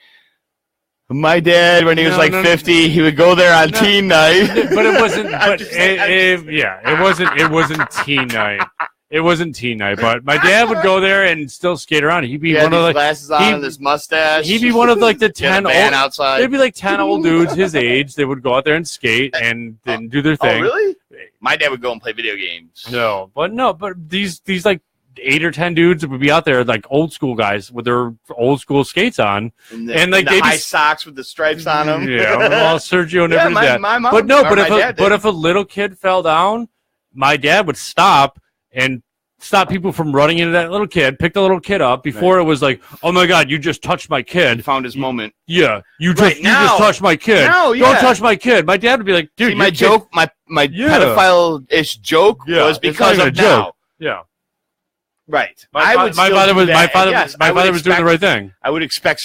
My dad, when he was No, like no, 50, he would go there on No. teen night. But it wasn't. I'm But just saying, I'm just- yeah, it wasn't. It wasn't teen night. It wasn't teen night. But my dad would go there and still skate around. He'd be He had one of these like glasses on he- and this mustache. he'd be one of like the He had 10 a van old. outside. There'd be like 10 old dudes his age. They would go out there and skate and then do their Oh, thing. really? My dad would go and play video games. No, but these like 8 or 10 dudes would be out there like old school guys with their old school skates on. And the, And, like, the they'd be- high socks with the stripes on them. Yeah, well, Sergio never Yeah, did that. my mom. But no, or but my dad did. if a little kid fell down, my dad would stop and stop people from running into that little kid, pick the little kid up before it was like, oh my God, you just touched my he kid. found his moment. Yeah, you Right, just now- touched my kid. now, Don't yeah. touch my kid. My dad would be like, dude, See, my your kid- joke, my Yeah. pedophile-ish joke Yeah, was it's not because even of a joke. now. Yeah, Right. my, I fa- would my still father do was my that, father and was yes, my I would father was doing the right expect- thing. I would expect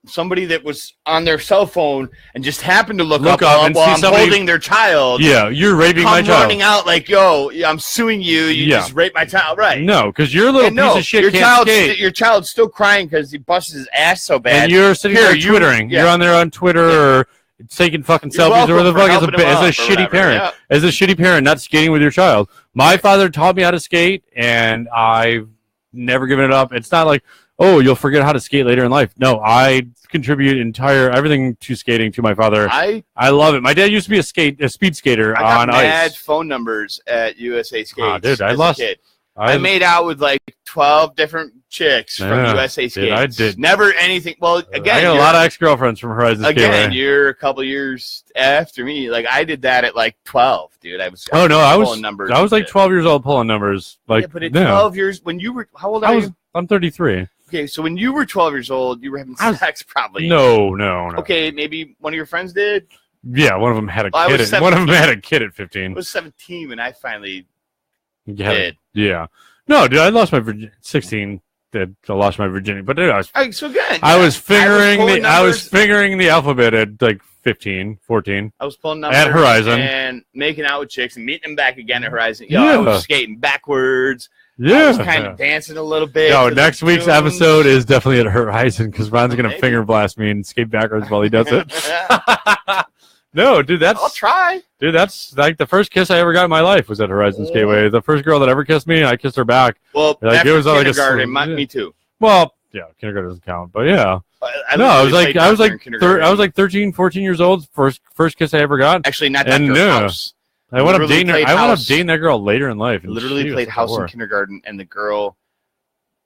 somebody that was on their cell phone and just happened to look up and while see I'm somebody- holding their child. Yeah, you're raping come my child. running out like, yo, I'm suing you. You Yeah. just raped my child. Right. No, because your little And no, piece of shit your can't skate. your child's still crying because he busted his ass so bad. And you're sitting Here, there you- twittering. yeah. You're on there on Twitter or taking fucking You're selfies or whatever the welcome fuck for helping him as a up or shitty whatever, parent. yeah. As a shitty parent, not skating with your child. My father taught me how to skate, and I've never given it up. It's not like, oh, you'll forget how to skate later in life. No, I contribute everything to skating to my father. I love it. My dad used to be a speed skater got on mad ice. phone numbers at USA Skates. Ah, dude, I as a lost- kid. I made out with like 12 different chicks from Yeah, USA Skates. dude, I did. Never anything. Well, again, I got a you're- lot of ex-girlfriends from Horizon again, Skateway. you're a couple years after me. Like I did that at like 12, dude. I was Oh no, I was pulling numbers. I was and like shit. 12 years old pulling numbers. Like, yeah, but at no. 12 years, when you were, how old are you? I'm 33. Okay, so when you were 12 years old, you were having I was- sex probably. No. Okay, maybe one of your friends did. Yeah, one of them had a Well, I kid. was One of them 17. had a kid at I 15. was 17 when I finally Yeah, did. yeah. No, dude, I lost my 16. I lost my virginity, but dude, All right, so again, I was fingering pulling I was numbers. fingering the alphabet at like 15, 14. I was pulling numbers At Horizon. and making out with chicks and meeting them back again at Horizon. Yo, I Yeah. was skating backwards. I Yeah. was kind of dancing a little bit. Yo, to the next week's tunes. episode is definitely at Horizon because Ron's gonna Maybe. finger blast me and skate backwards while he does it. No, dude, I'll that's try. like the first kiss I ever got in my life was at Horizon Oh. Skateway. The first girl that ever kissed me, I kissed her back. Well, Like, after it was like a kindergarten, sl- me too. Well, yeah, kindergarten doesn't count, but yeah. I No, I was literally played I was doctor in like kindergarten. I was like 13, 14 years old. First kiss I ever got. Actually not and Dr. no. House. I wound up literally dating her. played I wound up house. dating that girl later in life. and Literally she was played a house in whore. kindergarten, and the girl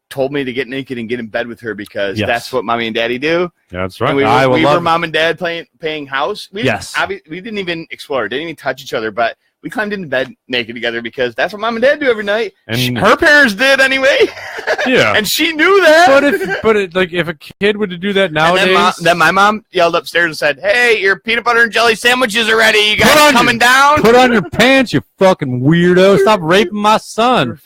told me to get naked and get in bed with her because Yes. that's what mommy and daddy do. Yeah, that's right. And we I were, would we were love. mom and dad paying house. We Yes. we didn't even explore, didn't even touch each other, but we climbed into bed naked together because that's what mom and dad do every night. And- Her parents did anyway, Yeah. and she knew that. but if a kid were to do that And nowadays, then my mom yelled upstairs and said, "Hey, your peanut butter and jelly sandwiches are ready. You Put guys on coming down?" put on your pants, you fucking weirdo! Stop raping my son.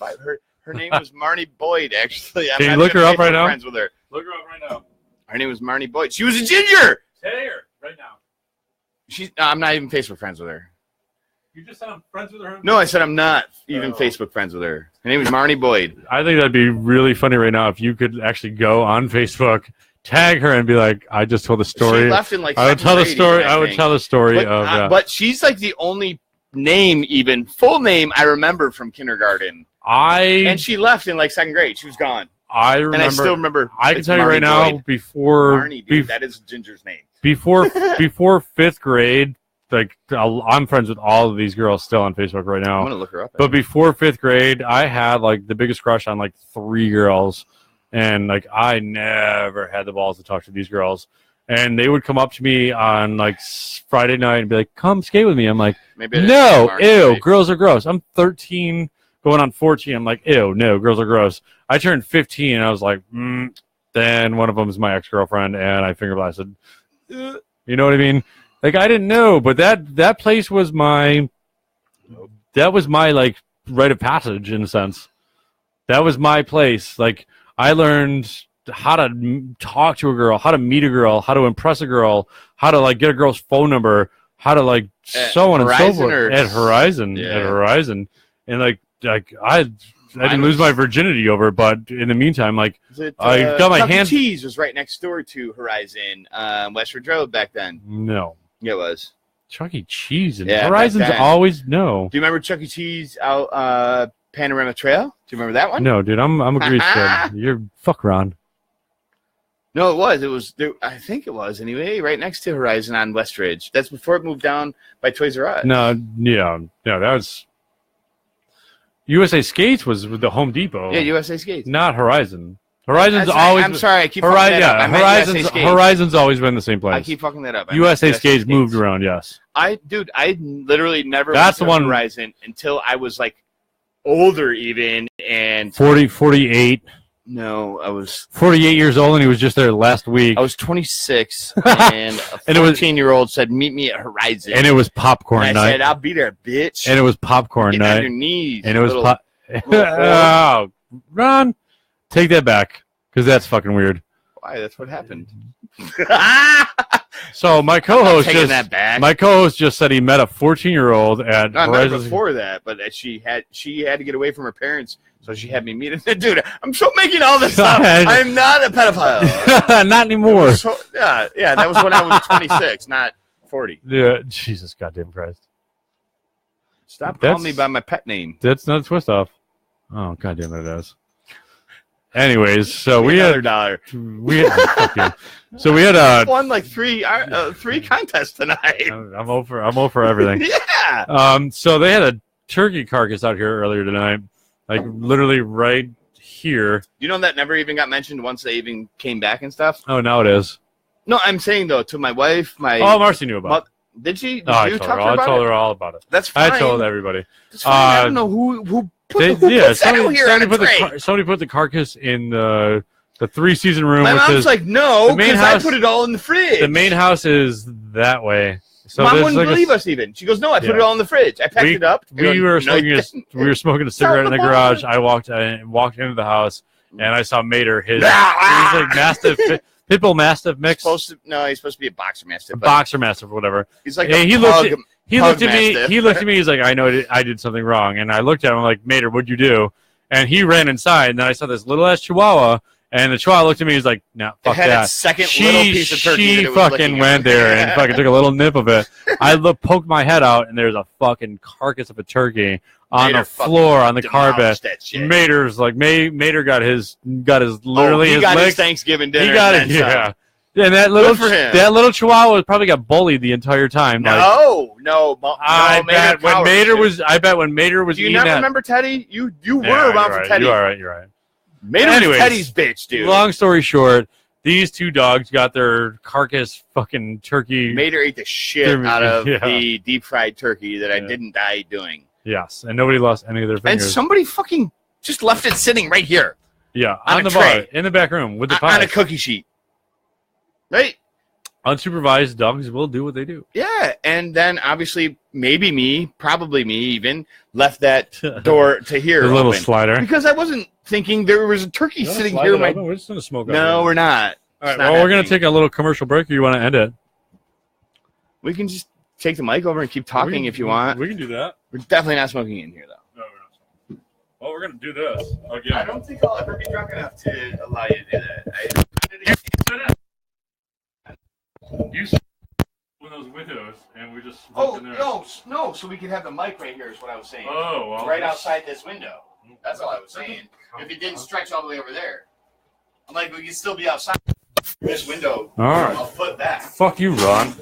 Her name was Marnie Boyd, actually. I'm Can you not look her even up right Facebook now? Friends with her. Look her up right now. Her name was Marnie Boyd. She was a ginger. Say her right now. I'm not even Facebook friends with her. You just said I'm friends with her. No, I said I'm not even Oh. Facebook friends with her. Her name is Marnie Boyd. I think that'd be really funny right now if you could actually go on Facebook, tag her, and be like, "I just told the She story." left in like I would second tell the grade story. even, I would think. tell the story But, of. but she's like the only name, even full name, I remember from kindergarten. And I she left in like second grade. She was gone. remember. And I still remember. I can it's tell you Marnie right now, Boyd. before Marnie, dude, that is Ginger's name. before fifth grade, like I'm friends with all of these girls still on Facebook right I'm now. gonna look her up. But before fifth grade, I had like the biggest crush on like 3 girls, and like I never had the balls to talk to these girls. And they would come up to me on like Friday night and be like, "Come skate with me." I'm like, Maybe I didn't "No, say Marnie ew, Boyd. girls are gross." I'm 13, going on 14. I'm like, "Ew, no, girls are gross." I turned 15, and I was like, Then one of them is my ex-girlfriend, and I finger blasted. You know what I mean? Like I didn't know, but that place was my like rite of passage in a sense. That was my place. Like I learned how to talk to a girl, how to meet a girl, how to impress a girl, how to like get a girl's phone number, how to like so on and so forth at Horizon, and like I didn't lose my virginity over it, but in the meantime, like I got my Chuck E. hands. Cheese was right next door to Horizon, Westford Road back then. No, Yeah, it was. Chuck E. Cheese and Yeah, Horizon's back then. always no. Do you remember Chuck E. Cheese out Panorama Trail? Do you remember that one? No, dude, I'm a grease kid. You're fuck Ron. No, it was. It was. I think it was anyway. Right next to Horizon on Westridge. That's before it moved down by Toys R Us. No, that was USA Skates was with the Home Depot. Yeah, USA Skates. Not Horizon. Horizon's always. I'm sorry. I keep fucking that up. I meant USA Skates. Horizon's always been the same place. I keep fucking that up. USA Skates moved around. Yes. I literally never. That's went the to one. Horizon until I was like older, even and 48 no, I was 48 years old, and he was just there last week. I was 26, and a And it was- 14-year-old said, "Meet me at Horizon." And it was popcorn And I night. said, "I'll be there, bitch." And it was popcorn Get on night. your knees. And it was little- oh, Ron, take that back because that's fucking weird. Why? That's what happened. So my I'm co-host taking that back. just said he met a 14-year-old at No, I met her Horizon. before that, but she had to get away from her parents, so she had me meet him. Dude, I'm so making all this up. I'm not a pedophile. Not anymore. So, yeah, that was when I was 26, not 40. Yeah, Jesus goddamn Christ. Stop That's- calling me by my pet name. That's not a twist off. Oh goddamn it is. Anyways, so we Another had dollar. fuck you. So we had Won like three contests tonight. I'm over everything. Yeah. So they had a turkey carcass out here earlier tonight, like literally right here. You know that never even got mentioned once they even came back and stuff. Oh, now it is. No, I'm saying though to my wife, Oh, Marcy knew about it. Did she? Did Oh, I you told talk her. to her I about told it? her all about it. That's fine. I told everybody. That's fine. I don't know who put that out here on a tray. Somebody put the carcass in the 3-season room. My which mom's is, like, no, the main because I house- put it all in the fridge. the main house is that way. So Mom there's wouldn't like believe us even. She goes, no, I put Yeah. it all in the fridge. I packed it up. We were No, you smoking a cigarette in the garage. I walked into the house and I saw Mater. He's like mastiff, pitbull mastiff mix, he's supposed to be a boxer mastiff. but boxer mastiff, whatever. He's like Hey, a he pug. looked He Pug looked at me. mastiff. He looked at me. He's like, I know I did something wrong. And I looked at him like, Mater, what'd you do? And he ran inside. And then I saw this little ass Chihuahua. And the Chihuahua looked at me. He's like, no, It fuck had that. its second little piece of turkey. She that it was fucking licking went on. there and fucking took a little nip of it. I poked my head out, and there's a fucking carcass of a turkey on Mater the floor on the demolished carpet. that shit. Mater's like, Mater got his literally he his got legs. his Thanksgiving dinner. He got it, and then some. yeah. And Good for him. that little Chihuahua probably got bullied the entire time. Like, No. I bet when Mater was. I bet when Mater was Do you eating not that. remember Teddy? You were Yeah, around you're for right. Teddy. You're right. You're right. Mater Anyways, was Teddy's bitch, dude. Long story short, these two dogs got their carcass fucking turkey. Mater ate the shit out of Yeah. the deep fried turkey that I Yeah. didn't die doing. Yes, and nobody lost any of their And fingers. somebody fucking just left it sitting right here yeah, on on a the tray. bar, in the back room with the on a pie. cookie sheet. Right? Unsupervised dogs will do what they do. Yeah, and then obviously probably me even, left that door to here The little open. slider. Because I wasn't thinking there was a turkey sitting here. We're just gonna smoke. No, we're not. All right. It's not Well, we're gonna happening. take a little commercial break. Or you want to end it? We can just take the mic over and keep talking if you want. We can do that. We're definitely not smoking in here, though. No, we're not. Well, we're gonna do this I again. don't think I'll ever be drunk enough to allow you to do that. You sit in those windows, and we just Oh, look in there. no, so we could have the mic right here is what I was saying. Oh, well, Right outside this window. That's all I was saying. If it didn't stretch all the way over there. I'm like, we could still be outside this window. All right. I'll foot back. Fuck you, Ron.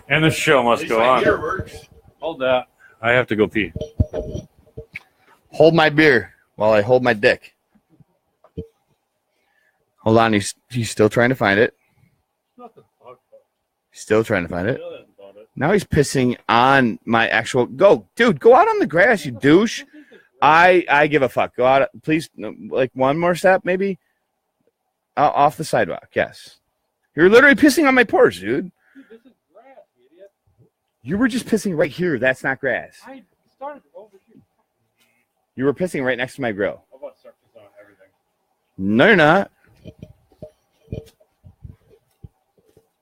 And the show At must least go my on. beer works. Hold that. I have to go pee. Hold my beer while I hold my dick. Hold on, he's still trying to find it. Still trying to find it. Now he's pissing on my actual. Go out on the grass, you douche. I give a fuck. Go out, please. Like one more step, maybe. Off the sidewalk. Yes. You're literally pissing on my porch, dude. You were just pissing right here. That's not grass. I started over here. You were pissing right next to my grill. I'm about to start this on everything. No, you're not.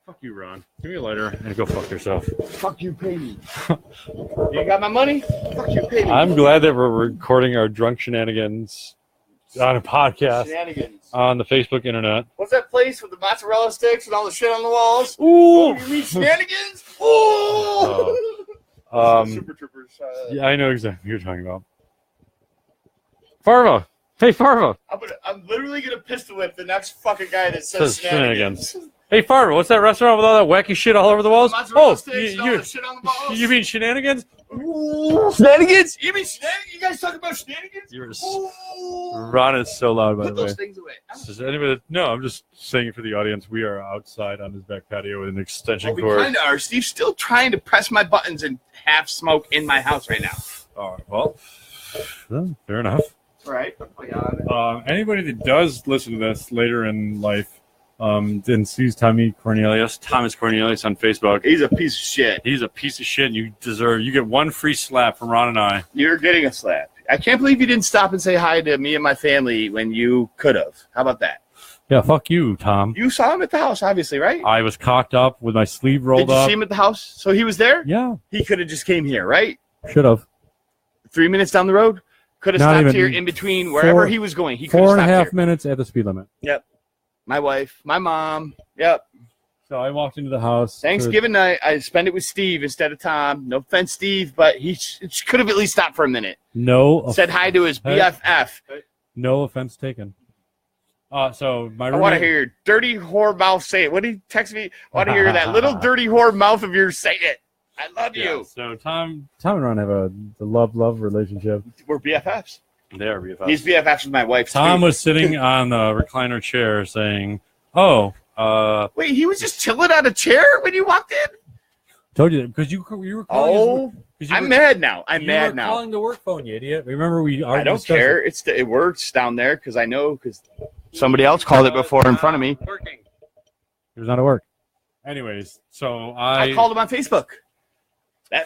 Fuck you, Ron. Give me a lighter and go fuck yourself. Fuck you, pay me. You got my money? Fuck you, pay me. I'm glad that we're recording our drunk shenanigans on a podcast Shenanigans. on the Facebook internet. What's that place with the mozzarella sticks and all the shit on the walls? Ooh! You mean shenanigans? Ooh! Super Troopers. Yeah, I know exactly what you're talking about. Farva! Hey, Farva! I'm literally gonna pistol whip the next fucking guy that says shenanigans. Hey, Farva, what's that restaurant with all that wacky shit all over the walls? Mozzarella sticks and all the shit on the walls. You mean shenanigans? Ooh, shenanigans? You mean shenanigans? You guys talking about shenanigans? Ron is so loud, by Put the way. those things away. Does anybody? No, I'm just saying it for the audience. We are outside on his back patio with an extension Well, we cord. kind of are. Steve's still trying to press my buttons and have smoke in my house right now. All right, well, fair enough. Right. Anybody that does listen to this later in life, and sees Thomas Cornelius on Facebook, He's a piece of shit. he's a piece of shit. And you get one free slap from Ron and I. You're getting a slap. I can't believe you didn't stop and say hi to me and my family when you could have. How about that? Yeah, fuck you, Tom. You saw him at the house, obviously, right? I was cocked up with my sleeve rolled Did you up. see him at the house? So he was there? Yeah, He could have just came here, right? should have. 3 minutes down the road? Could have Not stopped even. here in between wherever 4 he was going. He could have 4.5 stopped here. minutes at the speed limit. Yep. My wife, my mom. Yep. So I walked into the house. Thanksgiving night, I spent it with Steve instead of Tom. No offense, Steve, but he could have at least stopped for a minute. Said Hi to his BFF. No offense taken. So my I want to hear your dirty whore mouth say it. What did he text me? I want to hear that little dirty whore mouth of yours say it. I love you. Yeah, so Tom and Ron have a love relationship. We're BFFs. They are BFFs. He's BFFs with my wife. Tom too. was sitting on a recliner chair saying, "Oh, Wait, he was just chilling on a chair when you walked in? told you because you were calling." Oh, I'm mad now. I'm mad now. Calling the work phone, you idiot. Remember I don't care. It works down there because I know because somebody else called it before in front of me. Working. It was not at work. Anyways, so I called him on Facebook.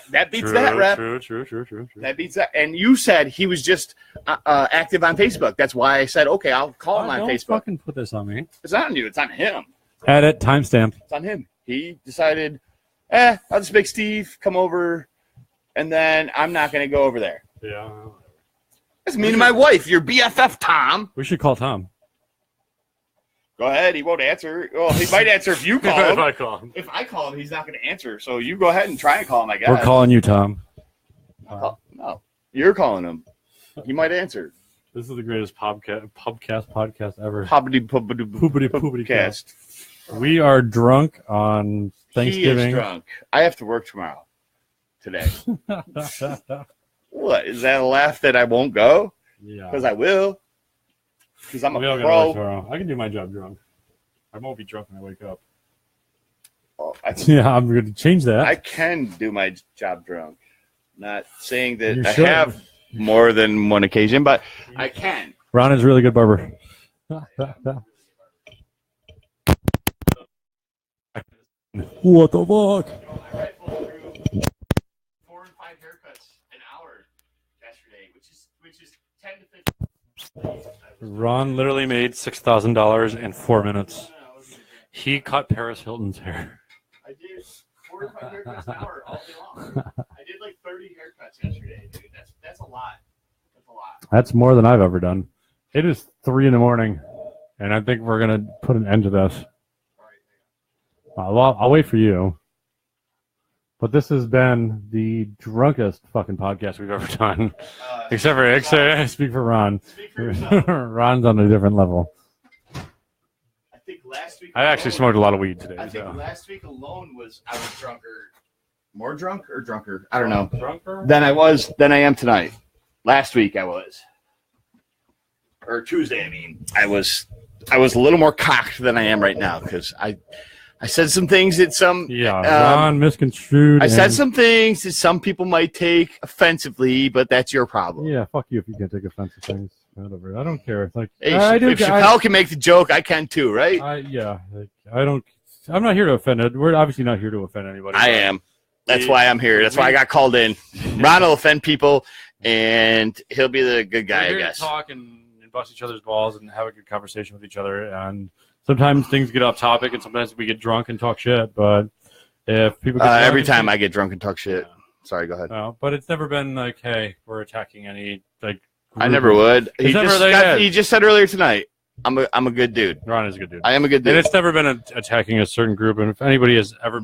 That beats that rep. True. That beats that. And you said he was just active on Facebook. That's why I said, okay, I'll call him on Don't Facebook. fucking put this on me. It's not on you. It's on him. Edit timestamp. It's on him. He decided, I'll just make Steve come over, and then I'm not going to go over there. Yeah. That's me and my wife. Your BFF, Tom. We should call Tom. Go ahead. He won't answer. Well, he might answer if you call him. I call him. If I call him, he's not going to answer. So you go ahead and try and call him, I guess. We're calling you, Tom. No, you're calling him. He might answer. This is the greatest podcast ever. Poopity cast. We are drunk on He is Thanksgiving. drunk. I have to work tomorrow. Today. What? Is that a laugh that I won't go? Yeah. Because I will. Because I'm a We all gotta pro. work tomorrow. I can do my job drunk. I won't be drunk when I wake up. Oh, Yeah, I'm going to change that. I can do my job drunk. Not saying that You I should. have more than one occasion, but I can. Ron is a really good barber. What the fuck? 4 and 5 haircuts an hour yesterday, which is 10 to 15. Ron literally made $6,000 in 4 minutes. He cut Paris Hilton's hair. I did 4 to 5 haircuts an hour all day long. I did like 30 haircuts yesterday, dude. That's a lot. That's a lot. That's more than I've ever done. It is 3 a.m, and I think we're gonna put an end to this. I'll wait for you. But this has been the drunkest fucking podcast we've ever done, except for speak for Ron. Speak for yourself. Ron's on a different level. I think last week. I actually alone- smoked a lot of weed today. I think So. last week alone I was drunker. More drunk or drunker? I don't know. Drunker? Than I am tonight. Last week I was. Or Tuesday, I mean. I was a little more cocked than I am right now because I said some things that some Yeah, Ron misconstrued. I said and- some things that some people might take offensively, but that's your problem. Yeah, fuck you if you can take offense to things. Whatever. I don't care. Like Hey, I do. if Chappelle can make the joke, I can too, right? Yeah. Like, I don't. I'm not here to offend it. We're obviously not here to offend anybody. I am. That's why I'm here. That's why I got called in. Ron will offend people, and he'll be the good guy, We're I here to guess. talk and bust each other's balls and have a good conversation with each other. And sometimes things get off topic, and sometimes we get drunk and talk shit. But if people get Every time I get drunk and talk shit. Yeah. Sorry, go ahead. No, but it's never been like, hey, we're attacking any like. I never would. It's never like that. He just said earlier tonight, I'm a good dude. Ron is a good dude. I am a good And dude. it's never been attacking a certain group. And if anybody has ever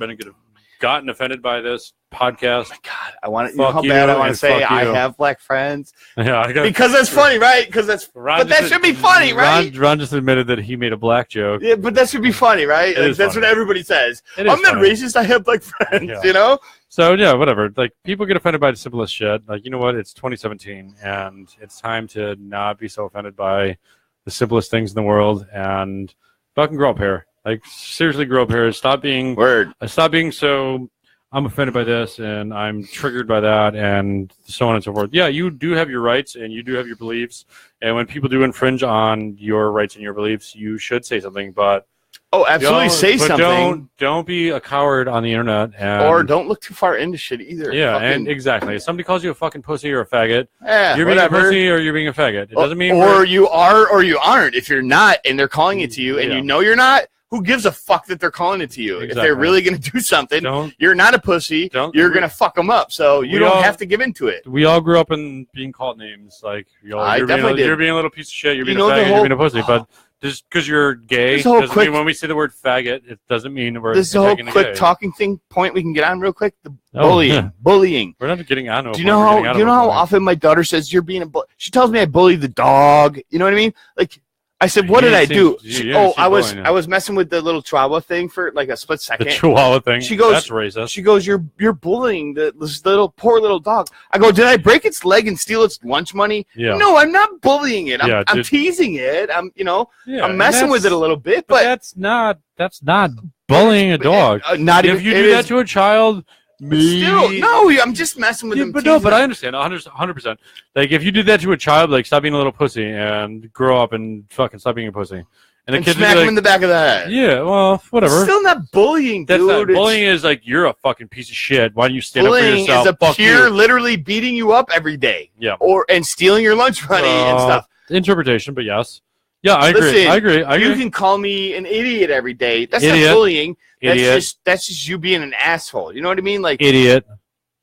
gotten offended by this podcast, God, I want to. You Fuck know how you bad I want to and say fuck I you. have black friends yeah, I got. because that's funny, right? Because that's. Ron But that just- should be funny, right? Ron just admitted that he made a black joke. Yeah, but that should be funny, right? It Like, is that's funny. what everybody says. It is I'm not funny. racist. I have black friends. Yeah. You know. So yeah, whatever. Like people get offended by the simplest shit. Like, you know what? It's 2017, and it's time to not be so offended by the simplest things in the world and fucking grow up here. Like seriously, grow up here. Stop being so. I'm offended by this, and I'm triggered by that, and so on and so forth. Yeah, you do have your rights, and you do have your beliefs. And when people do infringe on your rights and your beliefs, you should say something. But Oh, absolutely. Say but something. Don't be a coward on the internet. And, Or don't look too far into shit either. Yeah, Fucking- and exactly. If somebody calls you a fucking pussy or a faggot, yeah, you're being whatever. a pussy or you're being a faggot. It doesn't mean or you are or you aren't. If you're not and they're calling it to you and Yeah. you know you're not, who gives a fuck that they're calling it to you? If Exactly. they're really going to do something, don't. you're not a pussy. Don't- You're going to fuck them up. So you We don't all- have to give into it. We all grew up in being called names. Like I you're, definitely did. you're being a little piece of shit. You're You being know a the faggot. whole- You're being a pussy. But just because you're gay This whole doesn't quick- mean when we say the word faggot, it doesn't mean we're This is a whole attacking the quick gay. talking thing point we can get on real quick. The Oh, bullying. yeah. Bullying. We're not getting on. Do you know how often my daughter says you're being a she tells me I bullied the dog. You know what I mean? Like I said, what You did I didn't do? seem- you didn't seem I bullying her. was messing with the little chihuahua thing for like a split the second. Chihuahua thing. She goes- That's racist. She goes, "You're bullying this little poor little dog." I go, "Did I break its leg and steal its lunch money?" Yeah. No, I'm not bullying it. I'm, Yeah, I'm dude. teasing it. I'm Yeah, I'm messing with it a little bit, But but that's not bullying a dog. not If even. you it do that is to a child, still no. I'm just messing with Yeah, them. but no, teasing but I them. understand 100%. Like if you did that to a child, like stop being a little pussy and grow up and fucking stop being a pussy. And the And kids would smack be them like, in the back of the head. yeah, well, whatever. Still not bullying, That's dude. not, It's- bullying is like you're a fucking piece of shit. Why don't you stand up for Bullying yourself? is a Fuck pure, you. literally beating you up every day, Yeah. and stealing your lunch money and stuff. Interpretation, but yes. Yeah, I agree. Listen, I agree. I You agree. can call me an idiot every day. That's Idiot. not bullying. Idiot. That's just you being an asshole. You know what I mean? Like Idiot.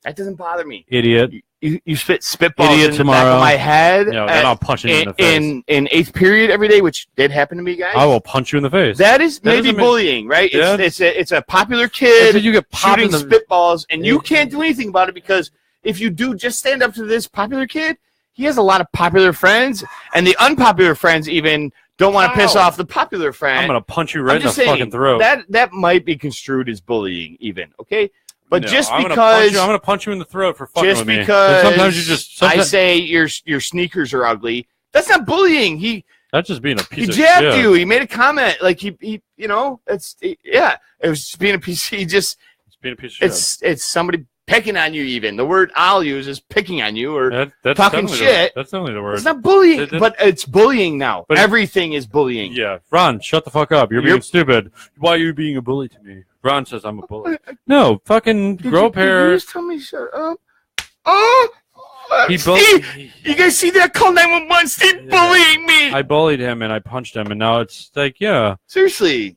that doesn't bother me. Idiot. You spit spitballs Idiot in the back tomorrow. of my head No, then I'll punch you in the face. in eighth period every day, which did happen to me, guys. I will punch you in the face. That is That maybe doesn't mean- bullying, right? Yeah. It's a popular That's kid when you get popped in shooting the spitballs, and you Yeah. can't do anything about it because if you do just stand up to this popular kid, he has a lot of popular friends, and the unpopular friends even don't want to piss Ow. off the popular friend. I'm gonna punch you right I'm in the just saying, fucking throat. That might be construed as bullying, even okay. But No, just I'm gonna because I'm gonna punch you in the throat for fucking just with me. And because sometimes you just I sometimes, say your sneakers are ugly, that's not bullying. He that's just being a piece he of jabbed shit. you. He made a comment like he you know yeah. It was just being a piece. He just It's being a piece of shit. it's somebody picking on you. Even the word I'll use is picking on you or That's talking definitely shit. That's definitely the word. it's not bullying, It- it- but it's bullying now. But- Everything is bullying. Yeah, Ron, shut the fuck up. You're being You're- stupid. Why are you being a bully to me? Ron says I'm a bully. No, fucking grow up Did you here. just tell me shut up? Oh, He Steve, you guys see that? Call 911. Steve Yeah. bullying me. I bullied him and I punched him, and now it's like, yeah, Seriously.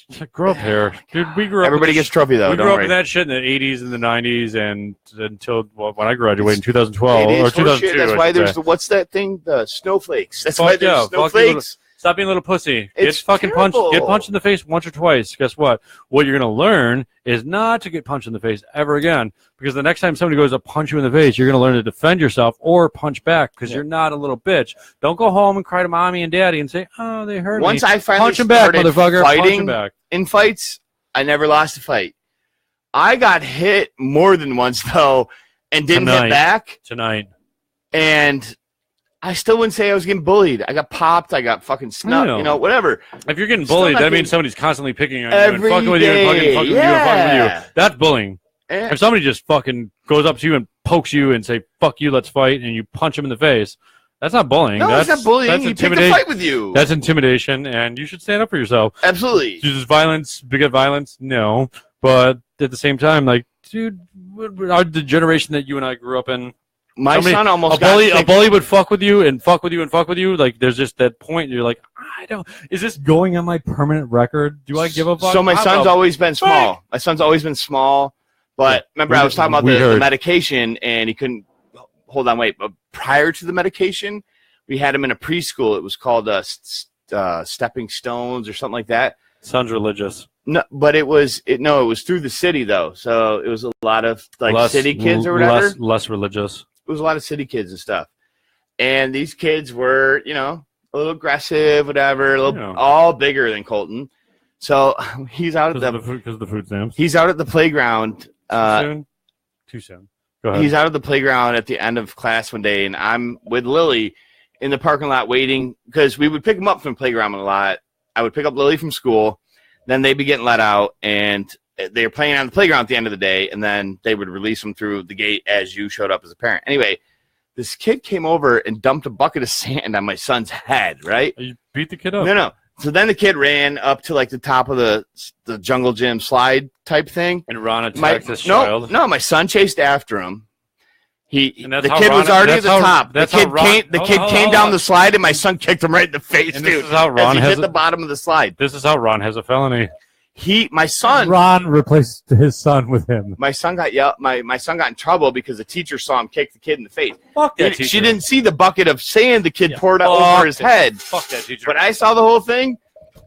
it's like, grow up here, dude. We grew up. Everybody with gets trophy though. We Don't grew up worry. with that shit in the 80s and the 90s, and until when I graduated in 2012 It or is 2002. horseshit. That's I why should there's say. the, what's that thing? The snowflakes. That's Fuck why there's yeah, fuck you snowflakes. Stop being a little pussy. It's Get fucking punched. Get terrible. punched in the face once or twice. Guess what? What you're gonna learn is not to get punched in the face ever again. Because the next time somebody goes to punch you in the face, you're gonna learn to defend yourself or punch back. Because you're not a little bitch. Don't go home and cry to mommy and daddy and say, "Oh, they hurt Once me." I finally Punch him back, started motherfucker. Punch him fighting back. in fights, I never lost a fight. I got hit more than once though, and didn't Tonight. hit back. Tonight. And I still wouldn't say I was getting bullied. I got popped. I got fucking snuck. know. You know, whatever. If you're getting Still bullied, not that getting- means somebody's constantly picking on you Every and fucking with you and day, fucking with you and fucking with yeah. you. That's bullying. Eh, If somebody just fucking goes up to you and pokes you and say, "Fuck you, let's fight," and you punch him in the face, that's not bullying. no, that's it's not bullying. That's He picked a intimidation. fight with you. That's intimidation, and you should stand up for yourself. Absolutely. Uses violence, beget violence? No. But at the same time, like, dude, the generation that you and I grew up in. My son almost a bully would fuck with you and fuck with you and fuck with you. Like, there's just that point. You're like, I don't. Is this going on my permanent record? Do I give a fuck? So my son's always been small. My son's always been small. But remember, I was talking about the medication, and he couldn't hold on. Wait, but prior to the medication, we had him in a preschool. It was called Stepping Stones or something like that. Sounds religious. No, but it was through the city though. So it was a lot of city kids or whatever. Less religious. It was a lot of city kids and stuff. And these kids were, a little aggressive, whatever, all bigger than Colton. So he's out at because of the food stamps. He's out at the playground. Too soon. Go ahead. He's out at the playground at the end of class one day, and I'm with Lily in the parking lot waiting because we would pick him up from the playground a lot. I would pick up Lily from school, then they'd be getting let out, and they were playing on the playground at the end of the day, and then they would release them through the gate as you showed up as a parent. Anyway, this kid came over and dumped a bucket of sand on my son's head, right? You beat the kid up. No. So then the kid ran up to the top of the jungle gym slide type thing. And Ron attacked this child. No, my son chased after him. The kid was already at the top. The kid came down the slide, and my son kicked him right in the face, and dude. This is how Ron hit the bottom of the slide. This is how Ron has a felony. Ron replaced his son with him. My son got my son got in trouble because the teacher saw him kick the kid in the face. Fuck that teacher. She didn't see the bucket of sand the kid poured out over his head. Fuck that teacher. But I saw the whole thing.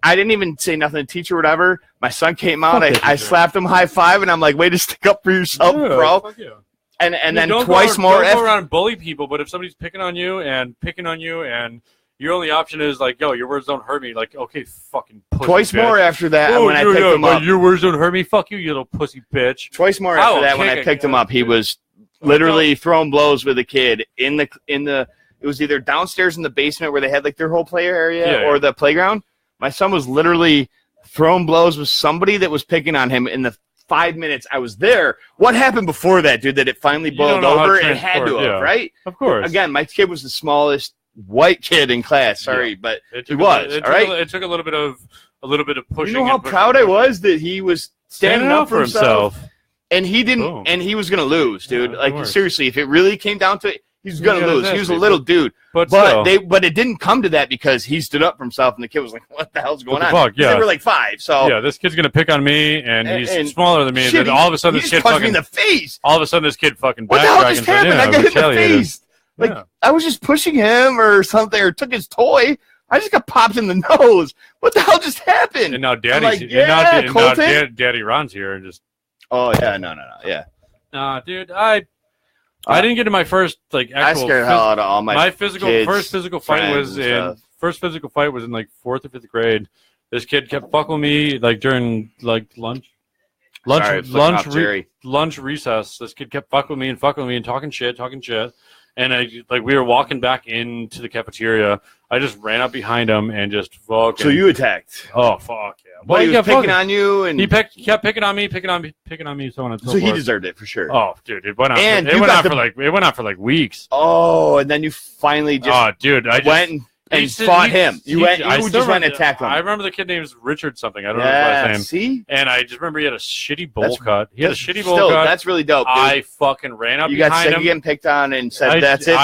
I didn't even say nothing to the teacher or whatever. My son came out. I slapped him high five, and I'm like, way to stick up for yourself, bro. Fuck you. And then twice more. Don't go around and bully people, but if somebody's picking on you and your only option is your words don't hurt me. Okay, fucking pussy twice bitch. More after that when I picked him up. Your words don't hurt me. Fuck you, you little pussy bitch. Twice more after that when I picked him up, he was literally throwing blows with a kid in the. It was either downstairs in the basement where they had their whole play area or the playground. My son was literally throwing blows with somebody that was picking on him in the 5 minutes I was there. What happened before that, dude, that it finally boiled over? It had to have, right? Of course. Again, my kid was the smallest white kid in class. Sorry, but he was. All right. It took a little bit of pushing. You know how proud I was that he was standing up for himself. And he didn't. Boom. And he was going to lose, dude. Seriously, if it really came down to it, he was going to lose. He was a little dude. But it didn't come to that because he stood up for himself, and the kid was like, "What the hell's going on?" Fuck, yeah. They were 5. So this kid's gonna pick on me, and he's smaller than me. And then all of a sudden, this kid punched me in the face. All of a sudden, this kid fucking. What the hell just happened? I got hit in the face. I was just pushing him or something, or took his toy. I just got popped in the nose. What the hell just happened? And now Daddy Ron's here and just. Oh yeah, no, yeah. Nah, dude, I didn't get to my first actual. I scared the hell out of all my first physical fight was in 4th or 5th grade. This kid kept fucking with me during lunch recess. This kid kept fucking with me and talking shit. And we were walking back into the cafeteria. I just ran up behind him and just fucking. So you attacked? Oh fuck yeah! Well, he was picking on you, and he kept picking on me, so on and so forth. So he deserved it for sure. Oh, dude, it went on. It went on for weeks. Oh, and then you finally just. Oh, dude, I went and fought him. You just went and attacked him. I remember the kid named Richard something. I don't know his last name. See? And I just remember he had a shitty bowl cut. He had a shitty bowl cut. That's really dope, dude. I fucking ran up behind him. You got sick of getting picked on and said, "That's it."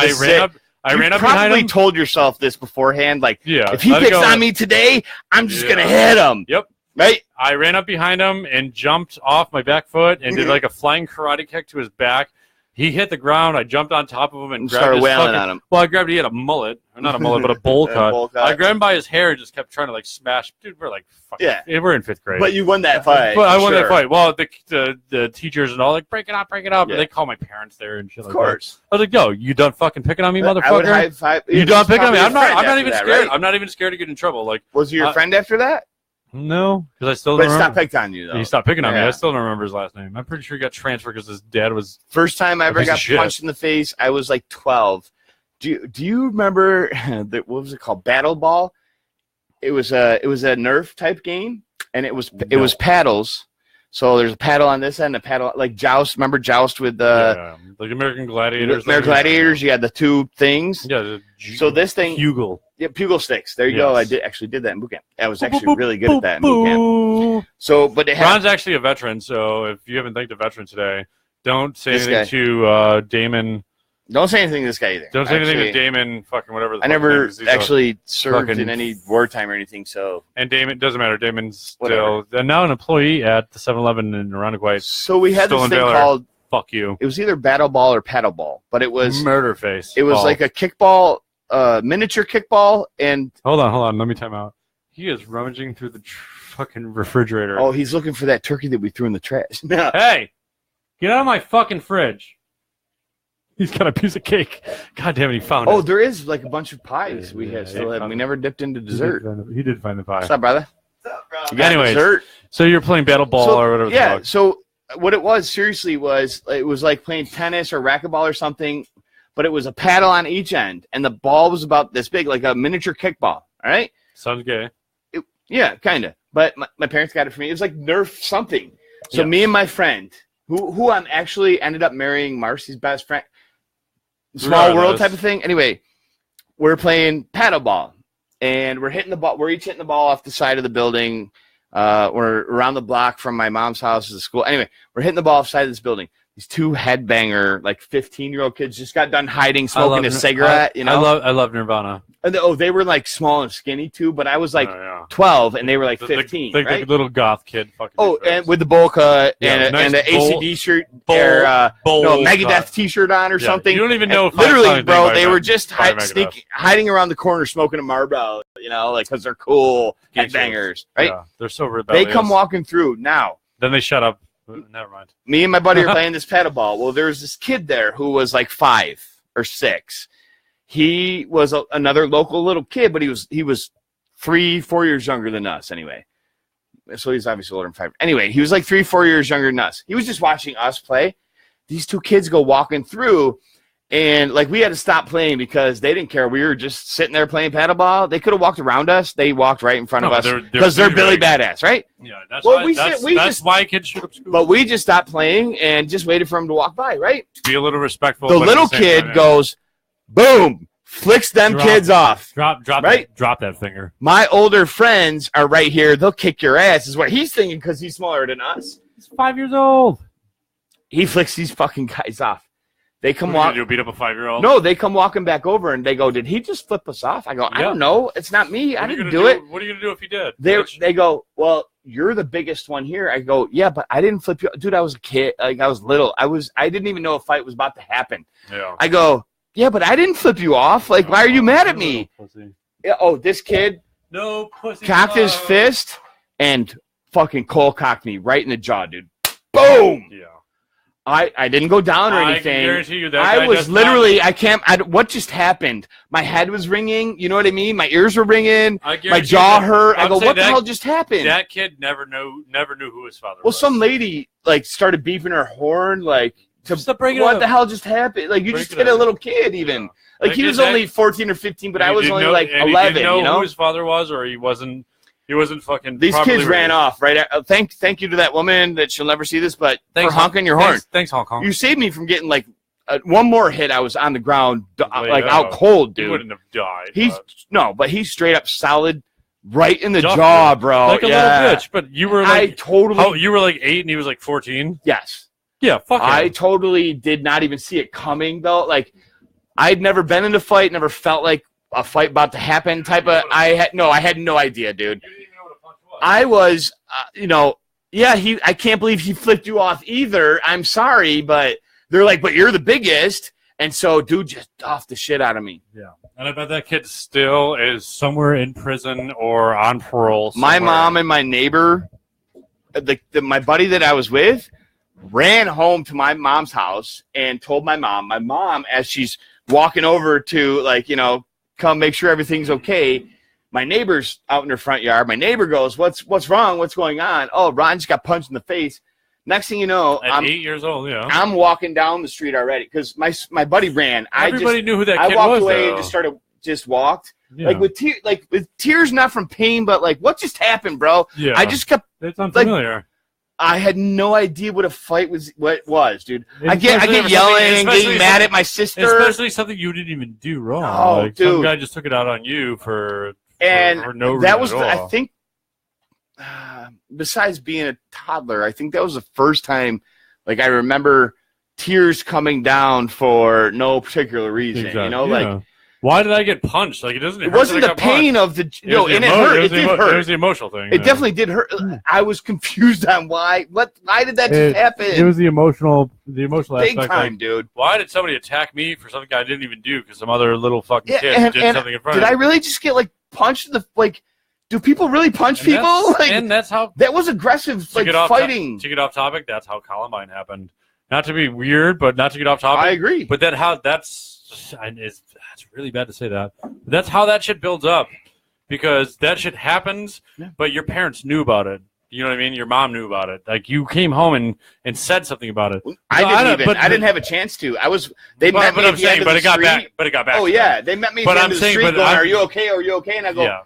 I ran up behind him. You probably told yourself this beforehand, if he let picks on me today, I'm just gonna hit him. Yep. Right. I ran up behind him and jumped off my back foot and did a flying karate kick to his back. He hit the ground. I jumped on top of him and grabbed his wailing on him. Well, I grabbed. He had a mullet, or not a mullet, but a bowl cut. I grabbed him by his hair and just kept trying to smash. Dude, we're we're in 5th grade. But you won that fight. But I won that fight. Well, the teachers and all break it up. Yeah. But they call my parents there and shit. Of course. I was like, yo, you done fucking picking on me, motherfucker? I would high five. You done picking on me? I'm not even that, scared. Right? I'm not even scared to get in trouble. Was he your friend after that? No, because I still don't remember. He stopped picking on you, though. He stopped picking on me. I still don't remember his last name. I'm pretty sure he got transferred because his dad was. First time I ever got punched in the face, I was 12. Do you remember what was it called? Battle Ball. It was a Nerf type game, and it was paddles. So there's a paddle on this end, a paddle like Joust. Remember Joust with the like American Gladiators. American Gladiators. You had the two things. Yeah. So this thing, Bugle. Yeah, Pugil sticks. There you go. I did that in boot camp. I was actually really good at that in boot camp. So, but they Ron's actually a veteran. So if you haven't thanked a veteran today, don't say anything to Damon. Don't say anything to this guy either. Don't say anything to Damon. Fucking whatever. I never actually served in any wartime or anything. So and Damon doesn't matter. Damon's still now an employee at the 7-Eleven in Irondequoit. So we had this thing called "Fuck You." It was either battle ball or paddle ball, but it was murder face. It was like a kickball, miniature kickball, and hold on. Let me time out. He is rummaging through the fucking refrigerator. Oh, he's looking for that turkey that we threw in the trash. Hey, get out of my fucking fridge. He's got a piece of cake. God damn it, he found it. Oh, there is like a bunch of pies we still have. We never dipped into dessert. He did find the pie. What's up, brother? What's up, bro? You got dessert? So you're playing battle ball or whatever. Yeah. So what it was seriously was it was like playing tennis or racquetball or something, but it was a paddle on each end, and the ball was about this big, like a miniature kickball. All right. Sounds gay. Yeah, kind of. But my parents got it for me. It was like Nerf something. So me and my friend, who I'm actually ended up marrying Marcy's best friend. Small world type of thing. Anyway, we're playing paddle ball, and we're hitting the ball. We're each hitting the ball off the side of the building. We're around the block from my mom's house to the school. Anyway, we're hitting the ball off the side of this building. These two headbanger, like 15-year-old kids just got done hiding, smoking a cigarette. You know, I love Nirvana. And they were like small and skinny too, but I was like 12 and they were like 15. The little goth kid. Fucking and with the bowl cut and the ACD shirt, Megadeth T-shirt on or something. You don't even know. Literally, bro, they were just hiding around the corner, smoking a Marlboro. You know, like because they're cool headbangers, right? Yeah, they're so rebellious. They come walking through now. Then they shut up. Never mind. Me and my buddy are playing this paddle ball. Well, there was this kid there who was like 5 or 6. He was another local little kid, but he was 3-4 years younger than us anyway. So he's obviously older than 5. Anyway, he was like 3-4 years younger than us. He was just watching us play. These two kids go walking through, and like we had to stop playing because they didn't care. We were just sitting there playing paddleball. They could have walked around us. They walked right in front of us because they're Billy Badass, right? Yeah, that's why kids shoot up school. But we just stopped playing and just waited for them to walk by, right? Be a little respectful. The little kid goes, boom, flicks them kids off. Drop that finger. My older friends are right here. They'll kick your ass, is what he's thinking because he's smaller than us. He's 5 years old. He flicks these fucking guys off. They come walking. Beat up a 5-year-old? No, they come walking back over and they go, "Did he just flip us off?" I go, "I don't know. It's not me. I didn't do it." What are you gonna do if he did? They go, "Well, you're the biggest one here." I go, "Yeah, but I didn't flip you, dude. I was a kid. Like I was little. I didn't even know a fight was about to happen." Yeah. I go, "Yeah, but I didn't flip you off. Like, why are you mad at me?" Yeah, this kid, cocked his fist and fucking cold cocked me right in the jaw, dude. Boom. Yeah. I didn't go down or anything. I guarantee you that I was literally, what just happened? My head was ringing. You know what I mean? My ears were ringing. My jaw hurt. I go, what the hell just happened? That kid never knew who his father was. Well, some lady, like, started beeping her horn, like, what the hell just happened? Like, you just hit a little kid, even. Yeah. Like, he was only 14 or 15, but I was only, like, 11, you know who his father was, or he wasn't fucking. These kids ran off, right? Thank you to that woman that she'll never see this, but for honking your horn. Thanks, Hong Kong. You saved me from getting like one more hit. I was on the ground, like out cold, dude. He wouldn't have died. But he's straight up solid, right in the jaw, bro. Like a little bitch. But you were like, you were like 8 and he was like 14. Yes. Yeah. Fuck him. I totally did not even see it coming though. Like I'd never been in a fight, never felt like a fight about to happen. I had no idea, dude. I was, I can't believe he flipped you off either. I'm sorry, but they're like, but you're the biggest. And so, dude just offed the shit out of me. Yeah. And I bet that kid still is somewhere in prison or on parole somewhere. My mom and my neighbor, my buddy that I was with, ran home to my mom's house and told my mom, as she's walking over to, come make sure everything's okay, my neighbor's out in her front yard. My neighbor goes, what's wrong? What's going on? Oh, Ron just got punched in the face. Next thing you know, I'm 8 years old. Yeah, I'm walking down the street already because my buddy ran. Everybody knew who that kid was. I walked away and just walked. Yeah. With tears, not from pain, but like what just happened, bro? Yeah, I just kept. It's unfamiliar. I had no idea what a fight was. What it was, dude. I Especially get if yelling and especially getting mad at my sister. Especially something you didn't even do wrong. No, Like, some dude. guy just took it out on you for no that reason was, at all. I think, besides being a toddler, I think that was the first time, like, I remember tears coming down for no particular reason. Exactly. You know, Yeah. like, why did I get punched? Like, it doesn't. it wasn't the pain of the no, and it hurt. It did hurt. It was the emotional thing. It definitely did hurt. I was confused on why. Why did that just happen? It was the emotional big aspect. time, Like, dude. Why did somebody attack me for something I didn't even do? Because some other little fucking Yeah, kid did something in front did of I me. really just get like punched in the like? Do people really punch And people? that's- Like and that's how that was aggressive, like fighting. To get off topic, that's how Columbine happened. Not to be weird, but not to get off topic. I agree. But that's really bad to say that. But that's how that shit builds up, because that shit happens, but your parents knew about it. You know what I mean? Your mom knew about it. Like, you came home and said something about it. I didn't have a chance to. They met me at the end of the street. But it got back. Oh to yeah, them. they met me at But the I'm end of the saying- street but going, I'm- "Are you okay? Are you okay?" And I go, Yeah.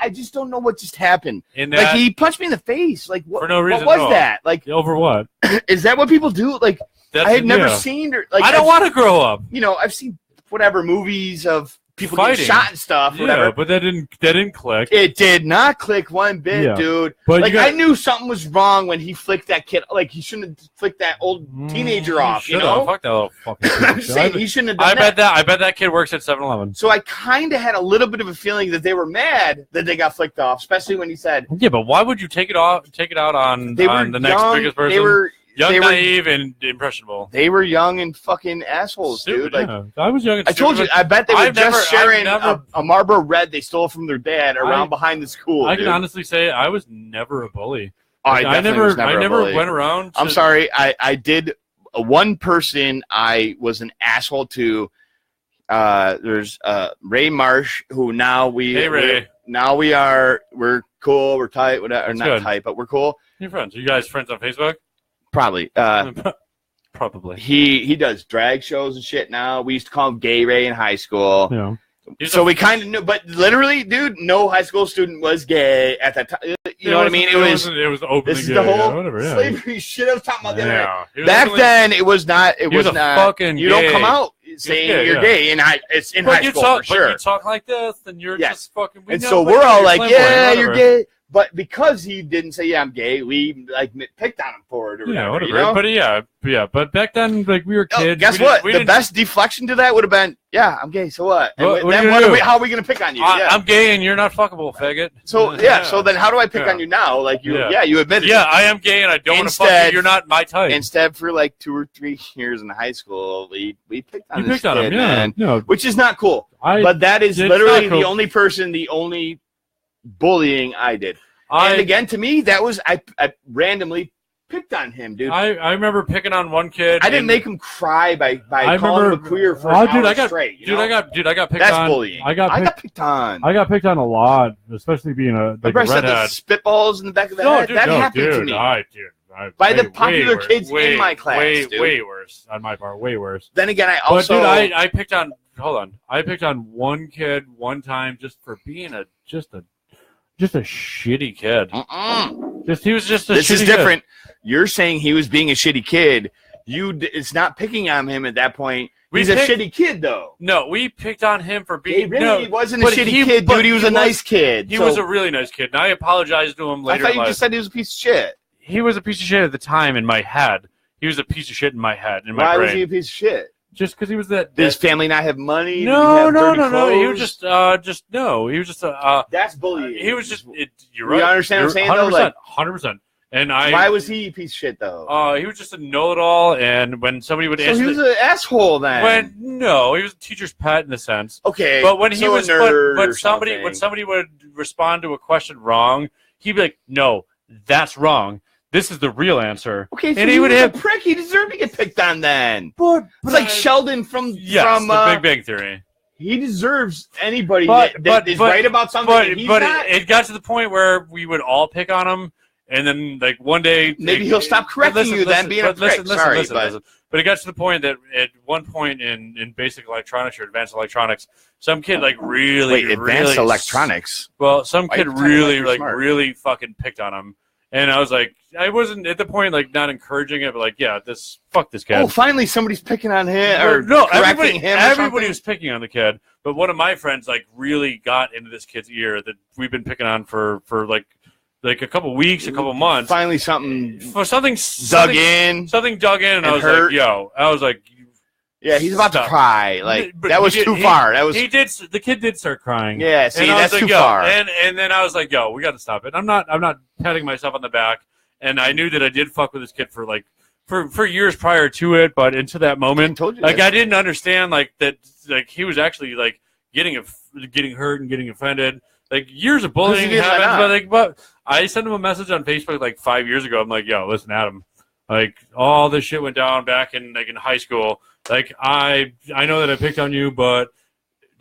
I just don't know what just happened. And Like, that, he punched me in the face. Like, what, For no reason what at all. was that? Like, over what? is that what people do? Like, That's, I had never yeah. seen or like. I don't want to grow up. You know, I've seen whatever movies of people Fighting. getting shot and stuff. Yeah, Whatever. but that didn't click. It did not click one bit, Yeah. dude. But Like, you got- I knew something was wrong when he flicked that kid. Like, he shouldn't have flicked that old teenager off. You Should've. know, Fuck that little fucking I'm kid. saying he shouldn't have I done that. bet that kid works at 7-Eleven. So I kind of had a little bit of a feeling that they were mad that they got flicked off, especially when he said Yeah, but why would you take it out on they were the next young. biggest person? They were young, they were- naive, and impressionable. They were young and fucking assholes, Stupid, dude. Like, yeah. I was young and I told you, stupid, I bet they were I've just never- sharing I've never- a Marlboro Red they stole from their dad around I- behind the school. I dude. can honestly say I was never a bully. I I definitely was never a never bully. went around. I'm sorry. I did one person I was an asshole to. There's Ray Marsh, who now Hey, Ray. we're cool, we're tight, whatever, or That's not good. tight, but we're cool. Your friends? Are you guys friends on Facebook? Probably. Probably. He does drag shows and shit now. We used to call him Gay Ray in high school. Yeah. So we kind of knew, but literally, dude, no high school student was gay at that time. You know what I mean? It was openly this is gay, the whole yeah, whatever, yeah. slavery shit I was talking about the other day. Yeah. He was Back openly- then, it was not. It He was was a not. fucking You don't gay. come out saying gay, you're yeah. gay in high. It's in high school for But sure. you talk like this, and you're Yeah. just fucking. And so we're all like, "Yeah, you're gay." But because he didn't say, "Yeah, I'm gay," we like picked on him for it or Yeah, whatever. whatever. You know? But yeah. But back then, like, we were No, kids. guess we what? we The best deflection to that would have been, "Yeah, I'm gay. So what?" And What are then you what gonna are we, do? how are we going to pick on you? Yeah. I'm gay, and you're not fuckable, faggot. So yeah. So then, how do I pick Yeah. on you now? Like you, Yeah. yeah, you admit it. Yeah, I am gay, and I don't want to fuck you. Instead- You're not my type. Instead, for like 2 or 3 years in high school, we picked on You this picked on kid, him, yeah. man, No, which is not cool. I But that is It's literally not cool. the only bullying I did. And again, to me, that was I randomly picked on him, dude. I remember picking on one kid. I didn't and- make him cry by I calling him a remember- queer for Oh, an dude, hour I got- straight. you Dude, know? I got picked That's on. bullying. I got picked- picked on. I got picked on a lot, especially being a like Remember I a said the redhead. spitballs in the back of the No, head? dude, That no, happened dude, to me. By the popular kids in my class, dude. Way worse on my part. Way worse. Then again, I But also dude, I picked on. Hold on, I picked on one kid one time just for being just a shitty kid. He was just a this shitty is kid. different. You're saying he was being a shitty kid. It's not picking on him at that point. He's a shitty kid, though. No, we picked on him for He being. really no, wasn't a but shitty he- kid, but dude. He was a nice kid. He So- was a really nice kid, and I apologized to him I later thought in you life. just said he was a piece of shit. He was a piece of shit at the time in my head. He was a piece of shit in my head, in my Why brain. was he a piece of shit? Just because he was that. Did his family not have money? Did he No. have dirty He was clothes? just no. He was just a. That's bullying. He was just. You're You right. understand what I'm saying, though? 100%. Like- 100%. And I. Why was he a piece of shit, though? He was just a know-it-all, and when somebody would So answer, he was an asshole then. no, he was a teacher's pet in a sense. Okay, But when he so a was, nerd but or somebody something. when somebody would respond to a question wrong, he'd be like, "No, that's wrong. This is the real answer." Okay, so and he would was have. a prick. He deserved to get picked on then. But It's like Sheldon from Yes, from the Big Bang Theory. he deserves anybody But- that is but- right about something. But and he's but not. it got to the point where we would all pick on him, and then like one day Maybe he'll stop correcting you then, being a prick. Sorry, but- But it got to the point that at one point in basic electronics or advanced electronics, some kid like really Wait, advanced really electronics. Well, some Why kid are you pretending really like you're like smart? really fucking picked on him, And I was like, I wasn't at the point like not encouraging it, but like, yeah, fuck this kid. Oh, finally somebody's picking on him or no, correcting him. Everybody was picking on the kid, but one of my friends like really got into this kid's ear that we've been picking on for like a couple weeks, a couple months. Finally, something dug in, and I was hurt. like, yeah, he's about to cry. Like but that was too far. That was the kid did start crying. Yeah, see, that's like, too far. And then I was like, yo, we got to stop it. I'm not patting myself on the back. And I knew that I did fuck with this kid for years prior to it, but into that moment, I didn't understand like that, like he was actually like getting hurt and getting offended. Like years of bullying happens, but I sent him a message on Facebook like 5 years ago. I'm like, yo, listen, Adam, like all this shit went down back in high school. Like I know that I picked on you, but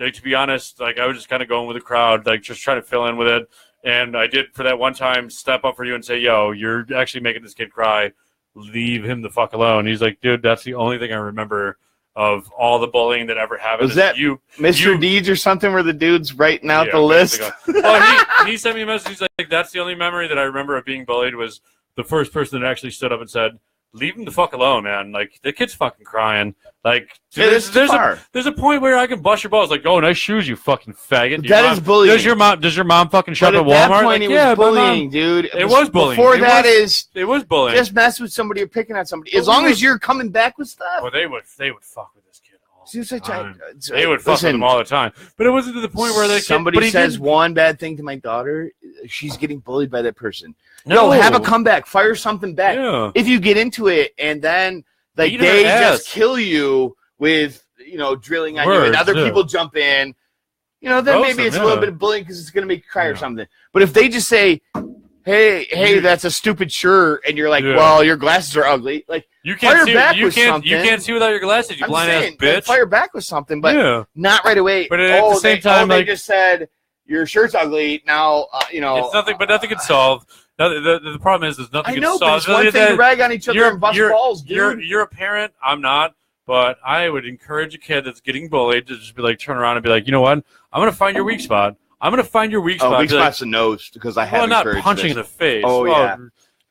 like to be honest, like I was just kind of going with the crowd, like just trying to fill in with it. And I did for that one time step up for you and say, yo, you're actually making this kid cry. Leave him the fuck alone. He's like, dude, that's the only thing I remember of all the bullying that ever happened. Was that you, Mr. Deeds or something where the dude's writing out the list? Well, he sent me a message. He's like, that's the only memory that I remember of being bullied was the first person that actually stood up and said, leave him the fuck alone, man. Like, the kid's fucking crying. Like, there's a point where I can bust your balls. Like, oh, nice shoes, you fucking faggot. That is bullying. Does your mom fucking shop at Walmart? At that point, it was bullying, dude. It was bullying. Before that it was bullying. Just mess with somebody or picking on somebody. As long as you're coming back with stuff. Well, they would fuck with this kid all the time. They would fuck with him all the time. But it wasn't to the point where somebody says one bad thing to my daughter, she's getting bullied by that person. No, have a comeback. Fire something back. Yeah. If you get into it and then like they just kill you with drilling on you and other people jump in, then maybe it's a little bit of bullying because it's gonna make you cry or something. But if they just say, "Hey, that's a stupid shirt," and you're like, "Well, your glasses are ugly," like you can't see without your glasses. You blind ass bitch. Fire back with something, but not right away. But at the same time, they just said your shirt's ugly. Now, it's nothing, but nothing can solve. The problem is, there's nothing. I know, but it's one thing to rag on each other and bust balls, dude. You're a parent. I'm not, but I would encourage a kid that's getting bullied to just be like, turn around and be like, you know what? I'm gonna find your weak spot. I'm gonna find your weak spot. Weak spot's the nose because I have. Well, not punching in the face. Oh yeah.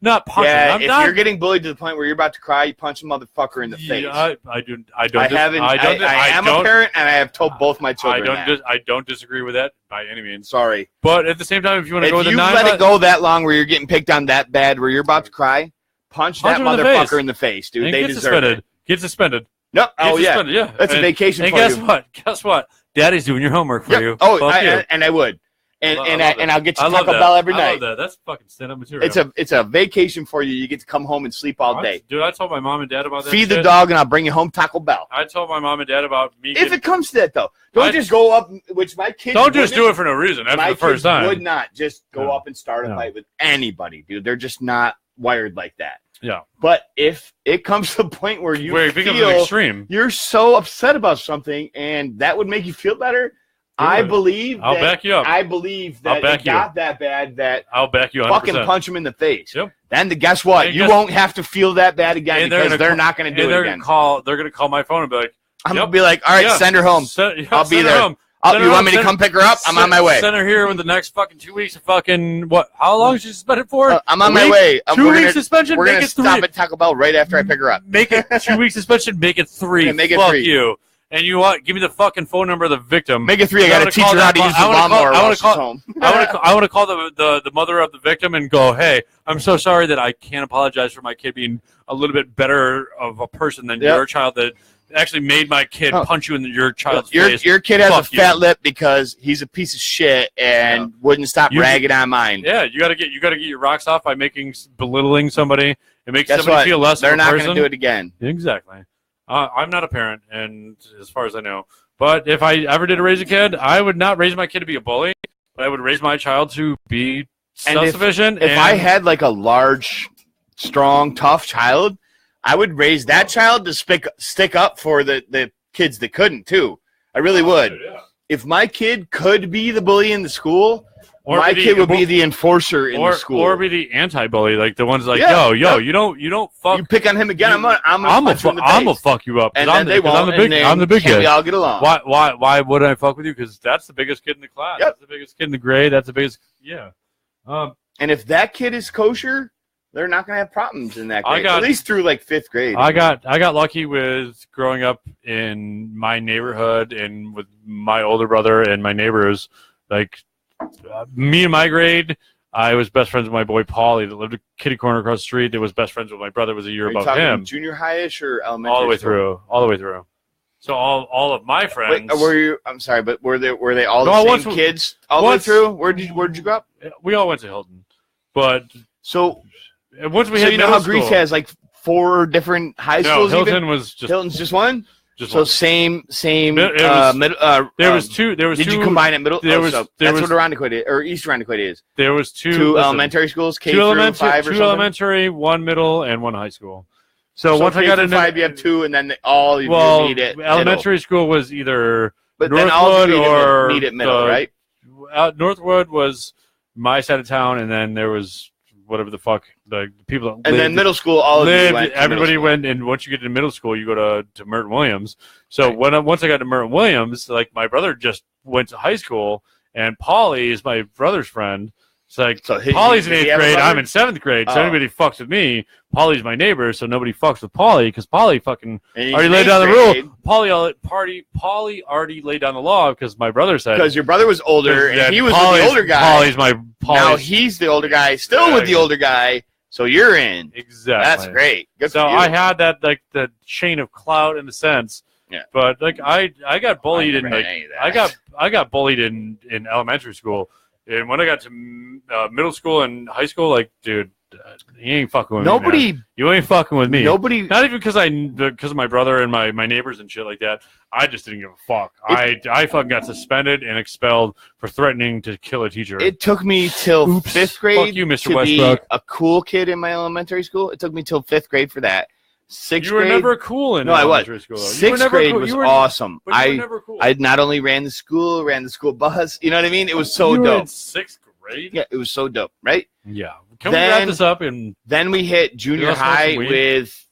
Not punching. Yeah, if you're getting bullied to the point where you're about to cry, you punch a motherfucker in the face. I am a parent, and I have told both my children I don't disagree with that by any means. Sorry, but at the same time, if you want to go with the nine, let it go that long where you're getting picked on that bad, where you're about to cry, punch that motherfucker in the face, dude. They deserve it. Get suspended. No, yeah, that's a vacation. And guess what? Daddy's doing your homework for you. Oh, and I would. And I'll get you Taco Bell every night. I love that. That's fucking stand-up material. It's a vacation for you. You get to come home and sleep all day. Dude, I told my mom and dad about that. Feed the dog, and I'll bring you home Taco Bell. I told my mom and dad about me. If it comes to that, though, don't just go up. Which my kids don't just do it for no reason. After the first time, would not just go up and start a fight with anybody, dude. They're just not wired like that. Yeah. But if it comes to the point where you feel extreme, you're so upset about something, and that would make you feel better. I believe I'll back you up. I believe that it got that bad that I'll back you 100%. Fucking punch him in the face. Yep. Then guess what? You won't have to feel that bad again because they're not going to do it again. They're going to call my phone and be like, I'm going to be like, all right, send her home. I'll be there. You want me to come pick her up? I'm on my way. Send her here in the next fucking 2 weeks of fucking what? How long is she suspended for? I'm on my way. 2 weeks suspension. We're going to stop at Taco Bell right after I pick her up. Make it 2 weeks suspension. Make it 3. Make it Fuck 3. You. And you want? Give me the fucking phone number of the victim. Make it 3. I got to teach her how to use the lawnmower while she's home. I want to call the mother of the victim and go, hey, I'm so sorry that I can't apologize for my kid being a little bit better of a person than your child that actually made my kid punch you in your child's face. Your kid has a fat lip because he's a piece of shit and wouldn't stop ragging on mine. Yeah, you got to get your rocks off by belittling somebody. It makes somebody feel less. They're not going to do it again. Exactly. I'm not a parent, and as far as I know, but if I ever did raise a kid, I would not raise my kid to be a bully, but I would raise my child to be self-sufficient. If I had like a large, strong, tough child, I would raise that child to stick up for the kids that couldn't too. I really would. Yeah. If my kid could be the bully in the school, my kid would be the enforcer in the school, or be the anti-bully, like the ones like, you don't fuck. You pick on him again, I'm gonna fuck you up, and then they won't. I'm the big kid. We all get along. Why wouldn't I fuck with you? Because that's the biggest kid in the class. That's the biggest kid in the grade. That's the biggest. Yeah. And if that kid is kosher, they're not going to have problems in that grade. At least through like 5th grade. I got lucky with growing up in my neighborhood and with my older brother and my neighbors. Like me and my grade, I was best friends with my boy Paulie that lived a kitty corner across the street. That was best friends with my brother. Was a year above him. Junior high-ish or elementary? All the way through. So all of my friends. Wait, were you? I'm sorry, but were they all the same kids all the way through? Where did you grow up? We all went to Hilton, but so once we hit you know how Greece has like 4 different high schools. Hilton's just one. Just so one. same. There was two. Did you combine it middle? That's what Irondequoit is, or East Irondequoit is. There was two elementary schools, K through 5 or something. 2 elementary, 1 middle, and 1 high school. So once I got into 5, you have 2, and then you need it. Elementary school was either Northwood or need it middle, right? Northwood was my side of town, and then there was whatever the fuck the people that and lived, then middle school all of you went everybody went, and once you get to middle school you go to Merton Williams. So once I got to Merton Williams, like my brother just went to high school, and Paulie is my brother's friend. It's like Paulie's in 8th grade, I'm in 7th grade, so anybody fucks with me. Paulie's my neighbor, so nobody fucks with Paulie because Paulie fucking already laid down the rule. Paulie already laid down the law because my brother said, because your brother was older and he was with the older guy. Now he's the older guy, still with the older guy, so you're in. Exactly. That's great. Good so for you. I had that like the chain of clout in the sense. Yeah. But like I got bullied I got bullied in elementary school. And when I got to middle school and high school, like, dude, you ain't fucking with me. Man. You ain't fucking with me. Nobody. Not even because of my brother and my neighbors and shit like that. I just didn't give a fuck. I fucking got suspended and expelled for threatening to kill a teacher. It took me till 5th grade fuck you, Mr. to Westbrook. be a cool kid in my elementary school. It took me till 5th grade for that. 6th grade. You were never cool in elementary school. 6th grade was awesome. But you were never cool. I not only ran the school bus. You know what I mean? It was so dope. In 6th grade? Yeah, it was so dope, right? Yeah. Can we wrap this up? And then we hit junior high with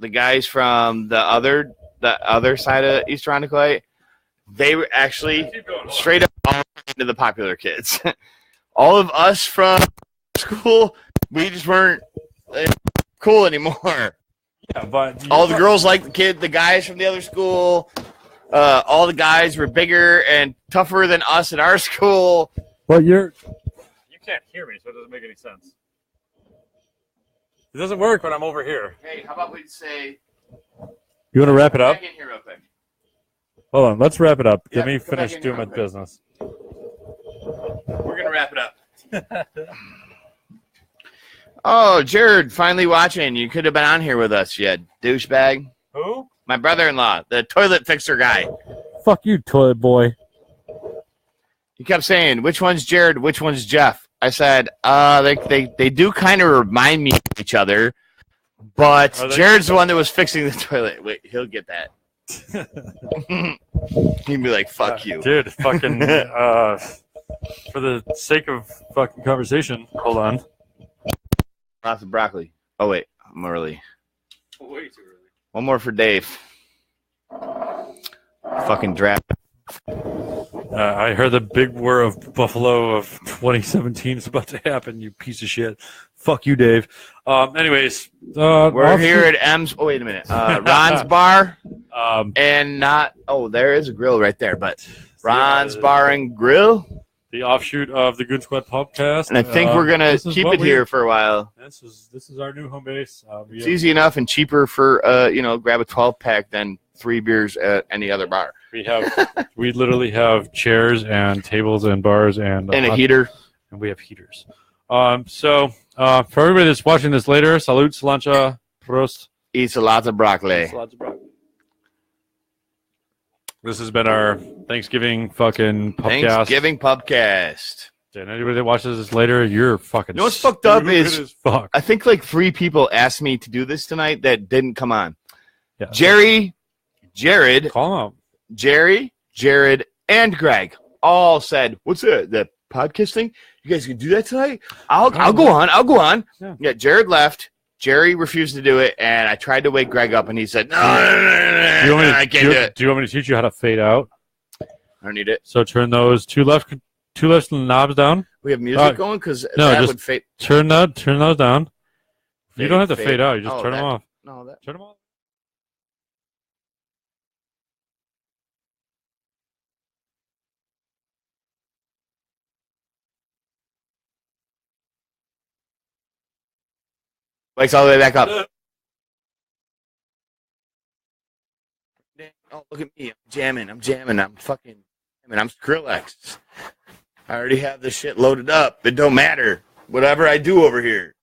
the guys from the other side of East Irondequoit. They were actually straight up all into the popular kids. All of us from school, we just weren't cool anymore. Yeah, but all the girls liked the guys from the other school. All the guys were bigger and tougher than us at our school. Well, you can't hear me, so it doesn't make any sense. It doesn't work when I'm over here. Hey, how about we say? You want to wrap it up? Back in here real quick. Hold on, let's wrap it up. Yeah, Let me finish doing my business. We're gonna wrap it up. Oh, Jared, finally watching. You could have been on here with us, you douchebag. Who? My brother-in-law, the toilet fixer guy. Fuck you, toilet boy. He kept saying, which one's Jared, which one's Jeff? I said, they do kind of remind me of each other, but Jared's the one that was fixing the toilet. Wait, he'll get that. He'd be like, fuck you. Dude, fucking, for the sake of fucking conversation, hold on. Lots of broccoli. Oh, wait, I'm early. Way too early. One more for Dave. Fucking draft. I heard the big war of Buffalo of 2017 is about to happen, you piece of shit. Fuck you, Dave. Anyways. We're here at M's. Oh, wait a minute. Ron's Bar. And not. Oh, there is a grill right there, but Ron's Bar and Grill. The offshoot of the Good Squad podcast. And I think we're going to keep it here for a while. This is our new home base. It's easy enough and cheaper for, grab a 12-pack than 3 beers at any other bar. We literally have chairs and tables and bars and a heater. And we have heaters. So for everybody that's watching this later, salute, slancha, prost. Eats a lot of broccoli. This has been our Thanksgiving fucking pubcast. Thanksgiving pubcast. And anybody that watches this later, you're fucking. You know what's fucked up is fuck. I think like 3 people asked me to do this tonight that didn't come on. Yeah. Jared, call them out. Jerry, Jared, and Greg all said, "What's the podcast thing? You guys can do that tonight? I'll go on. Yeah, Jared left. Jerry refused to do it, and I tried to wake Greg up, and he said, "No, I can't do it." Do you want me to teach you how to fade out? I don't need it. So turn those 2 left two lifts and the knobs down. We have music going because no, that just would fade. Turn those down. You don't have to Fade. fade out. You just Oh, turn them that- off. No, that. Turn them off. Mike's all the way back up. Oh, look at me. I'm jamming. I'm fucking jamming. I'm Skrillex. I already have this shit loaded up. It don't matter. Whatever I do over here.